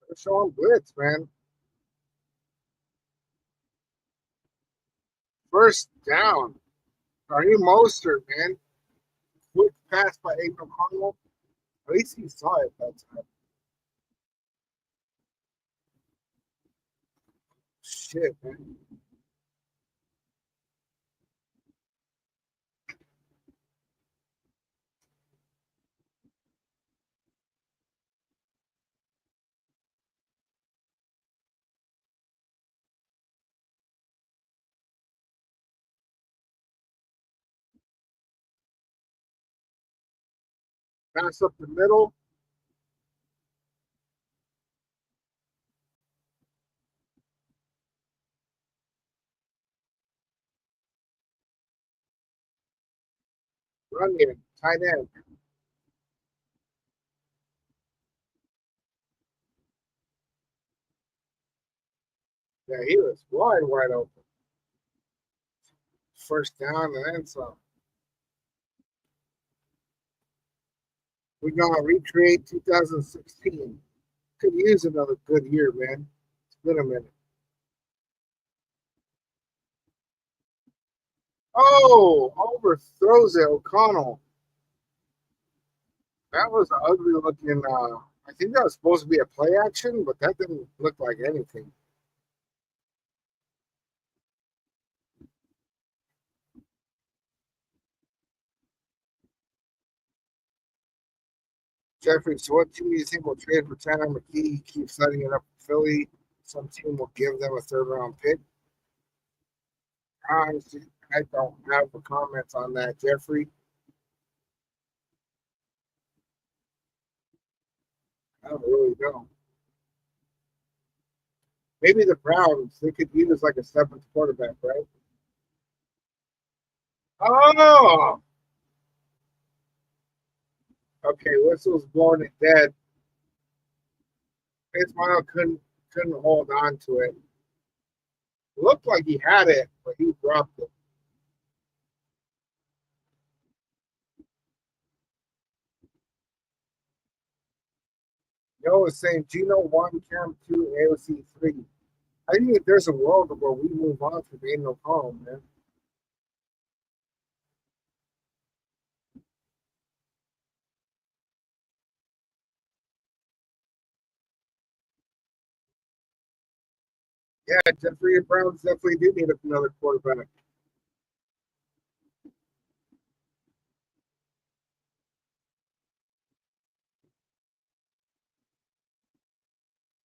They're showing blitz, man. First down. Raheem Mostert, man. Quick pass by Aiden O'Connell. At least he saw it that time. Shit, man. Pass up the middle. Run in. Tight end. Yeah, he was wide open. First down and then some. We're gonna recreate 2016. Could use another good year, man. It's been a minute. Oh, overthrows it, O'Connell. That was an ugly looking. I think that was supposed to be a play action, but that didn't look like anything. Jeffrey, so what team do you think will trade for Tanner McKee? He keeps setting it up for Philly. Some team will give them a 3rd-round pick. Honestly, I don't have the comments on that, Jeffrey. I don't really know. Maybe the Browns, they could use like a 7th quarterback, right? Oh, okay. Whistle's blowing it dead. Ismail couldn't hold on to it. Looked like he had it, but he dropped it. Yo is saying Gino 1, Cam 2, AOC 3. I think there's a world where we move on from Aiden O'Connell, man. Yeah, Jeffrey Browns definitely do need another quarterback.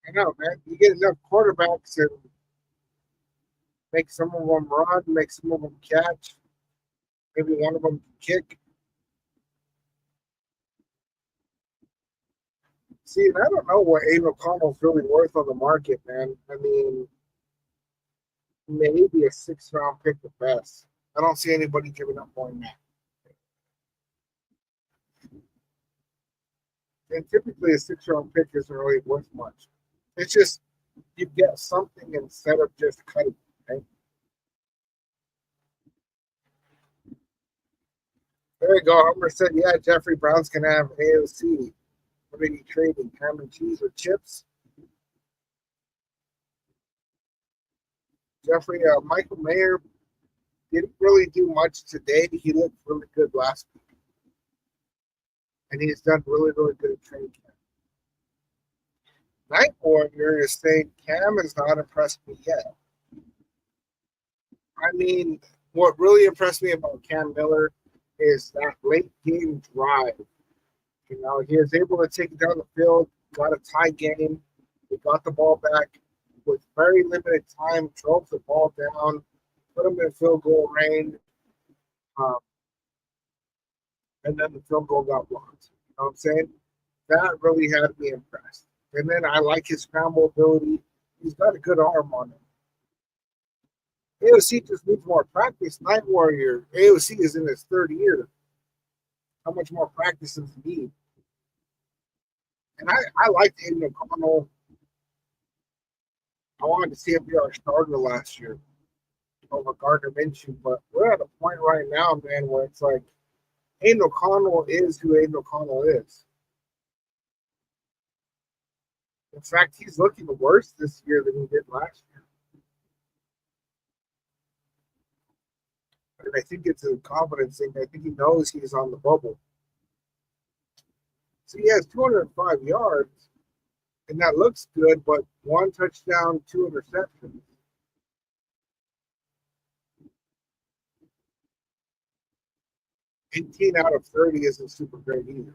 I know, man. You get enough quarterbacks and make some of them run, make some of them catch. Maybe one of them kick. See, and I don't know what Aiden O'Connell's really worth on the market, man. I mean, maybe a 6th-round pick at best. I don't see anybody giving up more than that. And typically, a 6th-round pick isn't really worth much. It's just you get something instead of just cutting. Right? There you go. Homer said, "Yeah, Jeffrey Brown's gonna have AOC. What are you trading? Ham and cheese or chips?" Jeffrey, Michael Mayer didn't really do much today. He looked really good last week, and he's done really, really good at training camp. Night Warrior is saying Cam has not impressed me yet. I mean, what really impressed me about Cam Miller is that late game drive. You know, he was able to take it down the field, got a tie game, he got the ball back with very limited time, drove the ball down, put him in field goal range, um, and then the field goal got blocked. You know what I'm saying? That really had me impressed. And then I like his scramble ability. He's got a good arm on him. AOC just needs more practice. Night Warrior, AOC is in his 3rd year. How much more practice does he need? And I liked Aiden O'Connell. I wanted to see him be our starter last year over Gardner Minshew, but we're at a point right now, man, where it's like Aiden O'Connell is who Aiden O'Connell is. In fact, he's looking worse this year than he did last year. And I think it's a confidence thing. I think he knows he's on the bubble. So he has 205 yards, and that looks good, but 1 touchdown, 2 interceptions. $18 out of 30 isn't super great either.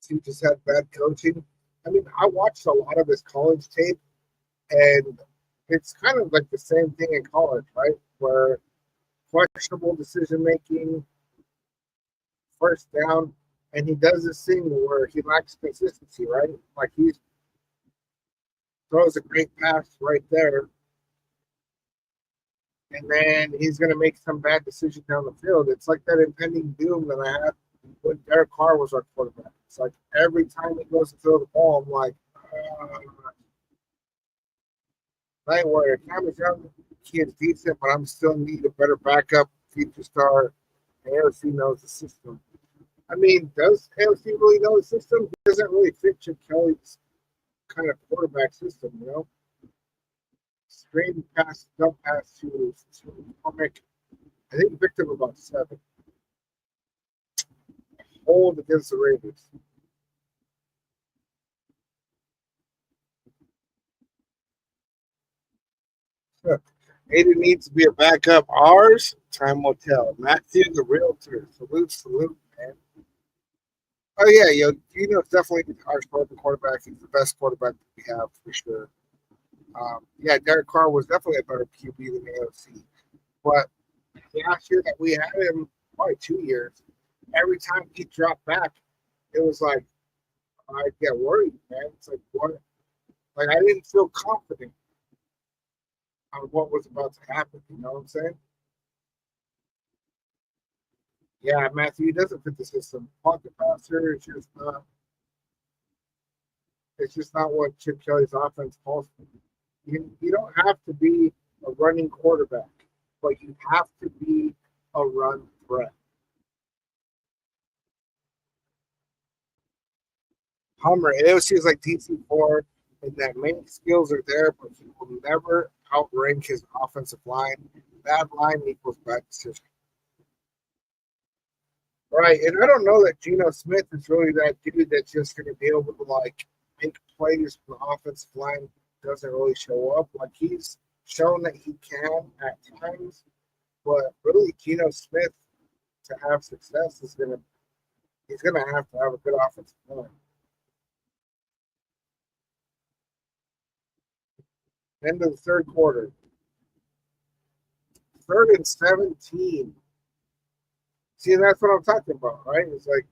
He just had bad coaching. I mean, I watched a lot of his college tape, and it's kind of like the same thing in college, right? Where questionable decision making, first down, and he does this thing where he lacks consistency, right? Like he throws a great pass right there, and then he's going to make some bad decision down the field. It's like that impending doom that I had when Derek Carr was our quarterback. It's like every time he goes to throw the ball, I'm like, Night Warrior, Cameron's young, he is decent, but I'm still need a better backup, future star. AOC knows the system. I mean, does AOC really know the system? He doesn't really fit Chip Kelly's kind of quarterback system, you know? Straight pass, dump pass to McCormick. I think he picked up about 7. Hold against the Raiders. Aiden needs to be a backup. Ours, time will tell. Matthew, the realtor. Salute, man. Oh yeah, you know, it's definitely our starting quarterback. He's the best quarterback that we have for sure. Yeah, Derek Carr was definitely a better QB than AOC. But last year that we had him, probably 2 years, every time he dropped back, it was like I get worried, man. It's like what? Like I didn't feel confident on what was about to happen. You know what I'm saying? Yeah, Matthew, he doesn't fit the system. Pocket passer is just not. It's just not what Chip Kelly's offense calls for. You don't have to be a running quarterback, but you have to be a run threat. Hummer. It seems like DC4 and that many skills are there, but he will never outrank his offensive line. Bad line equals bad decision. Right, and I don't know that Geno Smith is really that dude that's just going to be able to like make plays when the offensive line doesn't really show up. Like he's shown that he can at times, but really Geno Smith to have success is gonna he's gonna have to have a good offensive line. End of the third quarter, 3rd and 17. See, that's what I'm talking about, right? It's like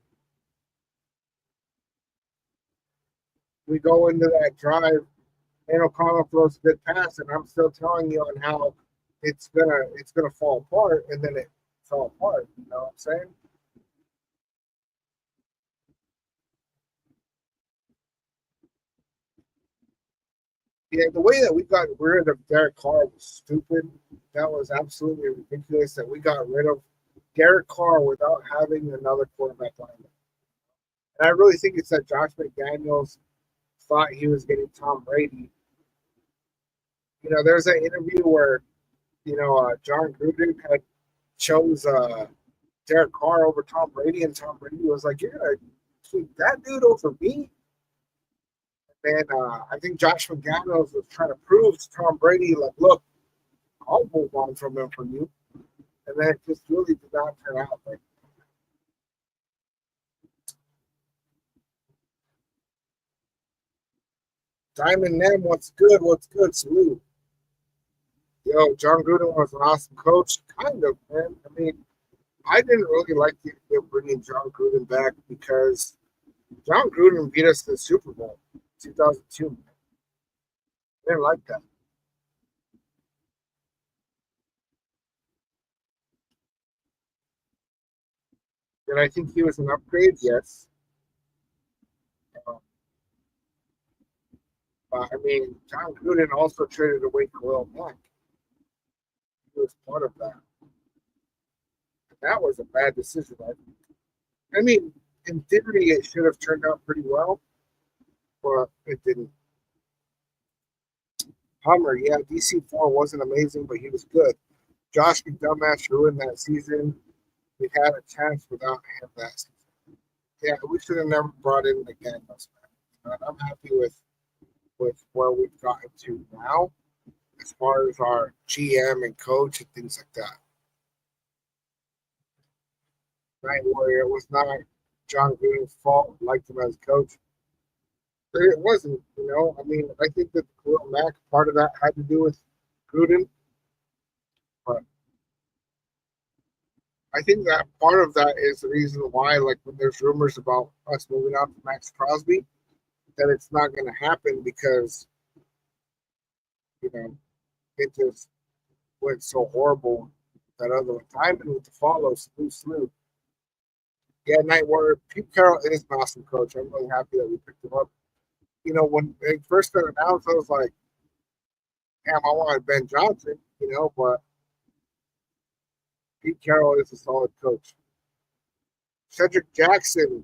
we go into that drive, and O'Connell throws a good pass, and I'm still telling you on how it's gonna fall apart, and then it fell apart. You know what I'm saying? Yeah, the way that we got rid of Derek Carr was stupid. That was absolutely ridiculous that we got rid of Derek Carr without having another quarterback lineup. And I really think it's that Josh McDaniels thought he was getting Tom Brady. You know, there's an interview where John Gruden had chose Derek Carr over Tom Brady, and Tom Brady was like, "You're gonna keep that dude over me?" And I think Josh McDaniels was trying to prove to Tom Brady, like, "Look, I'll move on from him for you." And then it just really did not turn out like Diamond Nem, what's good? What's good? Salute. Yo, John Gruden was an awesome coach. Kind of, man. I mean, I didn't really like the idea of bringing John Gruden back because John Gruden beat us to the Super Bowl 2002. I didn't like that. And I think he was an upgrade, yes. Uh, I mean, John Gruden also traded away Khalil Mack. He was part of that. And that was a bad decision. I mean, in theory, it should have turned out pretty well, but it didn't. Hummer, yeah, DC4 wasn't amazing, but he was good. Josh McDumash ruined that season. We had a chance without him that season. Yeah, we should have never brought in again. But I'm happy with where we've gotten to now as far as our GM and coach and things like that. Night Warrior was not John Gruden's fault. I liked him as a coach. It wasn't, I mean, I think that the Khalil Mack part of that had to do with Gruden, but I think that part of that is the reason why, like, when there's rumors about us moving out to Max Crosby, that it's not going to happen because, you know, it just went so horrible that other time and with the follow, slew. Yeah, Night Warrior, Pete Carroll is an awesome coach. I'm really happy that we picked him up. When it first got announced, I was like, damn, I wanted Ben Johnson, but Pete Carroll is a solid coach. Cedric Jackson,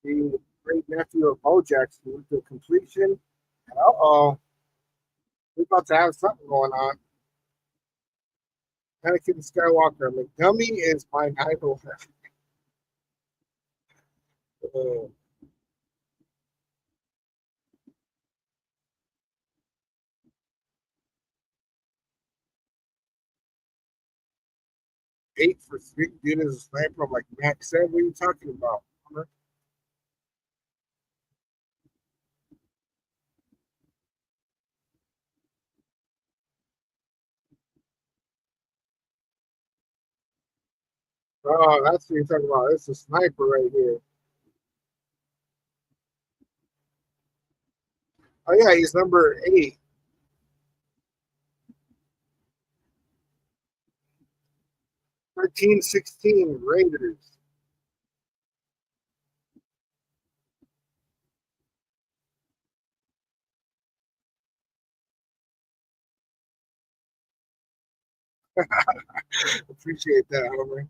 the great nephew of Bo Jackson, went to completion. And we're about to have something going on. Anakin Skywalker, McDummy is my idol. 8 for 3, dude, is a sniper. I'm like, Max said, what are you talking about? Oh, that's what you're talking about. It's a sniper right here. Oh, yeah, he's number 8. 13-16 Raiders. Appreciate that, Homer.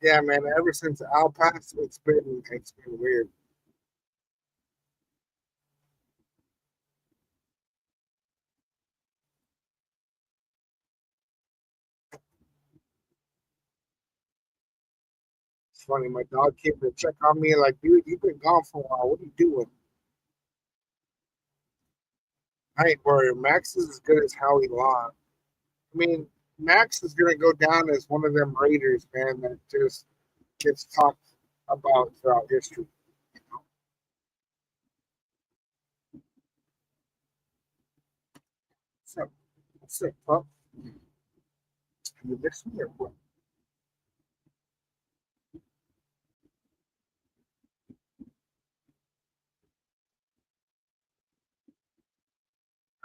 Yeah, man. Ever since Al passed, it's been weird. It's funny. My dog came to check on me, like, dude, you've been gone for a while. What are you doing? I ain't worried. Max is as good as Howie Long. I mean, Max is gonna go down as one of them Raiders, man, that just gets talked about throughout history. You know? So, what's up, pup? You miss me or what?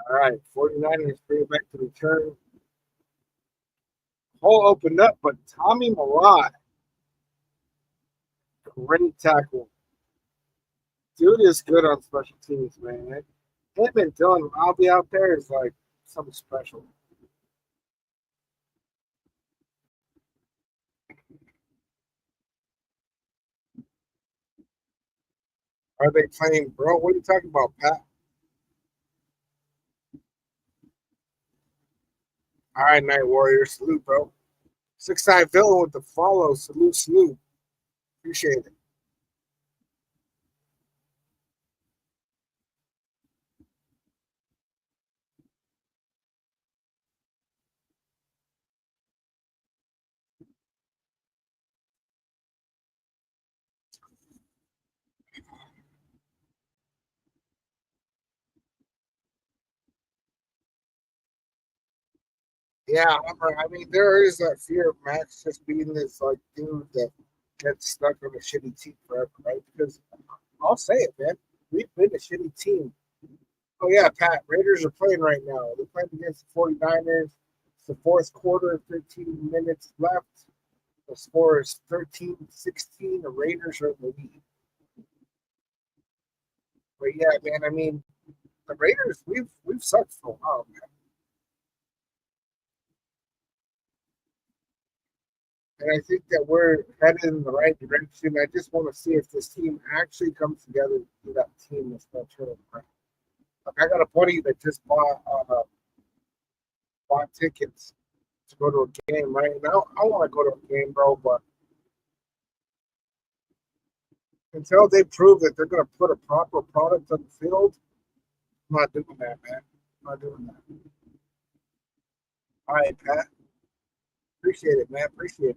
All right, 49ers bring it back to return. Hole opened up, but Tommy Malott, great tackle. Dude is good on special teams, man. Him and Dylan Robbie out there is like something special. Are they playing, bro? What are you talking about, Pat? All right, Night Warrior. Salute, bro. Six Eye Villain with the follow. Salute, salute. Appreciate it. Yeah, I mean, there is that fear of Max just being this like dude that gets stuck on a shitty team forever, right? Because I'll say it, man. We've been a shitty team. Oh yeah, Pat. Raiders are playing right now. They're playing against the 49ers. It's the fourth quarter, 13 minutes left. The score is 13-16. The Raiders are in the lead. But yeah, man, I mean, the Raiders, we've sucked for a while, man. And I think that we're headed in the right direction. I just want to see if this team actually comes together to be that team that's going to turn it around. Like I got a buddy that just bought tickets to go to a game right now. I want to go to a game, bro, but until they prove that they're going to put a proper product on the field, I'm not doing that, man. I'm not doing that. All right, Pat. Appreciate it, man. Appreciate it.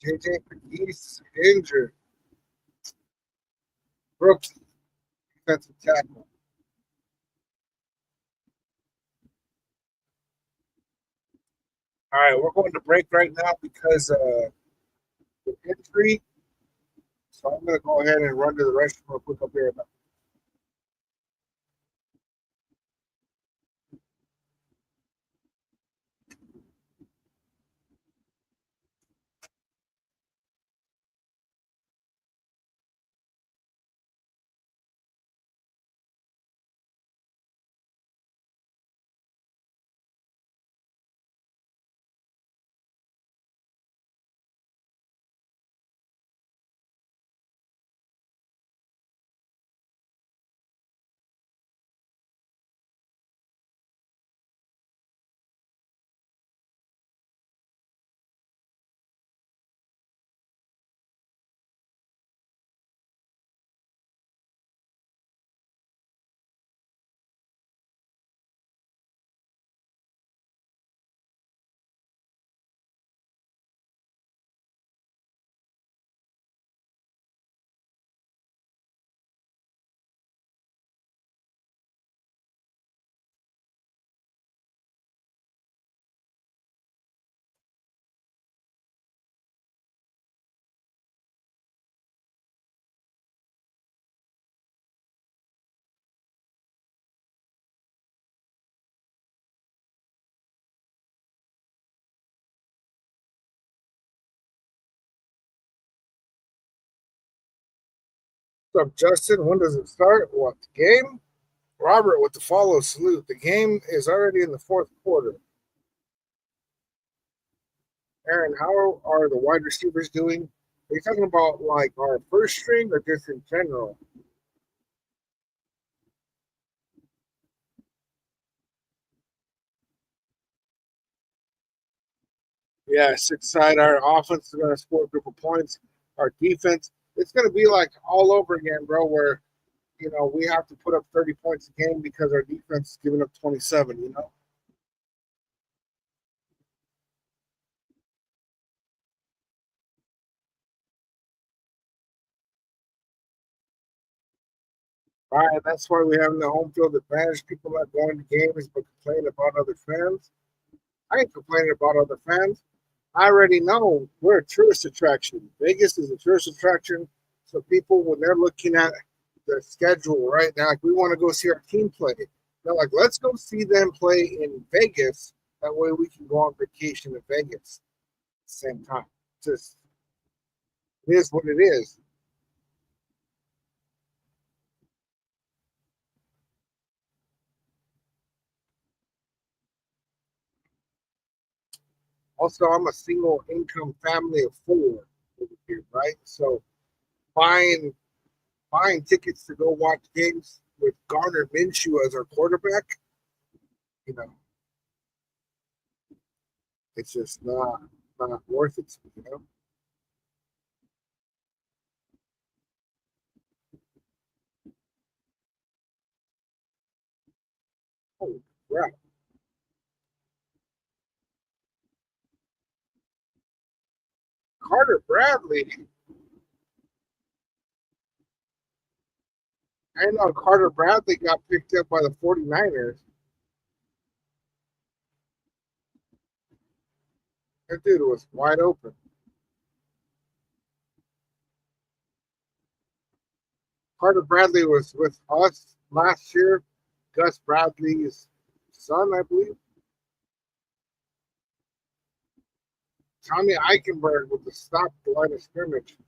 JJ McGee's injured. Rookie defensive tackle. All right, we're going to break right now because the injury. So I'm going to go ahead and run to the restroom real quick up here. What's up, Justin? When does it start? What the game? Robert with the follow salute. The game is already in the fourth quarter. Aaron, how are the wide receivers doing? Are you talking about like our first string or just in general? Yeah, six side. Our offense is going to score a group of points. Our defense, it's going to be like all over again, bro. Where we have to put up 30 points a game because our defense is giving up 27. All right, that's why we're having the home field advantage. People not going to games but complain about other fans. I ain't complaining about other fans. I already know we're a tourist attraction. Vegas is a tourist attraction. So people, when they're looking at the schedule right now, like we want to go see our team play. They're like, let's go see them play in Vegas. That way we can go on vacation in Vegas at the same time. Just it is what it is. Also, I'm a single income family of four over here, right? So buying buying tickets to go watch games with Garner Minshew as our quarterback, you know, it's just not worth it to me. Holy crap. Carter Bradley. I know Carter Bradley got picked up by the 49ers. That dude was wide open. Carter Bradley was with us last year. Gus Bradley's son, I believe. Tommy Eichenberg with the stop the line of scrimmage.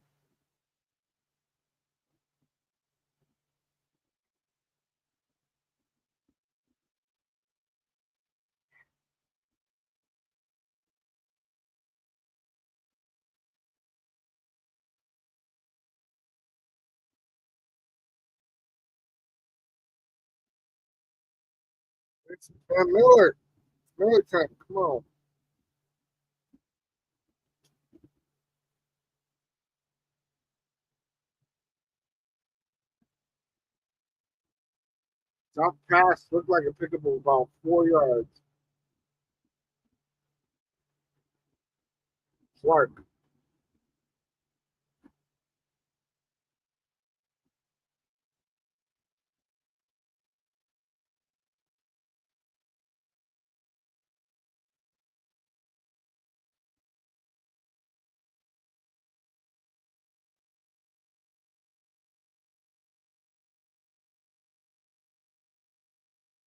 It's Van Miller. Miller time. Come on. Top pass looked like a pickup of about 4 yards. Clark.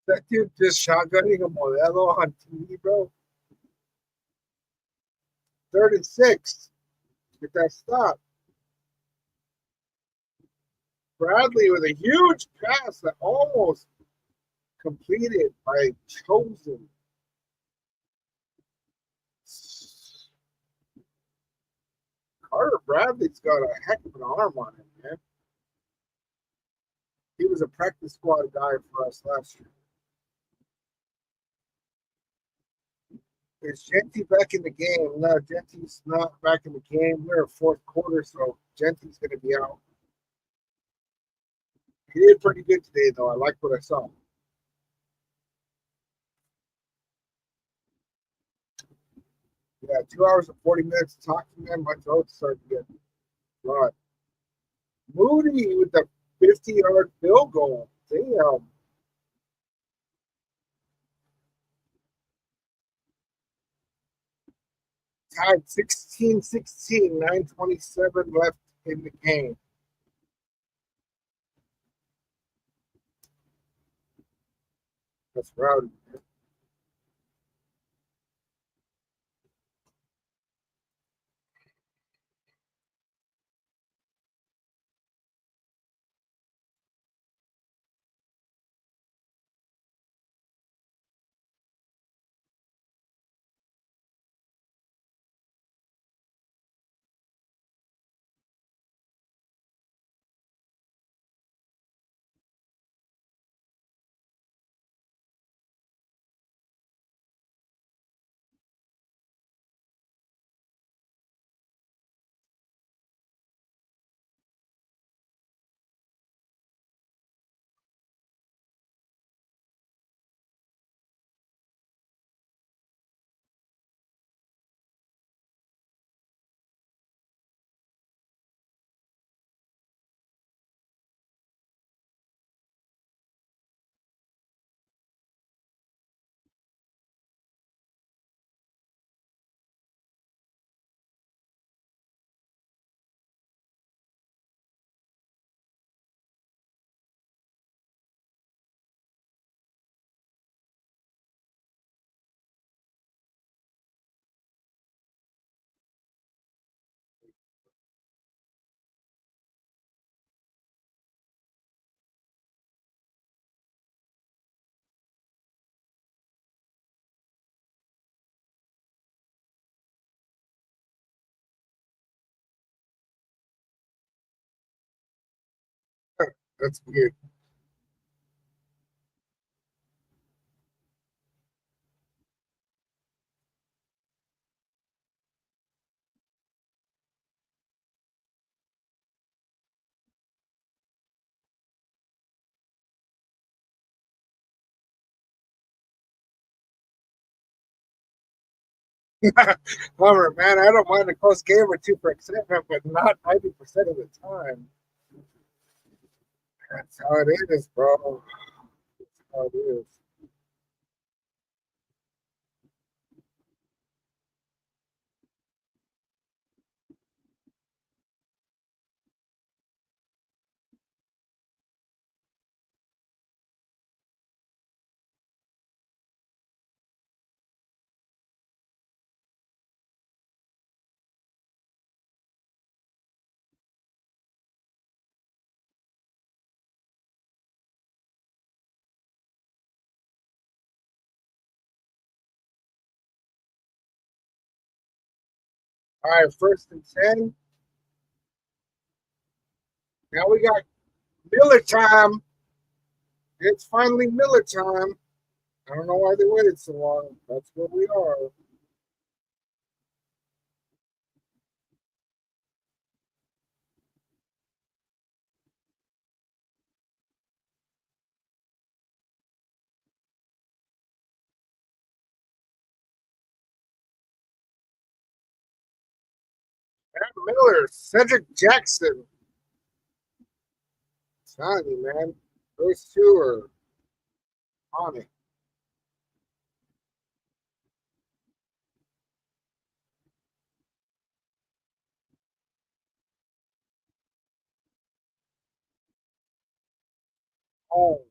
That dude just shotgunning a Modelo on TV, bro. Third and six. Get that stop. Bradley with a huge pass that almost completed by Chosen. Carter Bradley's got a heck of an arm on him, man. He was a practice squad guy for us last year. Is Genty back in the game? No, Genty's not back in the game. We're a fourth quarter, so Genty's going to be out. He did pretty good today, though. I like what I saw. Yeah, 2 hours and 40 minutes talking, man. My throat's starting to get dry. Moody with the 50-yard field goal. Damn. Tied 16-16, 9:27 left in the game. That's rowdy. That's weird. However, man, I don't mind a close game or two for excitement, but not 90% of the time. That's how it is, bro. That's how it is. All right, 1st and 10. Now we got Miller time. It's finally Miller time. I don't know why they waited so long. That's where we are. Matt Miller, Cedric Jackson. Telling you, man. Those two are on it. Oh,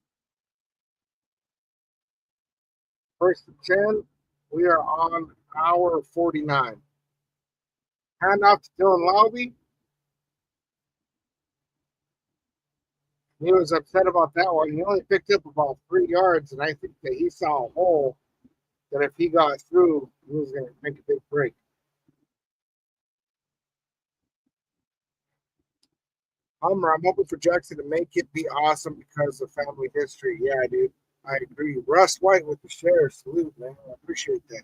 1st and 10. We are on hour 49. Hand off to Dylan Lowby. He was upset about that one. He only picked up about 3 yards, and I think that he saw a hole that if he got through, he was going to make a big break. I'm hoping for Jackson to make it be awesome because of family history. Yeah, dude. I agree. Russ White with the share. Salute, man. I appreciate that.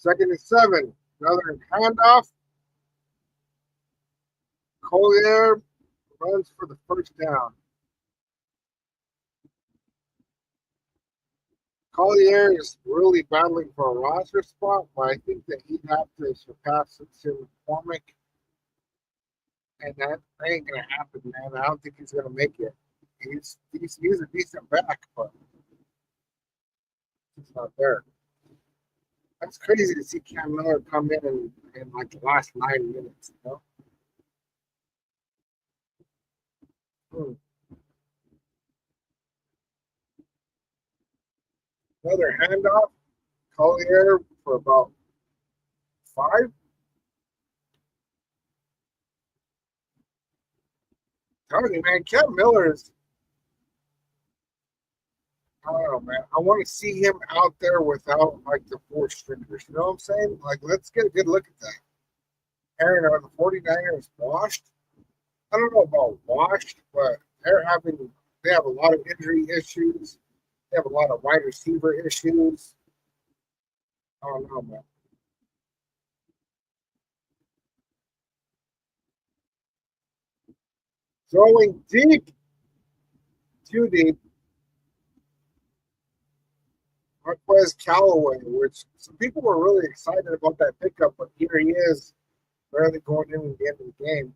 2nd and 7. Another handoff. Collier runs for the 1st down. Collier is really battling for a roster spot, but I think that he'd have to surpass Tim McCormick, and that ain't gonna happen, man. I don't think he's gonna make it. He's a decent back, but he's not there. That's crazy to see Cam Miller come in like the last 9 minutes, you know? Hmm. Another handoff. Collier for about 5. Telling you, man, Cam Miller is. I don't know, man. I want to see him out there without like the 4 stringers. You know what I'm saying? Like, let's get a good look at that. Aaron, are the 49ers washed? I don't know about washed, but they have a lot of injury issues. They have a lot of wide receiver issues. I don't know, man. Throwing deep, too deep. Marquez Callaway, which some people were really excited about that pickup, but here he is, barely going in at the end of the game.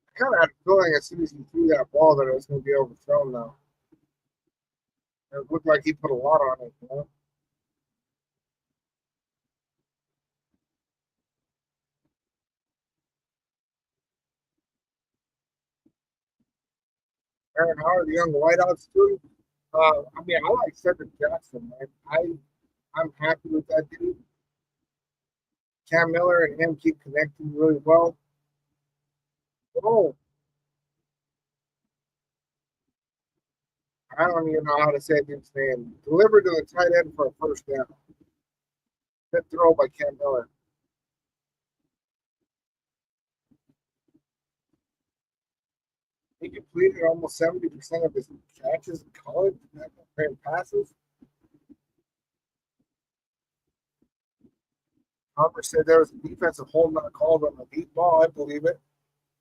I kind of had a feeling as soon as he threw that ball that it was going to be overthrown now. It looked like he put a lot on it, you know? Aaron Howard, the young wideouts too. I mean, I like Cedric Jackson, man. I'm happy with that dude. Cam Miller and him keep connecting really well. Oh, I don't even know how to say his name. Delivered to the tight end for a first down. Good throw by Cam Miller. He completed almost 70% of his catches in college and passes. Harper said there was a defensive hold not called on the deep ball. I believe it.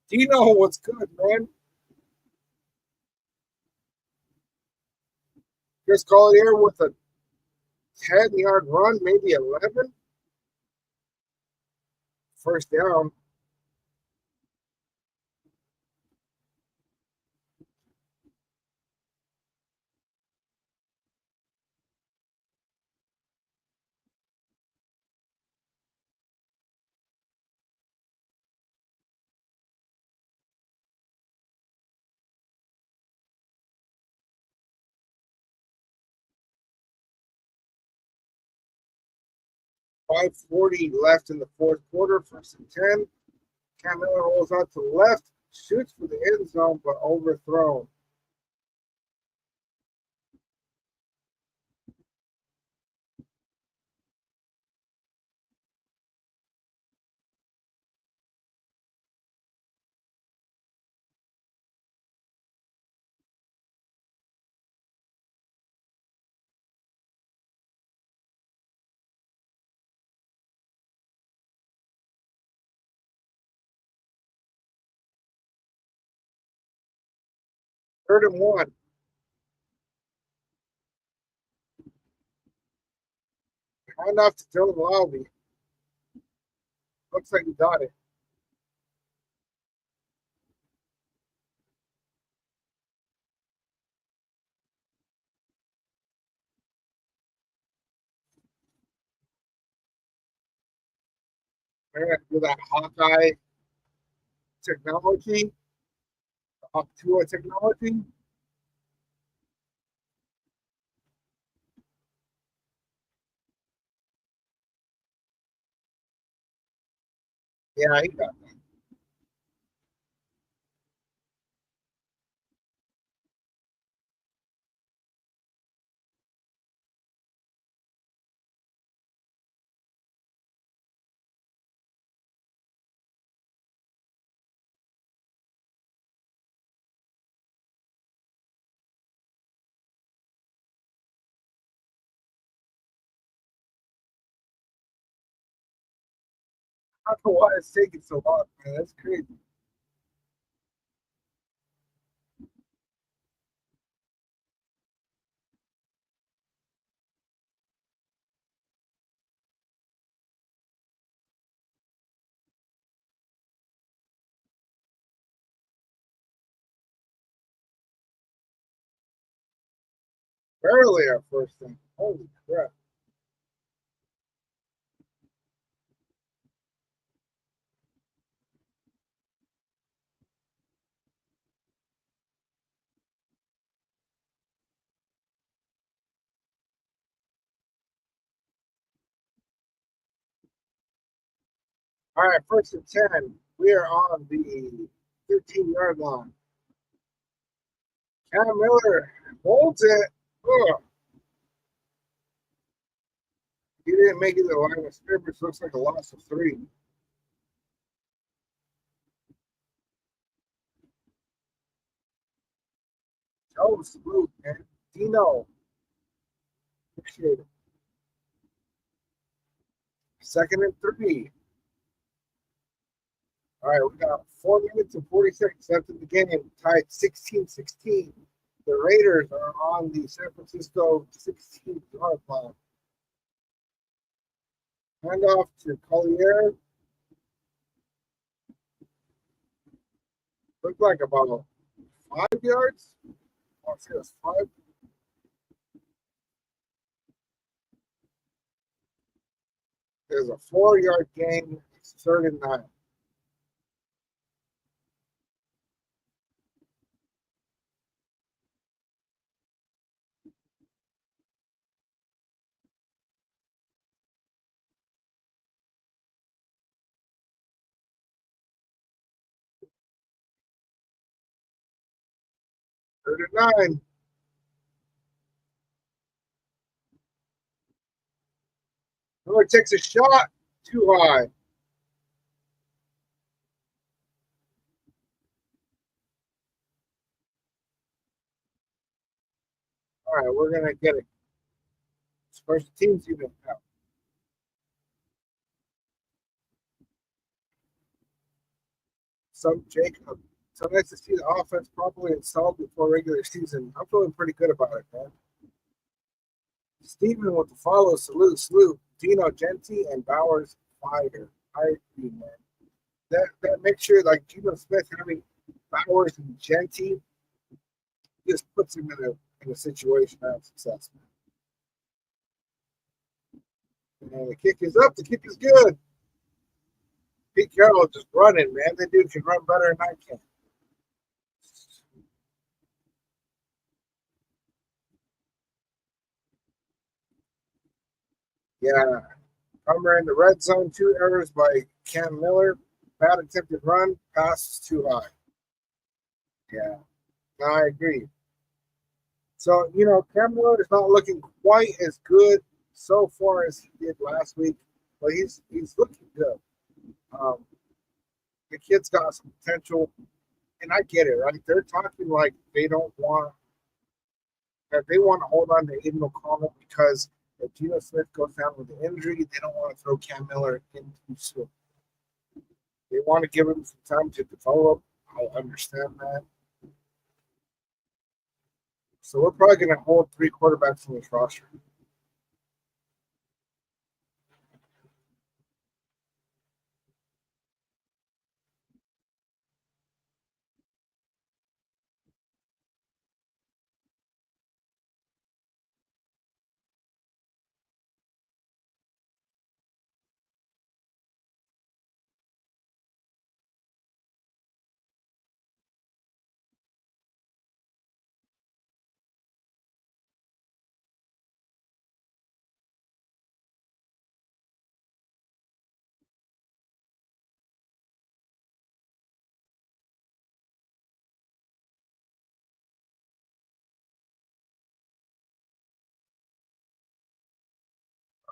Dino, what's good, man? Chris Collier with a 10-yard run, maybe 11. First down. .540 left in the fourth quarter, first and 10. Cam Miller rolls out to the left, shoots for the end zone, but overthrown. Third and 1. Hand off to Dylan Lowry. Looks like he got it. Man, with that Hawkeye technology, Optua technology. Yeah, he got that. I don't know why it's taking so long, man. That's crazy. Barely our first thing. Holy crap. All right, first and 10. We are on the 13-yard line. Cam Miller holds it. Ugh. He didn't make it to the line of scrimmage. Looks like a loss of 3. Oh, smooth, man. Dino. Appreciate it. Second and 3. All right, we got 4 minutes and 40 seconds left in the game. Tied 16-16. The Raiders are on the San Francisco 16-yard line. Handoff to Collier. Looked like about 5 yards. I want to say it was 5. There's a 4-yard gain. It's 3rd and 9. Third and 9. Miller takes a shot too high. All right, we're gonna get it. Special teams unit now. Some Jacob. So nice to see the offense properly installed before regular season. I'm feeling pretty good about it, man. Steven with the follow, salute. Dino Genti and Bowers fire. I agree, man. That makes sure like Gino Smith having Bowers and Genti just puts him in a situation of success, man. And the kick is up, the kick is good. Pete Carroll just running, man. That dude can run better than I can. Yeah. Hummer in the red zone, 2 errors by Cam Miller. Bad attempted run, pass is too high. Yeah, no, I agree. So, Cam Miller is not looking quite as good so far as he did last week, but he's looking good. Um, the kid's got some potential, and I get it, right? They're talking like they don't want that they want to hold on to Aiden O'Connell because if Geno Smith goes down with an injury, they don't want to throw Cam Miller in too soon. They want to give him some time to develop. I understand that. So we're probably going to hold 3 quarterbacks in this roster.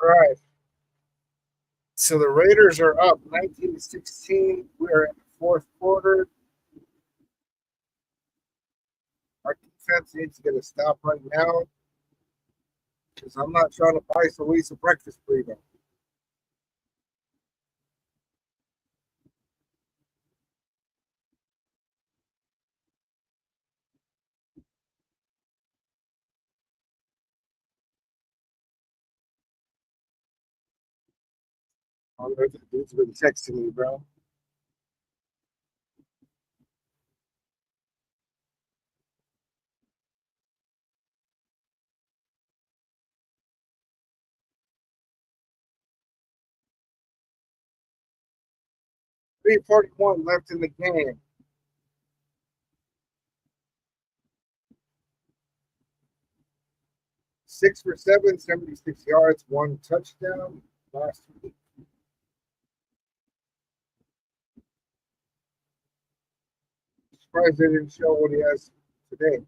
All right. So the Raiders are up 19-16. We're in the fourth quarter. Our defense needs to get a stop right now because I'm not trying to buy Louise a breakfast burrito. Oh, the dude's been texting me, bro. .341 left in the game. 6 for 7, 76 yards, 1 touchdown last week. Surprised they didn't show what he has today.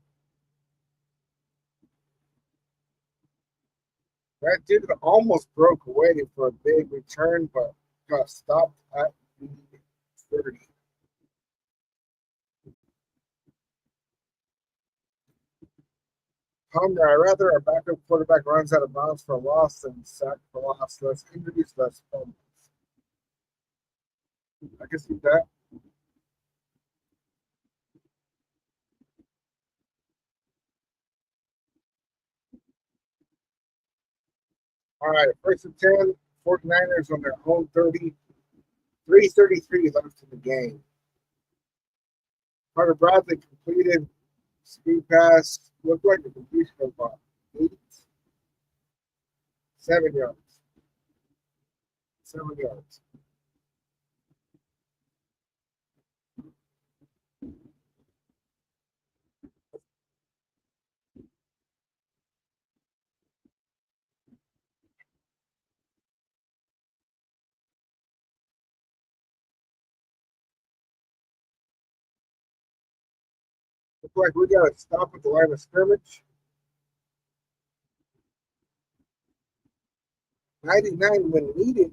That dude almost broke away for a big return, but got stopped at the 30. Palmer, I rather our backup quarterback runs out of bounds for a loss than sack for loss. Less injuries, less fumbles. I can see that. All right, first and 10, 49ers on their own 30. 3:33 left in the game. Carter Bradley completed speed pass. Looked like a completion of 8, 7 yards. 7 yards. Looked like we got to stop at the line of scrimmage. 99 when needed.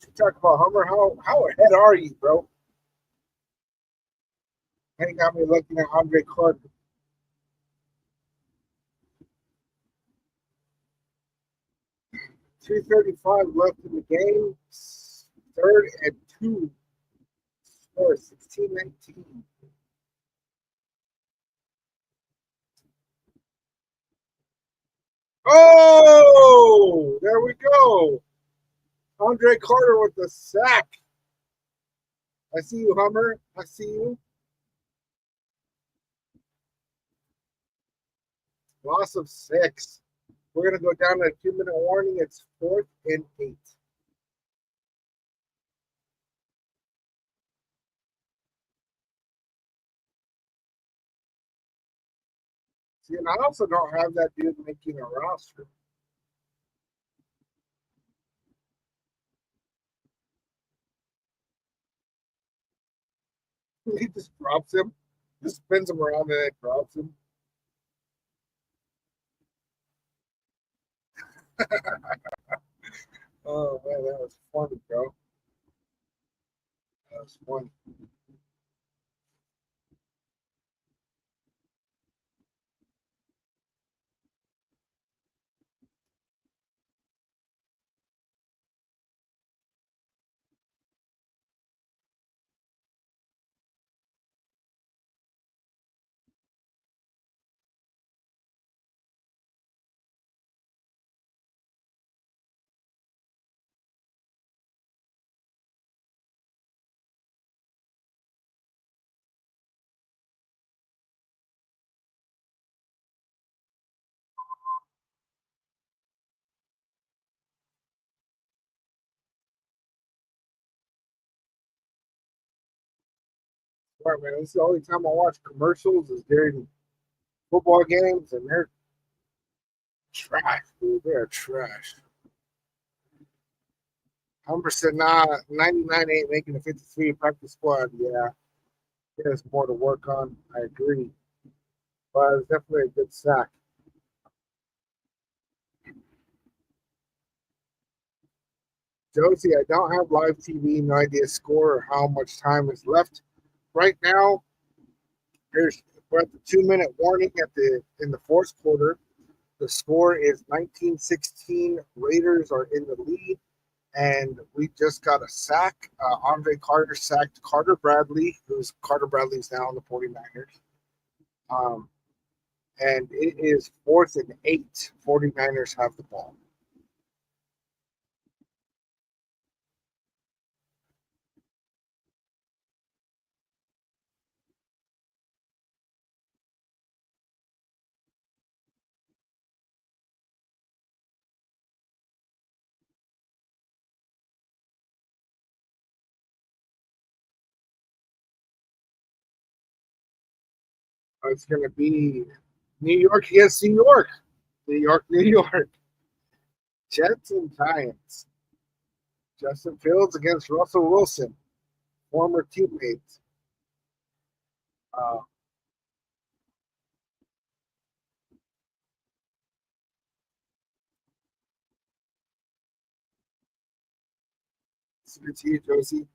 You talk about Hummer. How ahead are you, bro? And he got me looking at Andre Carter. 2:35 left in the game. Third and two. Score 16-19. Oh, there we go. Andre Carter with the sack. I see you, Hummer. I see you. Loss of 6. We're going to go down to a 2-minute warning. It's 4th and 8. See, and I also don't have that dude making a roster. He just drops him, just spins him around and then drops him. Oh man, that was funny, bro. That was funny. All right, man. This is the only time I watch commercials is during football games, and they're trash, dude. They're trash. Humber said, nah, 99 ain't making the 53 practice squad. Yeah, there's more to work on. I agree. But it's definitely a good sack. Josie, I don't have live TV, no idea score or how much time is left. Right now, we're at the 2-minute warning at the in the fourth quarter. The score is 19-16. Raiders are in the lead, and we just got a sack. Andre Carter sacked Carter Bradley, who's Carter Bradley's now on the 49ers. And it is 4th and 8. 49ers have the ball. It's going to be New York against New York. New York, New York. Jets and Giants. Justin Fields against Russell Wilson, former teammates. Uh, it's good to you, Josie.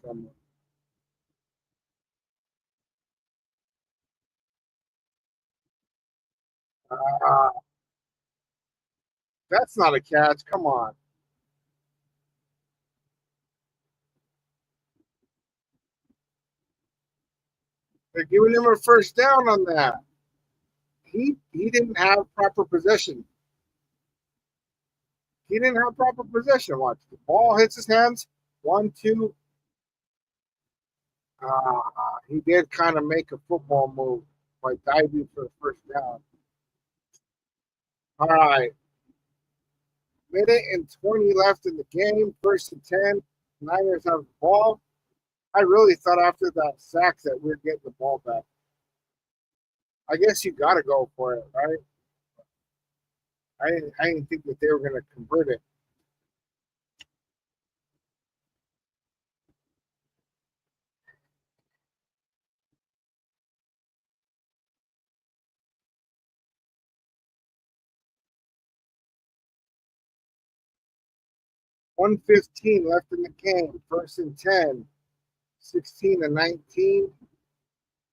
Come that's not a catch. Come on. They're giving him a first down on that. He didn't have proper possession. He didn't have proper possession. Watch. The ball hits his hands. 1, 2. He did kind of make a football move by diving for the first down. All right. Minute and 20 left in the game. 1st and 10. Niners have the ball. I really thought after that sack that we are getting the ball back. I guess you got to go for it, right? I didn't think that they were going to convert it. 1:15 left in the game. First and 10. 16-19.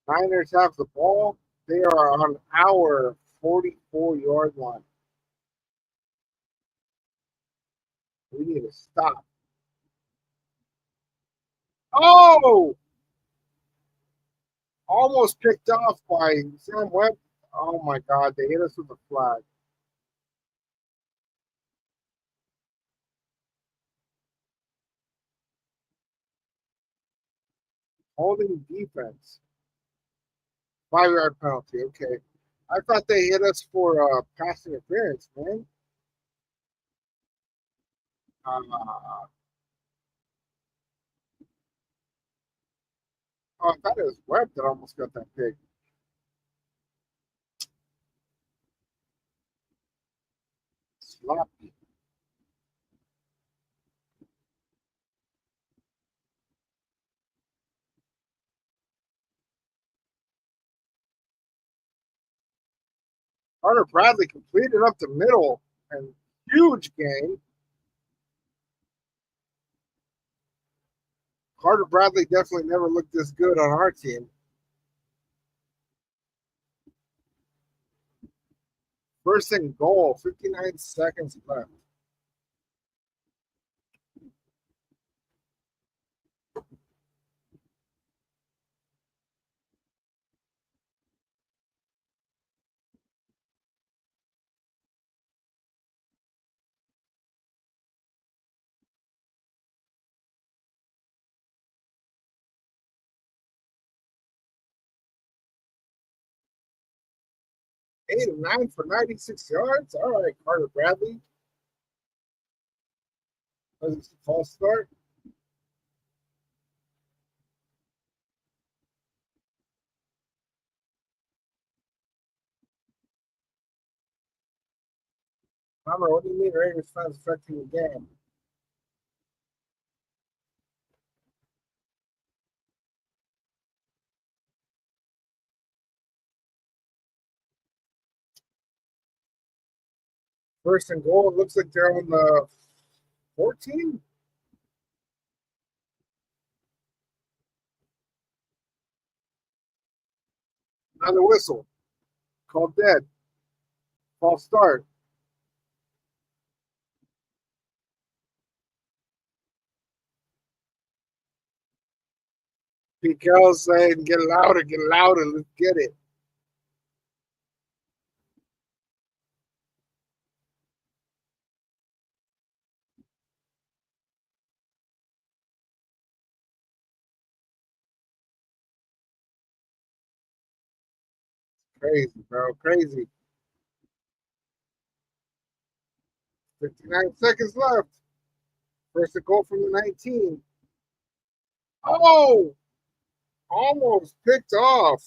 Niners have the ball. They are on our 44-yard line. We need to stop. Oh! Almost picked off by Sam Webb. Oh my God, they hit us with a flag. Holding defense. 5-yard penalty. Okay. I thought they hit us for pass interference, man. Uh, I thought it was Webb that almost got that pick. Sloppy. Carter Bradley completed up the middle and huge game. Carter Bradley definitely never looked this good on our team. First and goal, 59 seconds left. Eight and 9 for 96 yards. All right, Carter Bradley. Was it a false start? Hammer, what do you mean Raiders fans affecting the game? First and goal. It looks like they're on the 14. Another whistle. Called dead. False start. Pete Carroll saying, get louder, let's get it. Crazy, bro. Crazy. 59 seconds left. First and goal from the 19. Oh! Almost picked off.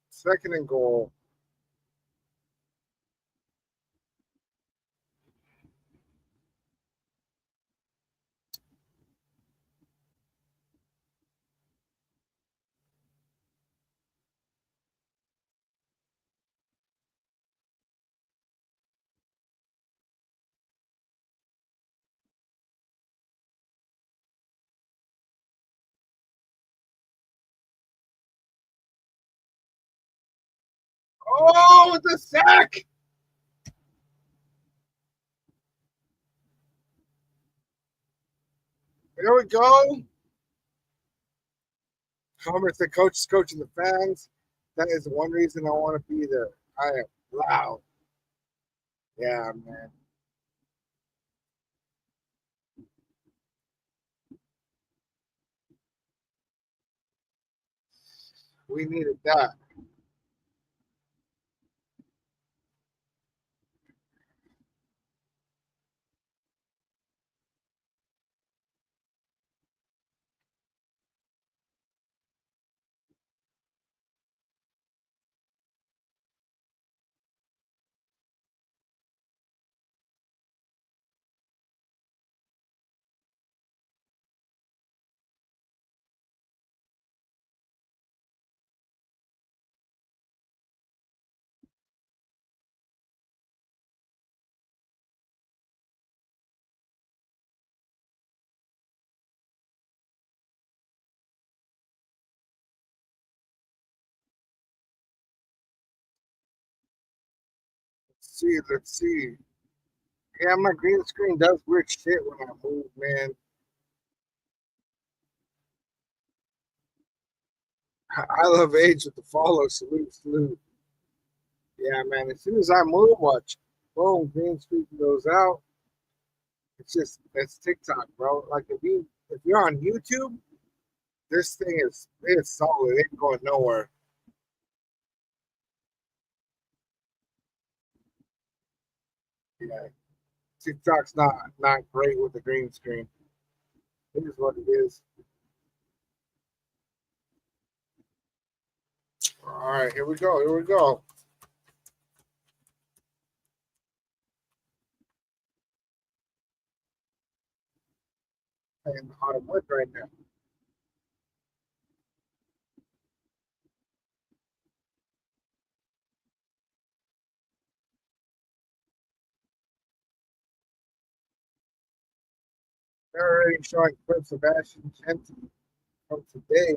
Second and goal. Oh, it's a sack! There we go. Homer's the coach is coaching the fans. That is one reason I want to be there. I am loud. Yeah, man. We needed that. see. Let's see. Yeah, my green screen does weird shit when I move, man. I love age with the follow. Salute, salute. Yeah, man. As soon as I move, watch. Boom, green screen goes out. It's just that's TikTok, bro. Like if you're on YouTube, this thing is it's solid. It ain't going nowhere. Yeah, TikTok's not great with the green screen. It is what it is. All right, here we go. Here we go. And autumn wood right now. They're already showing clips of Ashton Genty from today.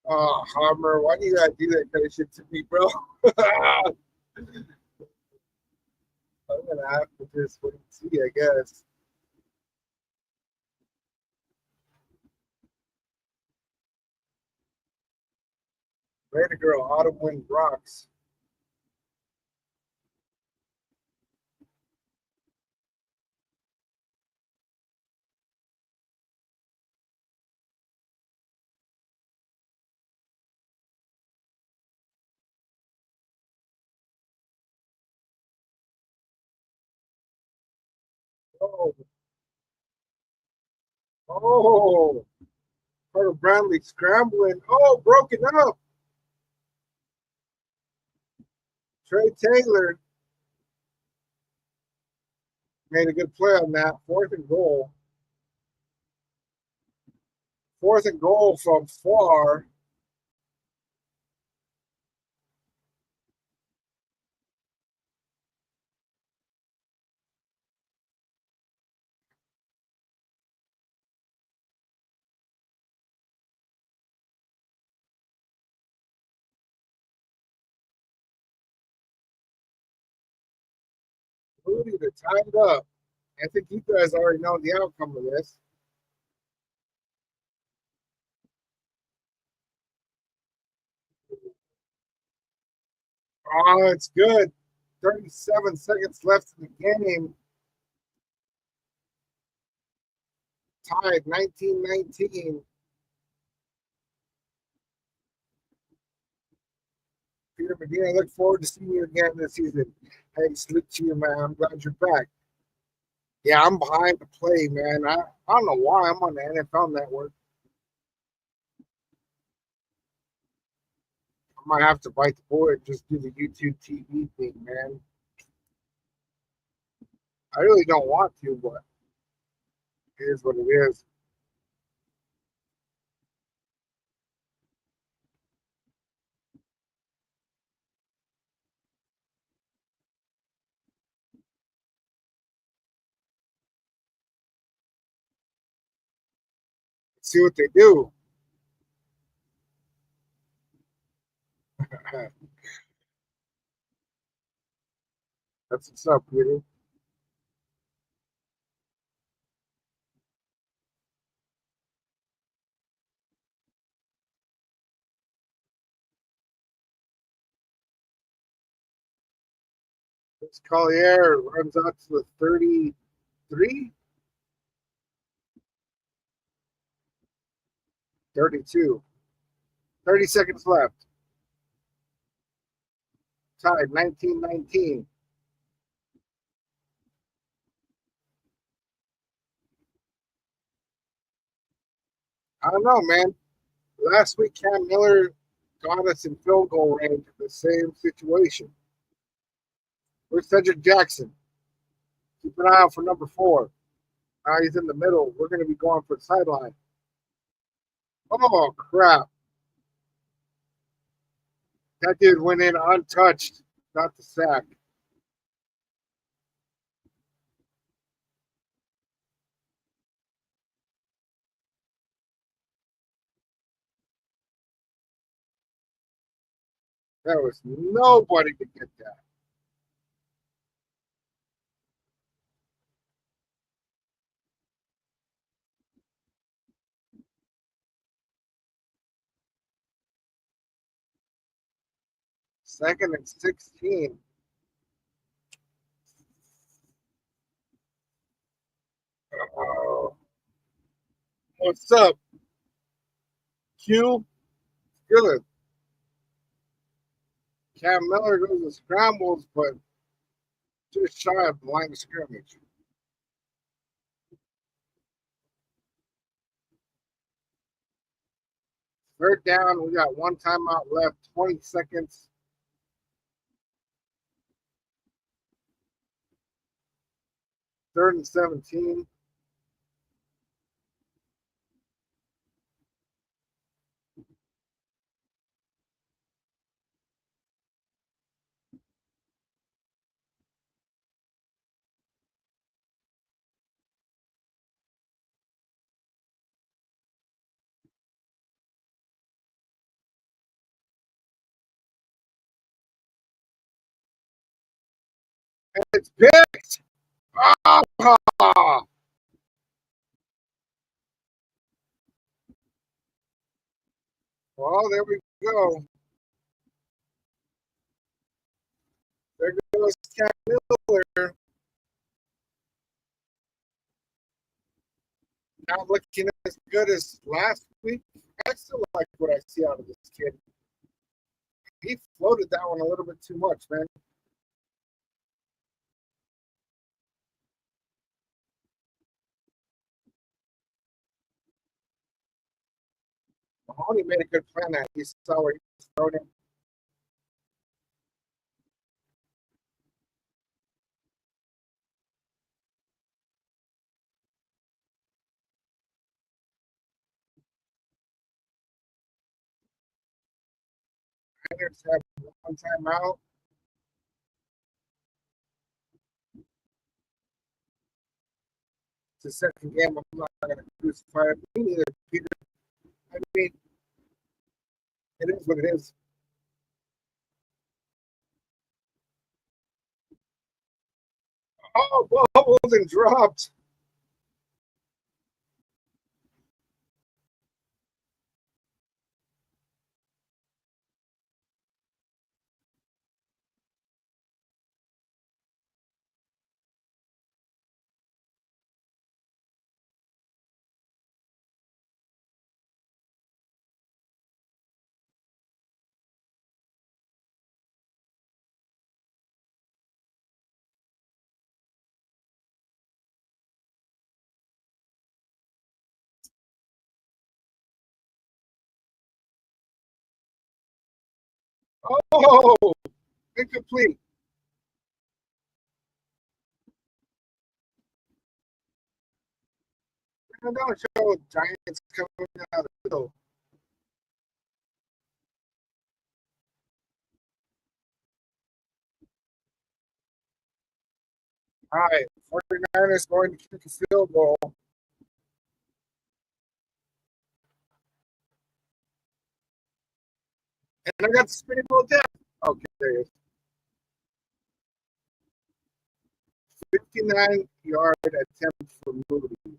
Oh, Harmer, why do you gotta do that kind of shit to me, bro? I'm gonna have to just wait and see, I guess. Way to girl, Autumn Wind rocks. Oh, oh, Carter Bradley scrambling. Oh, broken up. Trey Taylor made a good play on that. Fourth and goal. Fourth and goal from far. Moody, they're tied up. I think you guys already know the outcome of this. Oh, it's good. 37 seconds left in the game. Tied 19-19. Peter Medina, I look forward to seeing you again this season. Hey, salute to you, man. I'm glad you're back. Yeah, I'm behind the play, man. I don't know why I'm on the NFL Network. I might have to bite the bullet and just do the YouTube TV thing, man. I really don't want to, but it is what it is. Let's see what they do. That's what's up, Peter. This Collier runs out to the 33, 32. 30 seconds left. Tied 19-19. I don't know, man. Last week, Cam Miller got us in field goal range in the same situation. Where's Cedric Jackson? Keep an eye out for number 4. Now he's in the middle. We're going to be going for the sideline. Oh, crap. That dude went in untouched. Not the sack. There was nobody to get that. Second and 16. What's up, Q? Good. Cam Miller goes to scrambles, but just shy of the line of scrimmage. Third down, we got one timeout left, 20 seconds. Third and 17. And it's picked. Ah! Well, there we go. There goes Cam Miller. Not looking as good as last week. I still like what I see out of this kid. He floated that one a little bit too much, man. Mahoney made a good plan that he saw where he was throwing it. Niners have one timeout. It's the second game. I'm not going to crucify it. Me neither, Peter. I mean, it is what it is. Oh, bubbled and dropped. Oh, incomplete. I don't show Giants coming out of the middle. All right, 49ers going to kick a field goal. And I got the spinning ball down. Okay, there it is. 59-yard attempt for Moody.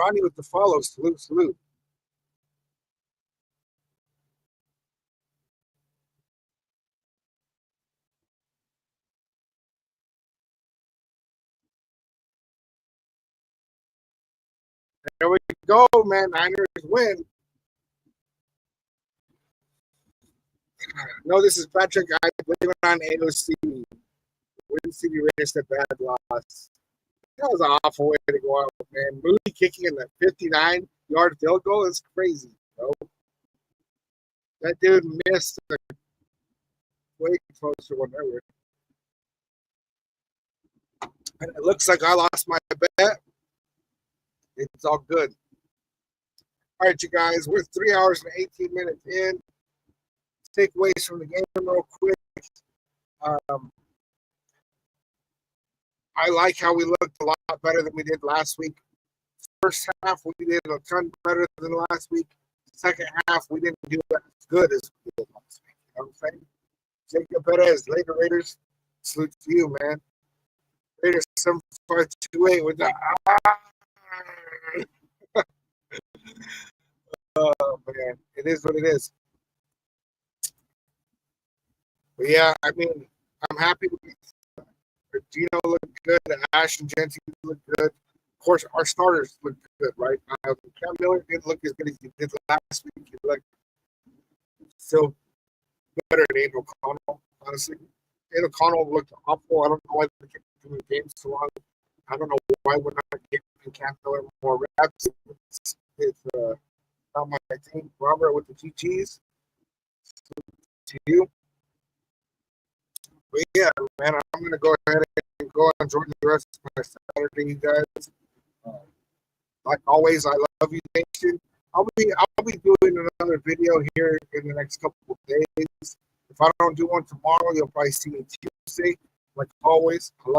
Ronnie with the follow. Salute, salute. There we go, man. Niners win. No, this is Patrick. I believe it on AOC. Win City Raiders a bad loss. That was an awful way to go out, man. Moody kicking in the 59-yard field goal is crazy, bro. That dude missed the way close or whatever. And it looks like I lost my bet. It's all good. All right, you guys, we're 3 hours and 18 minutes in. Takeaways from the game real quick. I like how we looked a lot better than we did last week. First half, we did a ton better than last week. Second half, we didn't do as good as we did last week. You know what I'm saying? Jacob Perez, Laker Raiders, salute to you, man. Raiders 7528 with the oh, man. It is what it is. But yeah, I mean, I'm happy with Gino looked good. Ash and Jensen looked good. Of course, our starters looked good, right? Cam Miller didn't look as good as he did last week. He looked still better than Aiden O'Connell, honestly. Aiden O'Connell looked awful. I don't know why they kept doing games so long. I don't know why we're not giving Cam Miller more reps. It's not my thing. Robert with the GGs. To you. But yeah, man, I'm going to go ahead and go enjoy the rest of my Saturday, you guys. Like always, I love you, Nation. I'll be doing another video here in the next couple of days. If I don't do one tomorrow, you'll probably see me Tuesday. Like always, I love